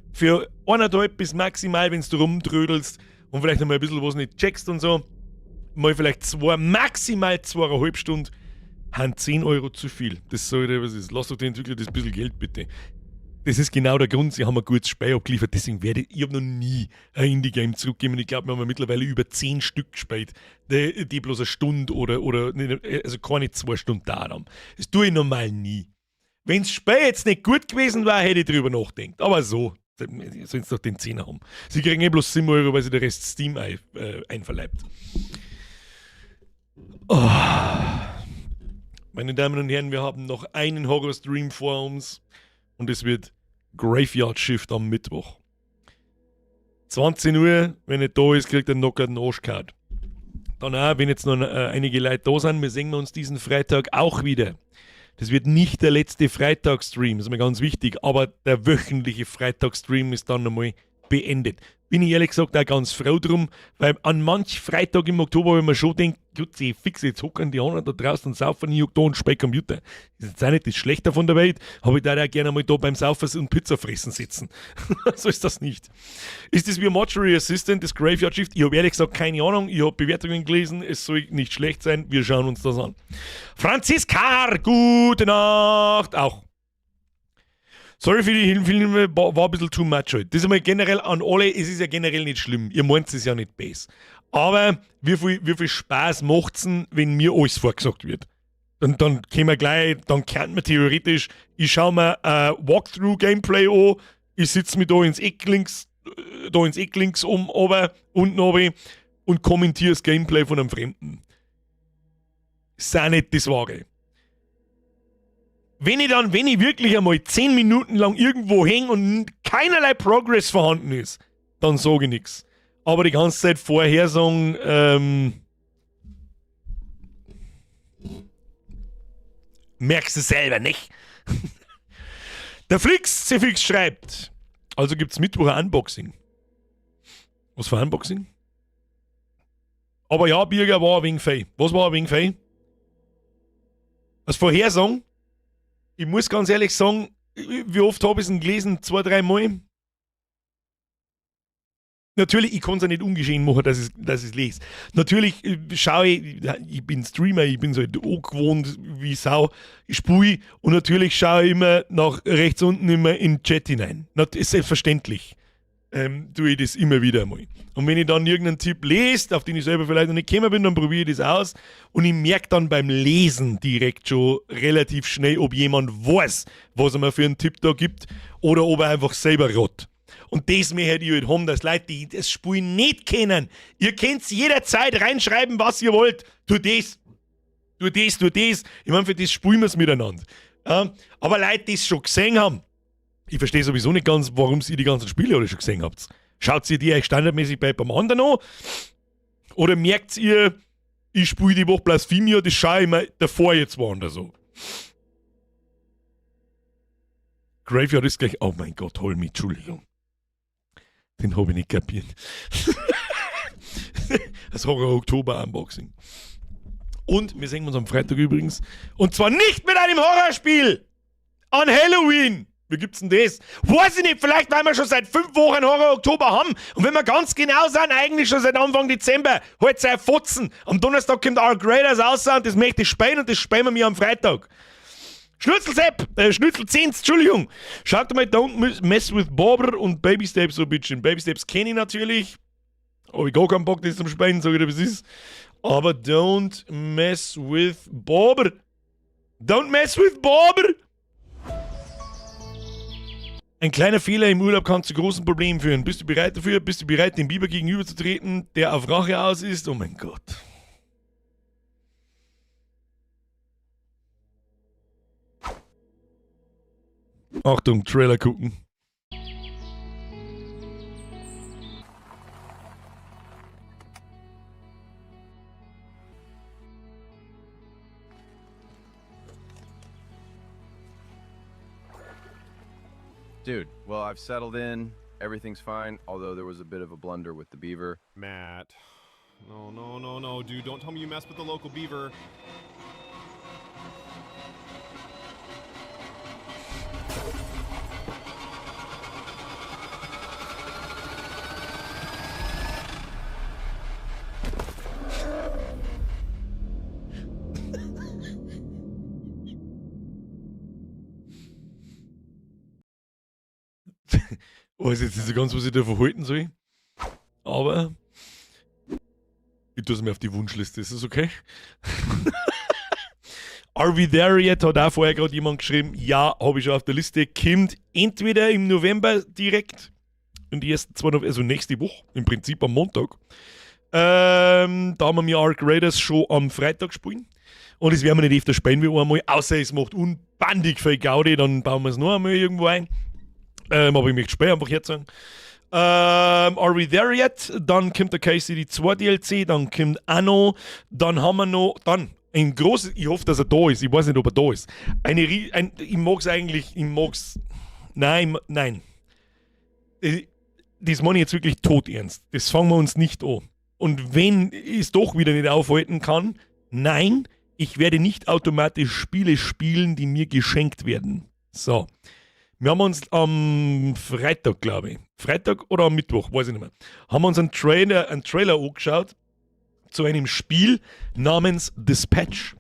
S1: 1,5 bis maximal, wenn du rumtrödelst und vielleicht einmal ein bisschen was nicht checkst und so, mal vielleicht 2, maximal 2,5 Stunden, haben 10 Euro zu viel. Das sollte, was ist. Lass doch den Entwickler das bisschen Geld bitte. Das ist genau der Grund, sie haben ein gutes Spiel abgeliefert, deswegen ich habe noch nie ein Indie-Game zurückgegeben und ich glaube, wir haben mittlerweile über 10 Stück gespielt, die bloß eine Stunde oder also keine 2 Stunden da haben. Das tue ich normal nie. Wenn das Spiel jetzt nicht gut gewesen wäre, hätte ich drüber nachgedacht. Aber so, sollen sie doch den 10er haben. Sie kriegen bloß 7 Euro, weil sie der Rest Steam einverleibt. Oh. Meine Damen und Herren, wir haben noch einen Horror-Stream vor uns. Und es wird Graveyard Shift am Mittwoch. 20 Uhr, wenn er da ist, kriegt er noch einen Arschcard. Dann auch, wenn jetzt noch einige Leute da sind, wir sehen uns diesen Freitag auch wieder. Das wird nicht der letzte Freitagsstream, das ist mir ganz wichtig, aber der wöchentliche Freitagsstream ist dann einmal beendet. Bin ich ehrlich gesagt auch ganz froh drum, weil an manch Freitag im Oktober, wenn man schon denkt, gut, sie fix, jetzt hocken die anderen da draußen und saufen, ich da und spiele Computer. Das ist jetzt auch nicht das Schlechte von der Welt, aber ich darf auch gerne mal da beim Saufen und Pizza fressen sitzen. So ist das nicht. Ist das wie ein Mortuary Assistant, das Graveyard Shift? Ich habe ehrlich gesagt keine Ahnung, ich habe Bewertungen gelesen, es soll nicht schlecht sein, wir schauen uns das an. Franziska, gute Nacht, auch. Sorry für die Hilfen, war ein bisschen too much heute. Das ist einmal generell an alle, es ist ja generell nicht schlimm. Ihr meint es ja nicht besser. Aber wie viel Spaß macht es denn, wenn mir alles vorgesagt wird? Dann können wir gleich, dann kann man theoretisch, ich schaue mir Walkthrough-Gameplay an, ich sitze mir da ins Eck links unten runter und kommentiere das Gameplay von einem Fremden. Ist auch nicht das Wahre. Wenn ich wirklich einmal 10 Minuten lang irgendwo hänge und keinerlei Progress vorhanden ist, dann sage ich nichts. Aber die ganze Zeit vorher sagen, Merkst du selber, nicht? Der Flix schreibt, also gibt's Mittwoch ein Unboxing. Was für ein Unboxing? Aber ja, Birger war ein wenig fei. Was war ein wenig fei? Als Vorhersagen, ich muss ganz ehrlich sagen, wie oft habe ich es gelesen? 2-3 Mal. Natürlich, ich kann es ja nicht ungeschehen machen, dass ich es lese. Natürlich schaue ich bin Streamer, ich bin so halt auch gewohnt wie Sau, ich spule und natürlich schaue ich immer nach rechts unten immer in den Chat hinein. Das ist selbstverständlich. Tue ich das immer wieder einmal. Und wenn ich dann irgendeinen Tipp lese, auf den ich selber vielleicht noch nicht gekommen bin, dann probiere ich das aus und ich merke dann beim Lesen direkt schon relativ schnell, ob jemand weiß, was er mir für einen Tipp da gibt oder ob er einfach selber rot. Und das möchte ich halt haben, dass Leute, die das Spiel nicht kennen, ihr könnt jederzeit reinschreiben, was ihr wollt. Tu das. Ich meine, für das spielen wir es miteinander. Aber Leute, die es schon gesehen haben, ich verstehe sowieso nicht ganz, warum ihr die ganzen Spiele alle schon gesehen habt. Schaut ihr die euch standardmäßig beim anderen an? Oder merkt ihr, ich spiele die Woche Blasphemia, das schaue ich mir davor jetzt woanders so. Graveyard ist gleich, oh mein Gott, hol mich, Entschuldigung. Den habe ich nicht kapiert. Das Horror-Oktober-Unboxing. Und wir sehen uns am Freitag übrigens. Und zwar nicht mit einem Horrorspiel! An Halloween! Wie gibt's denn das? Weiß ich nicht, vielleicht weil wir schon seit 5 Wochen Horror-Oktober haben. Und wenn wir ganz genau sind, eigentlich schon seit Anfang Dezember. Halt sei Fotzen. Am Donnerstag kommt Ark Raiders raus und das möchte ich spielen und das spielen wir mir am Freitag. Schnitzel 10, Entschuldigung. Schaut mal Don't Mess with Bobber und Baby Steps so ein bisschen. Baby Steps kenne ich natürlich. Habe ich gar keinen Bock, das zum Spielen, sage ich dir, was ist. Aber Don't Mess with Bobber. Don't Mess with Bobber. Ein kleiner Fehler im Urlaub kann zu großen Problemen führen. Bist du bereit dafür? Bist du bereit, dem Biber gegenüberzutreten, der auf Rache aus ist? Oh mein Gott. Achtung, Trailer gucken.
S7: Dude, well, I've settled in. Everything's fine, although there was a bit of a blunder with the beaver.
S8: Matt. No, dude. Don't tell me you messed with the local beaver.
S1: Weiß jetzt nicht so ganz, was ich da verhalten soll. Aber ich tue es mir auf die Wunschliste. Ist das okay? Are we there yet? Hat auch vorher gerade jemand geschrieben. Ja, habe ich schon auf der Liste. Kommt entweder im November direkt, in die ersten 2 November, also nächste Woche, im Prinzip am Montag. Da haben wir Ark Raiders schon am Freitag spielen. Und das werden wir nicht öfter spielen wie einmal, außer es macht unbandig viel Gaudi, dann bauen wir es noch einmal irgendwo ein. Aber ich möchte spielen, einfach jetzt sagen. Are we there yet? Dann kommt der KCD 2 DLC, dann kommt Anno, dann haben wir noch, dann ein großes, ich hoffe, dass er da ist, ich weiß nicht, ob er da ist. Ich mag's eigentlich, nein. Das meine ich jetzt wirklich todernst. Das fangen wir uns nicht an. Und wenn ich es doch wieder nicht aufhalten kann, nein, ich werde nicht automatisch Spiele spielen, die mir geschenkt werden. So. Wir haben uns am Freitag, glaube ich, Freitag oder am Mittwoch, weiß ich nicht mehr, haben uns einen Trailer angeschaut zu einem Spiel namens Dispatch.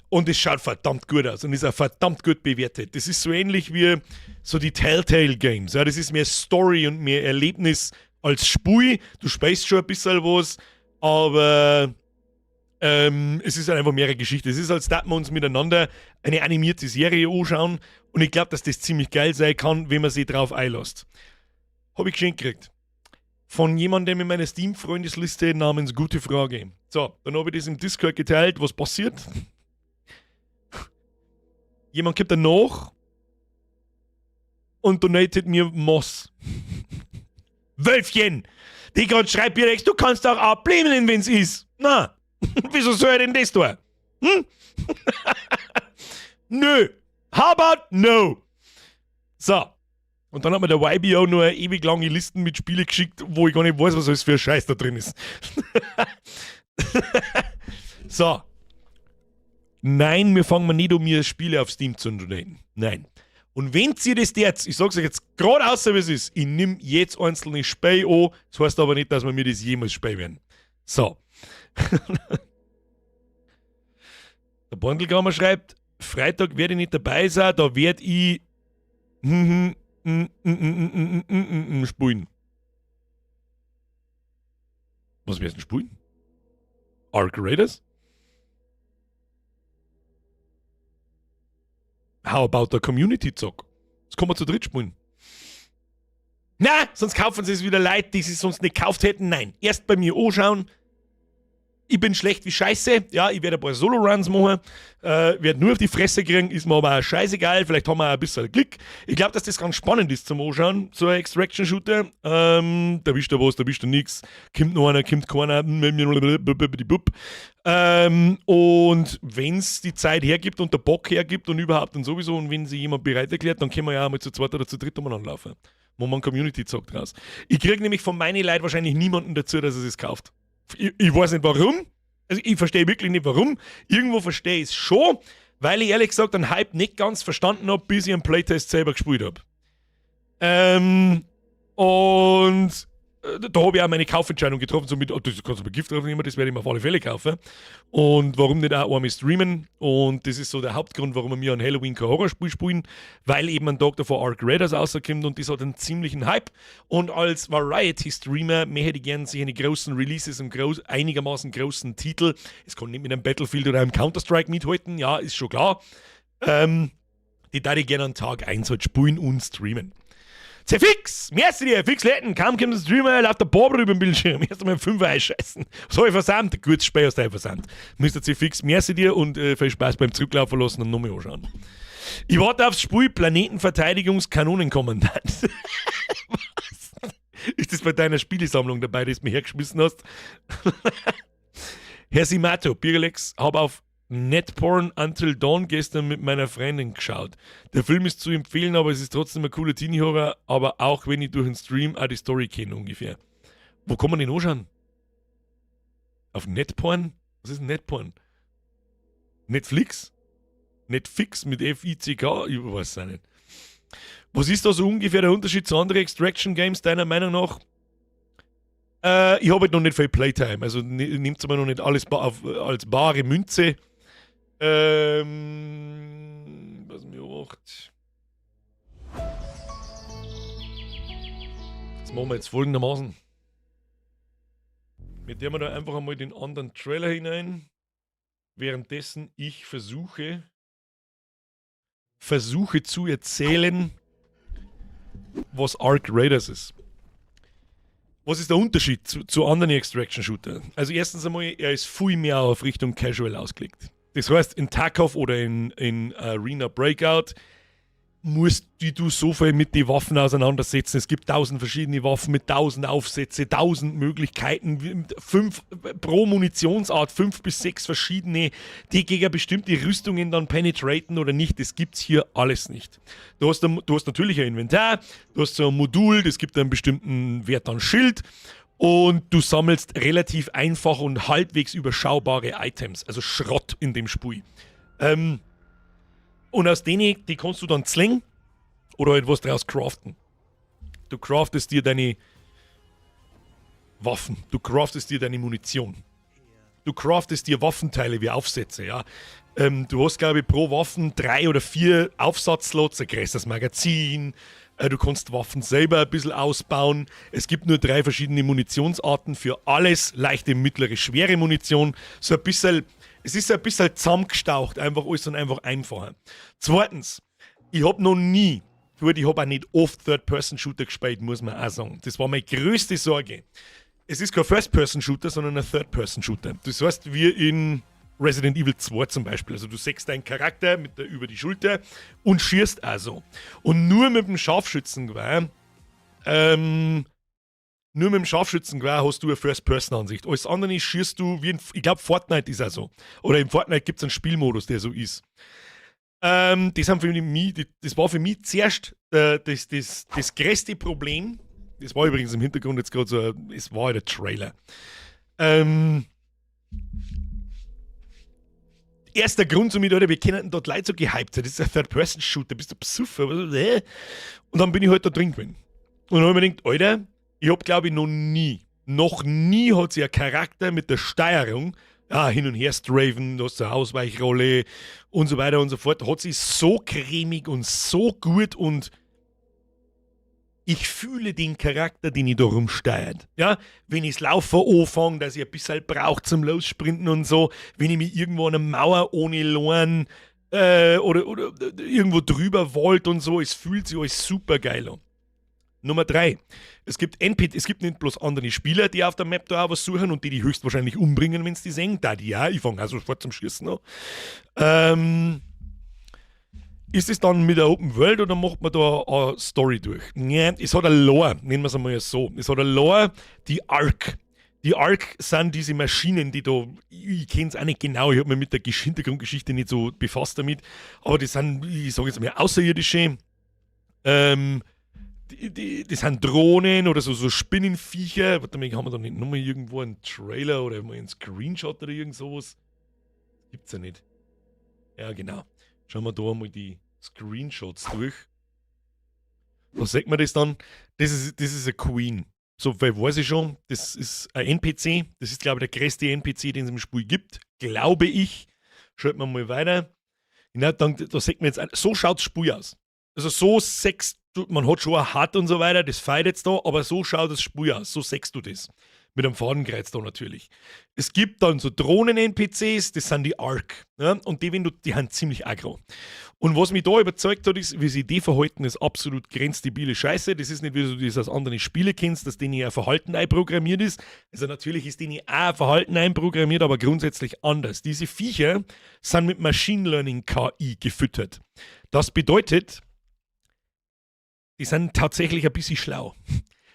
S1: Und es schaut verdammt gut aus und ist auch verdammt gut bewertet. Das ist so ähnlich wie so die Telltale Games. Ja, das ist mehr Story und mehr Erlebnis als Spiel. Du spielst schon ein bisschen was, aber es ist einfach mehrere Geschichte. Es ist, als dass wir uns miteinander eine animierte Serie anschauen und ich glaube, dass das ziemlich geil sein kann, wenn man sich drauf einlässt. Habe ich geschenkt gekriegt. Von jemandem in meiner Steam-Freundesliste namens Gute Frage. So, dann habe ich das im Discord geteilt. Was passiert? Jemand gibt danach und donatet mir Moss. Wölfchen! Die gerade schreibt direkt, du kannst auch ablehnen, wenn es ist. Na, wieso soll er denn das tun? Hm? Nö. How about no? So. Und dann hat mir der YBO nur eine ewig lange Listen mit Spielen geschickt, wo ich gar nicht weiß, was alles für ein Scheiß da drin ist. So. Nein, wir fangen nicht um mir Spiele auf Steam zu donaten. Nein. Und wenn ihr das jetzt, ich sag's euch jetzt gerade außer wie es ist, ich nimm jetzt einzelne Spiele an, das heißt aber nicht, dass wir mir das jemals spielen werden. So. Der Bandelgammer schreibt, Freitag werde ich nicht dabei sein, da werde ich spielen. Was wirst du spielen? Ark Raiders? How about the Community Zock? Das kann man zu dritt spielen. Na, sonst kaufen sie es wieder Leute, die sie sonst nicht gekauft hätten. Nein, erst bei mir anschauen. Ich bin schlecht wie Scheiße. Ja, ich werde ein paar Solo-Runs machen. Werde nur auf die Fresse kriegen. Ist mir aber auch scheißegal. Vielleicht haben wir auch ein bisschen Glück. Ich glaube, dass das ganz spannend ist zum Anschauen. So ein Extraction-Shooter. Da bist du was, da bist du nix. Kommt noch einer, kommt keiner. Und wenn es die Zeit hergibt und der Bock hergibt und überhaupt und sowieso und wenn sich jemand bereit erklärt, dann können wir ja auch mal zu zweit oder zu dritt umeinander laufen. Wo man Community zockt raus. Ich kriege nämlich von meinen Leuten wahrscheinlich niemanden dazu, dass er es kauft. Ich weiß nicht warum. Also ich verstehe wirklich nicht warum. Irgendwo verstehe ich es schon, weil ich ehrlich gesagt den Hype nicht ganz verstanden habe, bis ich einen Playtest selber gespielt habe. Und da habe ich auch meine Kaufentscheidung getroffen, so mit, das kannst du bei Gift drauf nehmen, das werde ich mir auf alle Fälle kaufen. Und warum nicht auch einmal streamen? Und das ist so der Hauptgrund, warum wir an Halloween kein Horrorspiel spielen, weil eben ein Tag davor Ark Raiders rauskommt und das hat einen ziemlichen Hype. Und als Variety-Streamer hätte ich gerne sich eine großen Releases und einigermaßen großen Titel. Es kann nicht mit einem Battlefield oder einem Counter-Strike mithalten, ja, ist schon klar. Die darf ich gerne an Tag 1 halt spielen und streamen. C-Fix! Merci dir, fix letten. Kaum kommt der Streamer, läuft der Barber über den Bildschirm. Erst einmal 5 einscheißen. Was habe ich versandt? Gutes Spiel aus der versandt. Mr. C-Fix, merci dir und viel Spaß beim Zurücklaufen lassen und nochmal anschauen. Ich warte aufs Spiel Planetenverteidigungskanonenkommandant. Was? Ist das bei deiner Spielesammlung dabei, die du mir hergeschmissen hast? Herr Simato, Bierlex, hab auf Netporn Until Dawn gestern mit meiner Freundin geschaut. Der Film ist zu empfehlen, aber es ist trotzdem ein cooler Teenie-Horror, aber auch wenn ich durch den Stream auch die Story kenne ungefähr. Wo kann man den anschauen? Auf Netporn? Was ist Netporn? Netflix? Netflix mit F-I-C-K? Ich weiß es auch nicht. Was ist da so ungefähr der Unterschied zu anderen Extraction-Games, deiner Meinung nach? Ich habe halt noch nicht viel Playtime, also nehmt mir noch nicht alles als bare Münze. Was mir macht. Das machen wir jetzt folgendermaßen. Wir nehmen da einfach einmal den anderen Trailer hinein, währenddessen ich versuche zu erzählen, was Ark Raiders ist. Was ist der Unterschied zu anderen Extraction-Shootern? Also erstens einmal, er ist viel mehr auf Richtung Casual ausgelegt. Das heißt, in Tarkov oder in Arena Breakout musst du so viel mit den Waffen auseinandersetzen. Es gibt 1000 verschiedene Waffen mit 1000 Aufsätze, 1000 Möglichkeiten, 5 pro Munitionsart, 5 bis 6 verschiedene, die gegen bestimmte Rüstungen dann penetraten oder nicht. Das gibt's hier alles nicht. Du hast natürlich ein Inventar, du hast so ein Modul, das gibt einen bestimmten Wert an Schild und du sammelst relativ einfach und halbwegs überschaubare Items, also Schrott in dem Spiel. Und aus denen, die kannst du dann slingen oder etwas draus craften. Du craftest dir deine Waffen, du craftest dir deine Munition. Du craftest dir Waffenteile wie Aufsätze, ja. Du hast, glaube ich, pro Waffen 3 oder 4 Aufsatzslots, ein größeres Magazin. Du kannst Waffen selber ein bisschen ausbauen. Es gibt nur 3 verschiedene Munitionsarten für alles. Leichte, mittlere, schwere Munition. So ein bisschen... Es ist ein bisschen zusammengestaucht, einfach alles und einfach einfacher. Zweitens, ich habe noch nie, ich habe auch nicht oft Third-Person-Shooter gespielt, muss man auch sagen. Das war meine größte Sorge. Es ist kein First-Person-Shooter, sondern ein Third-Person-Shooter. Das heißt, wie in Resident Evil 2 zum Beispiel. Also du sägst deinen Charakter über die Schulter und schießt also. Und nur mit dem Scharfschützengewehr hast du eine First-Person-Ansicht. Alles andere schießt du wie ich glaube, Fortnite ist auch so. Oder im Fortnite gibt es einen Spielmodus, der so ist. Das war für mich zuerst das größte Problem. Das war übrigens im Hintergrund jetzt gerade so, es war halt ein Trailer. Erster Grund somit, Alter, wir können dort Leute so gehypt sein. Das ist ein Third-Person-Shooter, bist du besoffen? Und dann bin ich halt da drin gewesen. Und dann habe ich mir gedacht, Alter, ich habe glaube ich noch nie hat sich ein Charakter mit der Steuerung, hin und her straven, du hast eine Ausweichrolle und so weiter und so fort, hat sich so cremig und so gut und ich fühle den Charakter, den ich da rumsteuert. Ja? Wenn ich das Laufen anfange, dass ich ein bisschen brauche zum Lossprinten und so, wenn ich mich irgendwo an einer Mauer ohne Lorn oder irgendwo drüber wollt und so, es fühlt sich alles super geil an. Nummer 3. Es gibt nicht bloß andere Spieler, die auf der Map da auch was suchen und die höchstwahrscheinlich umbringen, wenn sie die sehen. Da die ja, ich fange auch sofort zum Schießen an. Ist es dann mit der Open World oder macht man da eine Story durch? Ja, es hat eine Lore, nennen wir es einmal so. Es hat eine Lore, die Ark. Die Ark sind diese Maschinen, die da, ich kenne es auch nicht genau, ich habe mich mit der Hintergrundgeschichte nicht so befasst damit, aber das sind, ich sage jetzt mal, Außerirdische, das sind Drohnen oder so Spinnenviecher. Warte mal, haben wir da nicht nochmal irgendwo einen Trailer oder mal einen Screenshot oder irgend sowas? Gibt's ja nicht. Ja, genau. Schauen wir da mal die Screenshots durch. Da sieht man das dann. Das ist eine Queen. So viel weiß ich schon. Das ist ein NPC. Das ist, glaube ich, der größte NPC, den es im Spiel gibt. Glaube ich. Schaut man mal weiter. Genau, dann, da sieht man jetzt, so schaut das Spiel aus. Also so sechst du, man hat schon ein Hut und so weiter, das feiert jetzt da, aber so schaut das Spiel aus. So sechst du das. Mit einem Fadenkreuz da natürlich. Es gibt dann so Drohnen-NPCs, das sind die Ark. Ja? Und die haben ziemlich aggro. Und was mich da überzeugt hat, ist, wie sie die verhalten, ist absolut grenzdebile Scheiße. Das ist nicht, wie du das aus anderen Spielen kennst, dass denen ja ein Verhalten einprogrammiert ist. Also natürlich ist denen auch ein Verhalten einprogrammiert, aber grundsätzlich anders. Diese Viecher sind mit Machine Learning KI gefüttert. Das bedeutet, die sind tatsächlich ein bisschen schlau.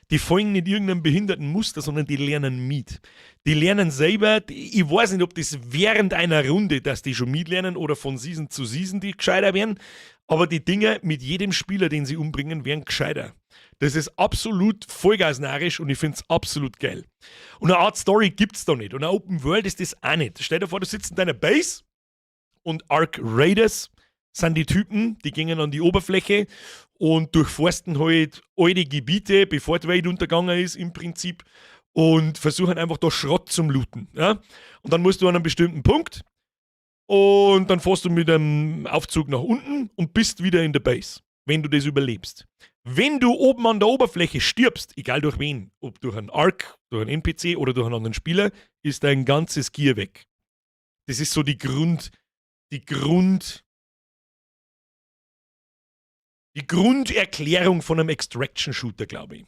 S1: Die folgen nicht irgendeinem behinderten Muster, sondern die lernen mit. Die lernen selber, ich weiß nicht, ob das während einer Runde, dass die schon mitlernen oder von Season zu Season die gescheiter werden, aber die Dinger mit jedem Spieler, den sie umbringen, werden gescheiter. Das ist absolut vollgasnarisch und ich finde es absolut geil. Und eine Art Story gibt es da nicht. Und eine Open World ist das auch nicht. Stell dir vor, du sitzt in deiner Base und Ark Raiders sind die Typen, die gehen an die Oberfläche und durchforsten halt alte Gebiete, bevor die Welt untergegangen ist im Prinzip und versuchen einfach da Schrott zum Looten. Ja? Und dann musst du an einem bestimmten Punkt und dann fährst du mit einem Aufzug nach unten und bist wieder in der Base, wenn du das überlebst. Wenn du oben an der Oberfläche stirbst, egal durch wen, ob durch einen Ark, durch einen NPC oder durch einen anderen Spieler, ist dein ganzes Gear weg. Das ist so die Grunderklärung von einem Extraction-Shooter, glaube ich.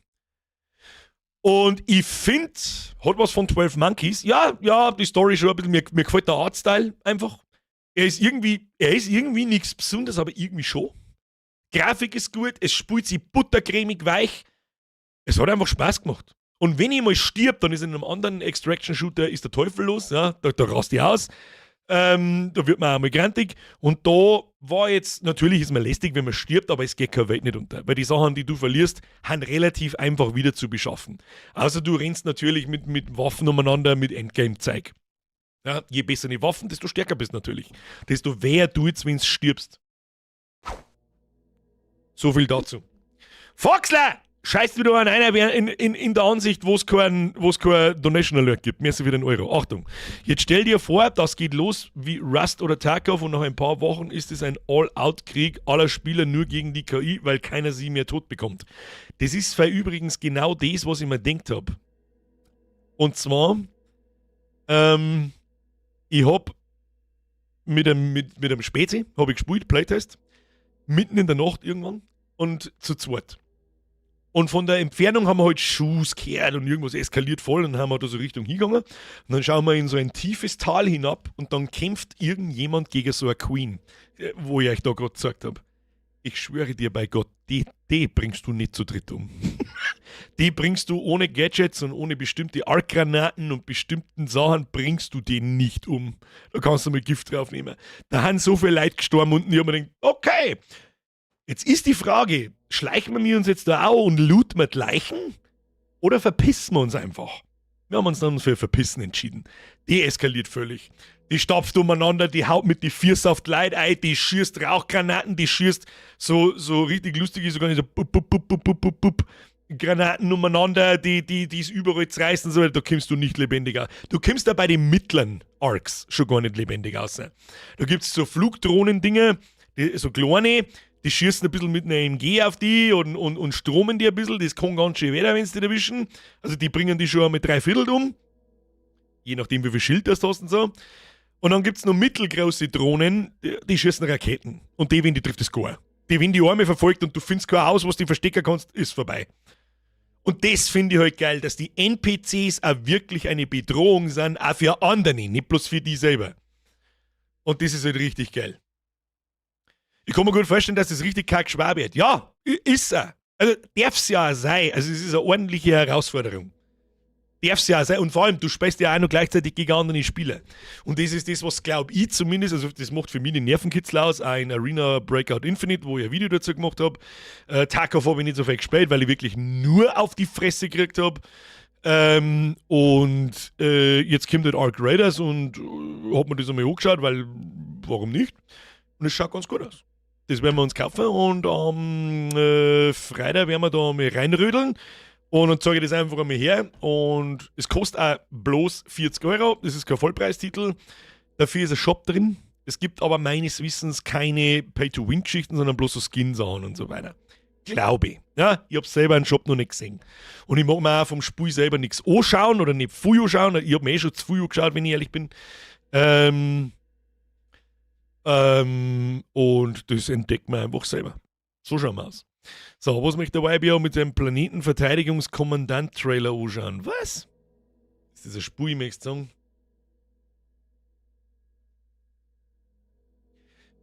S1: Und ich finde, hat was von 12 Monkeys. Ja, die Story schon ein bisschen, mir gefällt der Artstyle einfach. Er ist irgendwie nichts Besonderes, aber irgendwie schon. Grafik ist gut, es spielt sich buttercremig weich. Es hat einfach Spaß gemacht. Und wenn ich mal stirb, dann ist in einem anderen Extraction-Shooter ist der Teufel los, ja, da rast ich aus. Da wird man auch mal grantig. Und da war jetzt, natürlich ist man lästig, wenn man stirbt, aber es geht keine Welt nicht unter. Weil die Sachen, die du verlierst, sind relativ einfach wieder zu beschaffen. Außer du rennst natürlich mit Waffen umeinander, mit Endgame-Zeug. Ja, je besser die Waffen, desto stärker bist du natürlich. Desto weher tut's, wenn du stirbst. So viel dazu. Foxler! Scheißt wieder an einer in der Ansicht, wo es kein Donation Alert gibt. Merci für den Euro. Achtung. Jetzt stell dir vor, das geht los wie Rust oder Tarkov und nach ein paar Wochen ist es ein All-Out-Krieg aller Spieler nur gegen die KI, weil keiner sie mehr tot bekommt. Das ist für übrigens genau das, was ich mir gedacht habe. Und zwar, ich habe mit einem Spezi, habe ich gespielt, Playtest, mitten in der Nacht irgendwann und zu zweit. Und von der Entfernung haben wir halt Schuss gehört und irgendwas eskaliert voll und dann haben wir da so Richtung hingegangen. Und dann schauen wir in so ein tiefes Tal hinab und dann kämpft irgendjemand gegen so eine Queen, wo ich euch da gerade gesagt habe. ich schwöre dir bei Gott, die bringst du nicht zu dritt um. Die bringst du ohne Gadgets und ohne bestimmte Arc-Granaten und bestimmten Sachen bringst du den nicht um. Da kannst du mal Gift draufnehmen. Da haben so viele Leute gestorben und ich habe mir gedacht, okay, jetzt ist die Frage, schleichen wir uns jetzt da auch und looten wir die Leichen oder verpissen wir uns einfach? Wir haben uns dann für Verpissen entschieden. Die eskaliert völlig. Die stapft umeinander, die haut mit die Füße auf die Leute ein, die schießt Rauchgranaten, die schießt so richtig lustig ist, sogar nicht so pup, Granaten umeinander, die es überall zerreißen, so, da kommst du nicht lebendiger. Du kommst da bei den mittleren Arcs schon gar nicht lebendig aus. Da gibt es so Flugdrohnen-Dinger, so kleine, die schießen ein bisschen mit einer MG auf die und stromen die ein bisschen, das kann ganz schön werden, wenn sie die erwischen. Also die bringen die schon mit 3/4 um, je nachdem wie viel Schild das hast und so. Und dann gibt es noch mittelgroße Drohnen, die schießen Raketen. Und die, wenn die trifft, ist gar. Die, wenn die Arme verfolgt und du findest kein Haus, was du verstecken kannst, ist vorbei. Und das finde ich halt geil, dass die NPCs auch wirklich eine Bedrohung sind, auch für andere, nicht bloß für die selber. Und das ist halt richtig geil. Ich kann mir gut vorstellen, dass das richtig kack schwer wird. Ja, ist er. Also darf es ja auch sein. Also es ist eine ordentliche Herausforderung. Darf es ja auch sein. Und vor allem, du spielst ja auch noch gleichzeitig gegen andere Spieler. Und das ist das, was glaube ich zumindest, also das macht für mich den Nervenkitzel aus, auch in Arena Breakout Infinite, wo ich ein Video dazu gemacht habe. Tarkov habe ich nicht so viel gespielt, weil ich wirklich nur auf die Fresse gekriegt habe. Jetzt kommt halt Ark Raiders und habe mir das einmal angeschaut, weil, warum nicht? Und es schaut ganz gut aus. Das werden wir uns kaufen und am Freitag werden wir da mal reinrödeln. Und dann zeige ich das einfach einmal her. Und es kostet auch bloß 40 Euro. Das ist kein Vollpreistitel. Dafür ist ein Shop drin. Es gibt aber meines Wissens keine Pay-to-Win-Geschichten, sondern bloß so Skin-Sachen und so weiter. Glaube ich. Ja, ich habe selber einen Shop noch nicht gesehen. Und ich mag mir auch vom Spiel selber nichts anschauen oder nicht viel anschauen. Ich habe mir schon zu viel angeschaut, wenn ich ehrlich bin. Und das entdeckt man einfach selber. So schauen wir aus. So, was möchte der YBO mit dem Planetenverteidigungskommandant-Trailer anschauen? Was? Ist das ein Spiel, möchtest du sagen?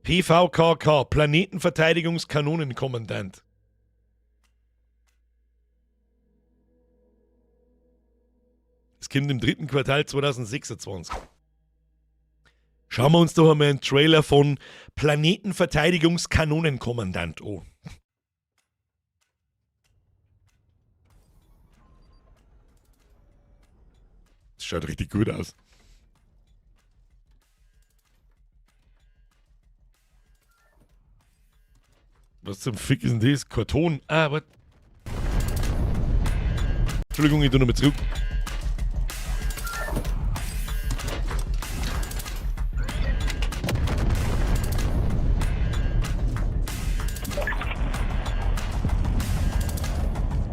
S1: PVKK, Planetenverteidigungskanonenkommandant. Es kommt im 3. Quartal 2026. Schauen wir uns doch einmal einen Trailer von Planetenverteidigungskanonenkommandant an. Das schaut richtig gut aus. Was zum Fick ist denn das? Karton? Ah, was? Entschuldigung, ich tue nochmal zurück.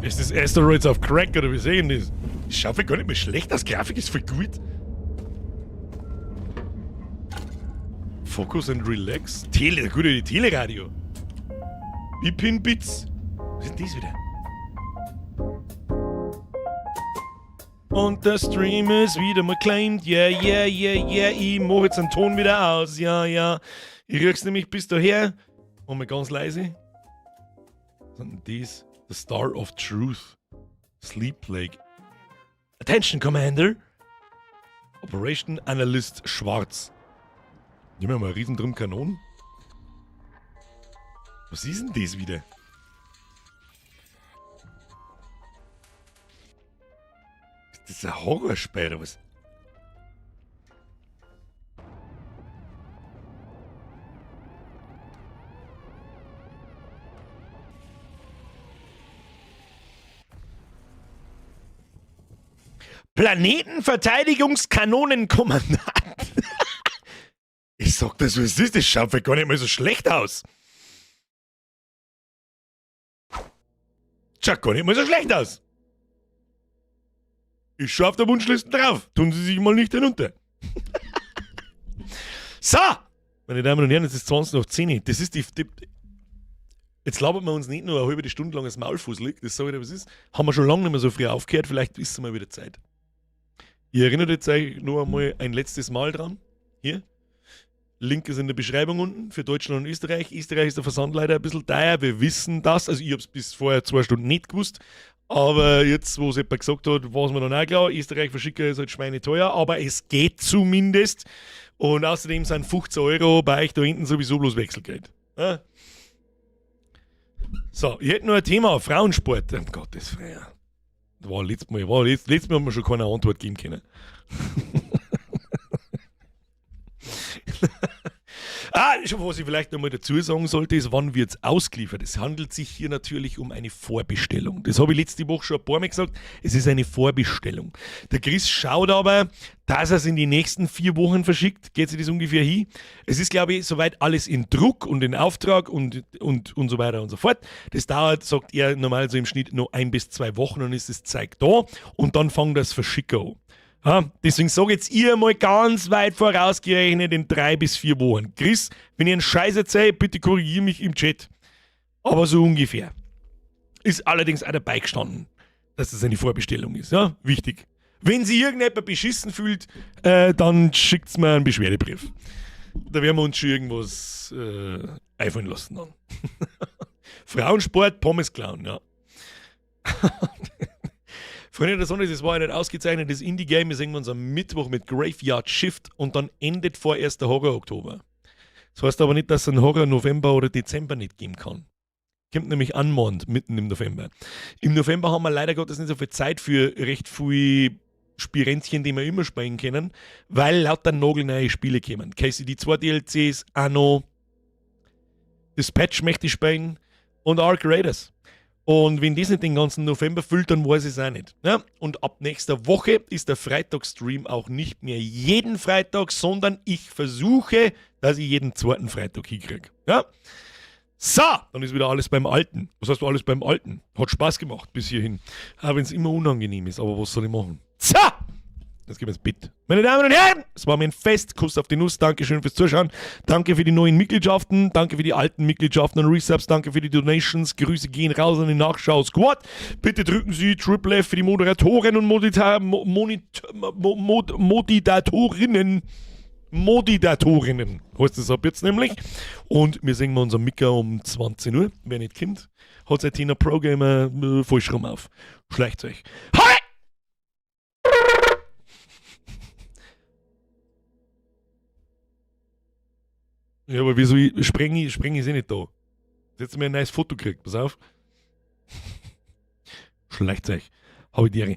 S1: Ist das Asteroids auf Crack oder wie sehen das? Das schaut gar nicht mehr schlecht aus. Grafik ist voll gut. Focus and Relax. Gute Teleradio. Bipin Bits. Was ist denn das wieder? Und der Stream ist wieder mal claimed. Yeah. Ich mache jetzt den Ton wieder aus. Ja. Ich rühr's nämlich bis daher. Und mal ganz leise. Was ist denn das? The Star of Truth. Sleep Plague. Attention, Commander. Operation Analyst Schwarz. Nehmen wir mal einen riesen Kanonen. Was ist denn das wieder? Ist das ein Horrorspiel oder was? Planetenverteidigungskanonenkommandant. Ich sag das, was ist das? Schaut gar nicht mal so schlecht aus. Schaut gar nicht mal so schlecht aus. Ich schau auf der Wunschliste drauf. Tun Sie sich mal nicht hinunter. So, meine Damen und Herren, es ist 20 nach 10. Das ist die jetzt labert man uns nicht nur eine halbe Stunde lang das Maulfuß liegt. Das sage ich dir, was ist. Haben wir schon lange nicht mehr so früh aufgehört. Vielleicht ist es mal wieder Zeit. Ihr erinnert euch noch einmal ein letztes Mal dran. Hier. Link ist in der Beschreibung unten für Deutschland und Österreich. Österreich ist der Versand leider ein bisschen teuer, wir wissen das. Also ich habe es bis vorher 2 Stunden nicht gewusst. Aber jetzt, wo es jemand gesagt hat, war es mir dann auch klar. Österreich verschicken ist halt schweineteuer, aber es geht zumindest. Und außerdem sind 15 Euro bei euch da hinten sowieso bloß Wechselgeld. Ja? So, ich hätte noch ein Thema, Frauensport. Um Gottes Willen. Letztes Mal haben wir schon keine Antwort geben können. Was ich vielleicht nochmal dazu sagen sollte, ist, wann wird es ausgeliefert? Es handelt sich hier natürlich um eine Vorbestellung. Das habe ich letzte Woche schon ein paar Mal gesagt. Es ist eine Vorbestellung. Der Chris schaut aber, dass er es in die nächsten 4 Wochen verschickt. Geht sich das ungefähr hin? Es ist, glaube ich, soweit alles in Druck und in Auftrag und so weiter und so fort. Das dauert, sagt er, normal so im Schnitt noch 1 bis 2 Wochen, dann ist das Zeug da und dann fängt das Verschicken an. Ja, deswegen sage jetzt ihr mal ganz weit vorausgerechnet in 3 bis 4 Wochen. Chris, wenn ihr einen Scheiß erzählt, bitte korrigiere mich im Chat. Aber so ungefähr. Ist allerdings auch dabei gestanden, dass das eine Vorbestellung ist. Ja, wichtig. Wenn sich irgendjemand beschissen fühlt, dann schickt mir einen Beschwerdebrief. Da werden wir uns schon irgendwas einfallen lassen dann. Frauensport, Pommes klauen, ja. Freunde der Sonne, das war ein ausgezeichnetes Indie-Game. Wir sehen uns am Mittwoch mit Graveyard Shift und dann endet vorerst der Horror-Oktober. Das heißt aber nicht, dass es einen Horror-November oder Dezember nicht geben kann. Kommt nämlich Unmond mitten im November. Im November haben wir leider Gottes nicht so viel Zeit für recht viel Spirenzchen, die wir immer spielen können, weil lauter nagelneue Spiele kommen. KCD 2 DLCs, Anno, Dispatch möchte ich spielen und Ark Raiders. Und wenn das nicht den ganzen November füllt, dann weiß ich es auch nicht. Ja? Und ab nächster Woche ist der Freitagsstream auch nicht mehr jeden Freitag, sondern ich versuche, dass ich jeden 2. Freitag hinkriege. Ja? So, dann ist wieder alles beim Alten. Was heißt alles beim Alten? Hat Spaß gemacht bis hierhin. Auch wenn es immer unangenehm ist, aber was soll ich machen? So! Jetzt gehen wir ins Bett. Meine Damen und Herren, es war mir ein Fest. Kuss auf die Nuss. Dankeschön fürs Zuschauen. Danke für die neuen Mitgliedschaften. Danke für die alten Mitgliedschaften und Resubs. Danke für die Donations. Grüße gehen raus an den Nachschau-Squad. Bitte drücken Sie Triple F für die Moderatoren und Moditatorinnen. Heißt das ab jetzt nämlich. Und wir singen mal unser Mika um 20 Uhr. Wer nicht kennt, hat sein Tina Pro Gamer falsch rum auf. Schleicht euch. Hi! Ja, aber wieso spreng ich sie nicht da? Jetzt mir ein neues Foto gekriegt, pass auf. Schleicht euch. Habe ich die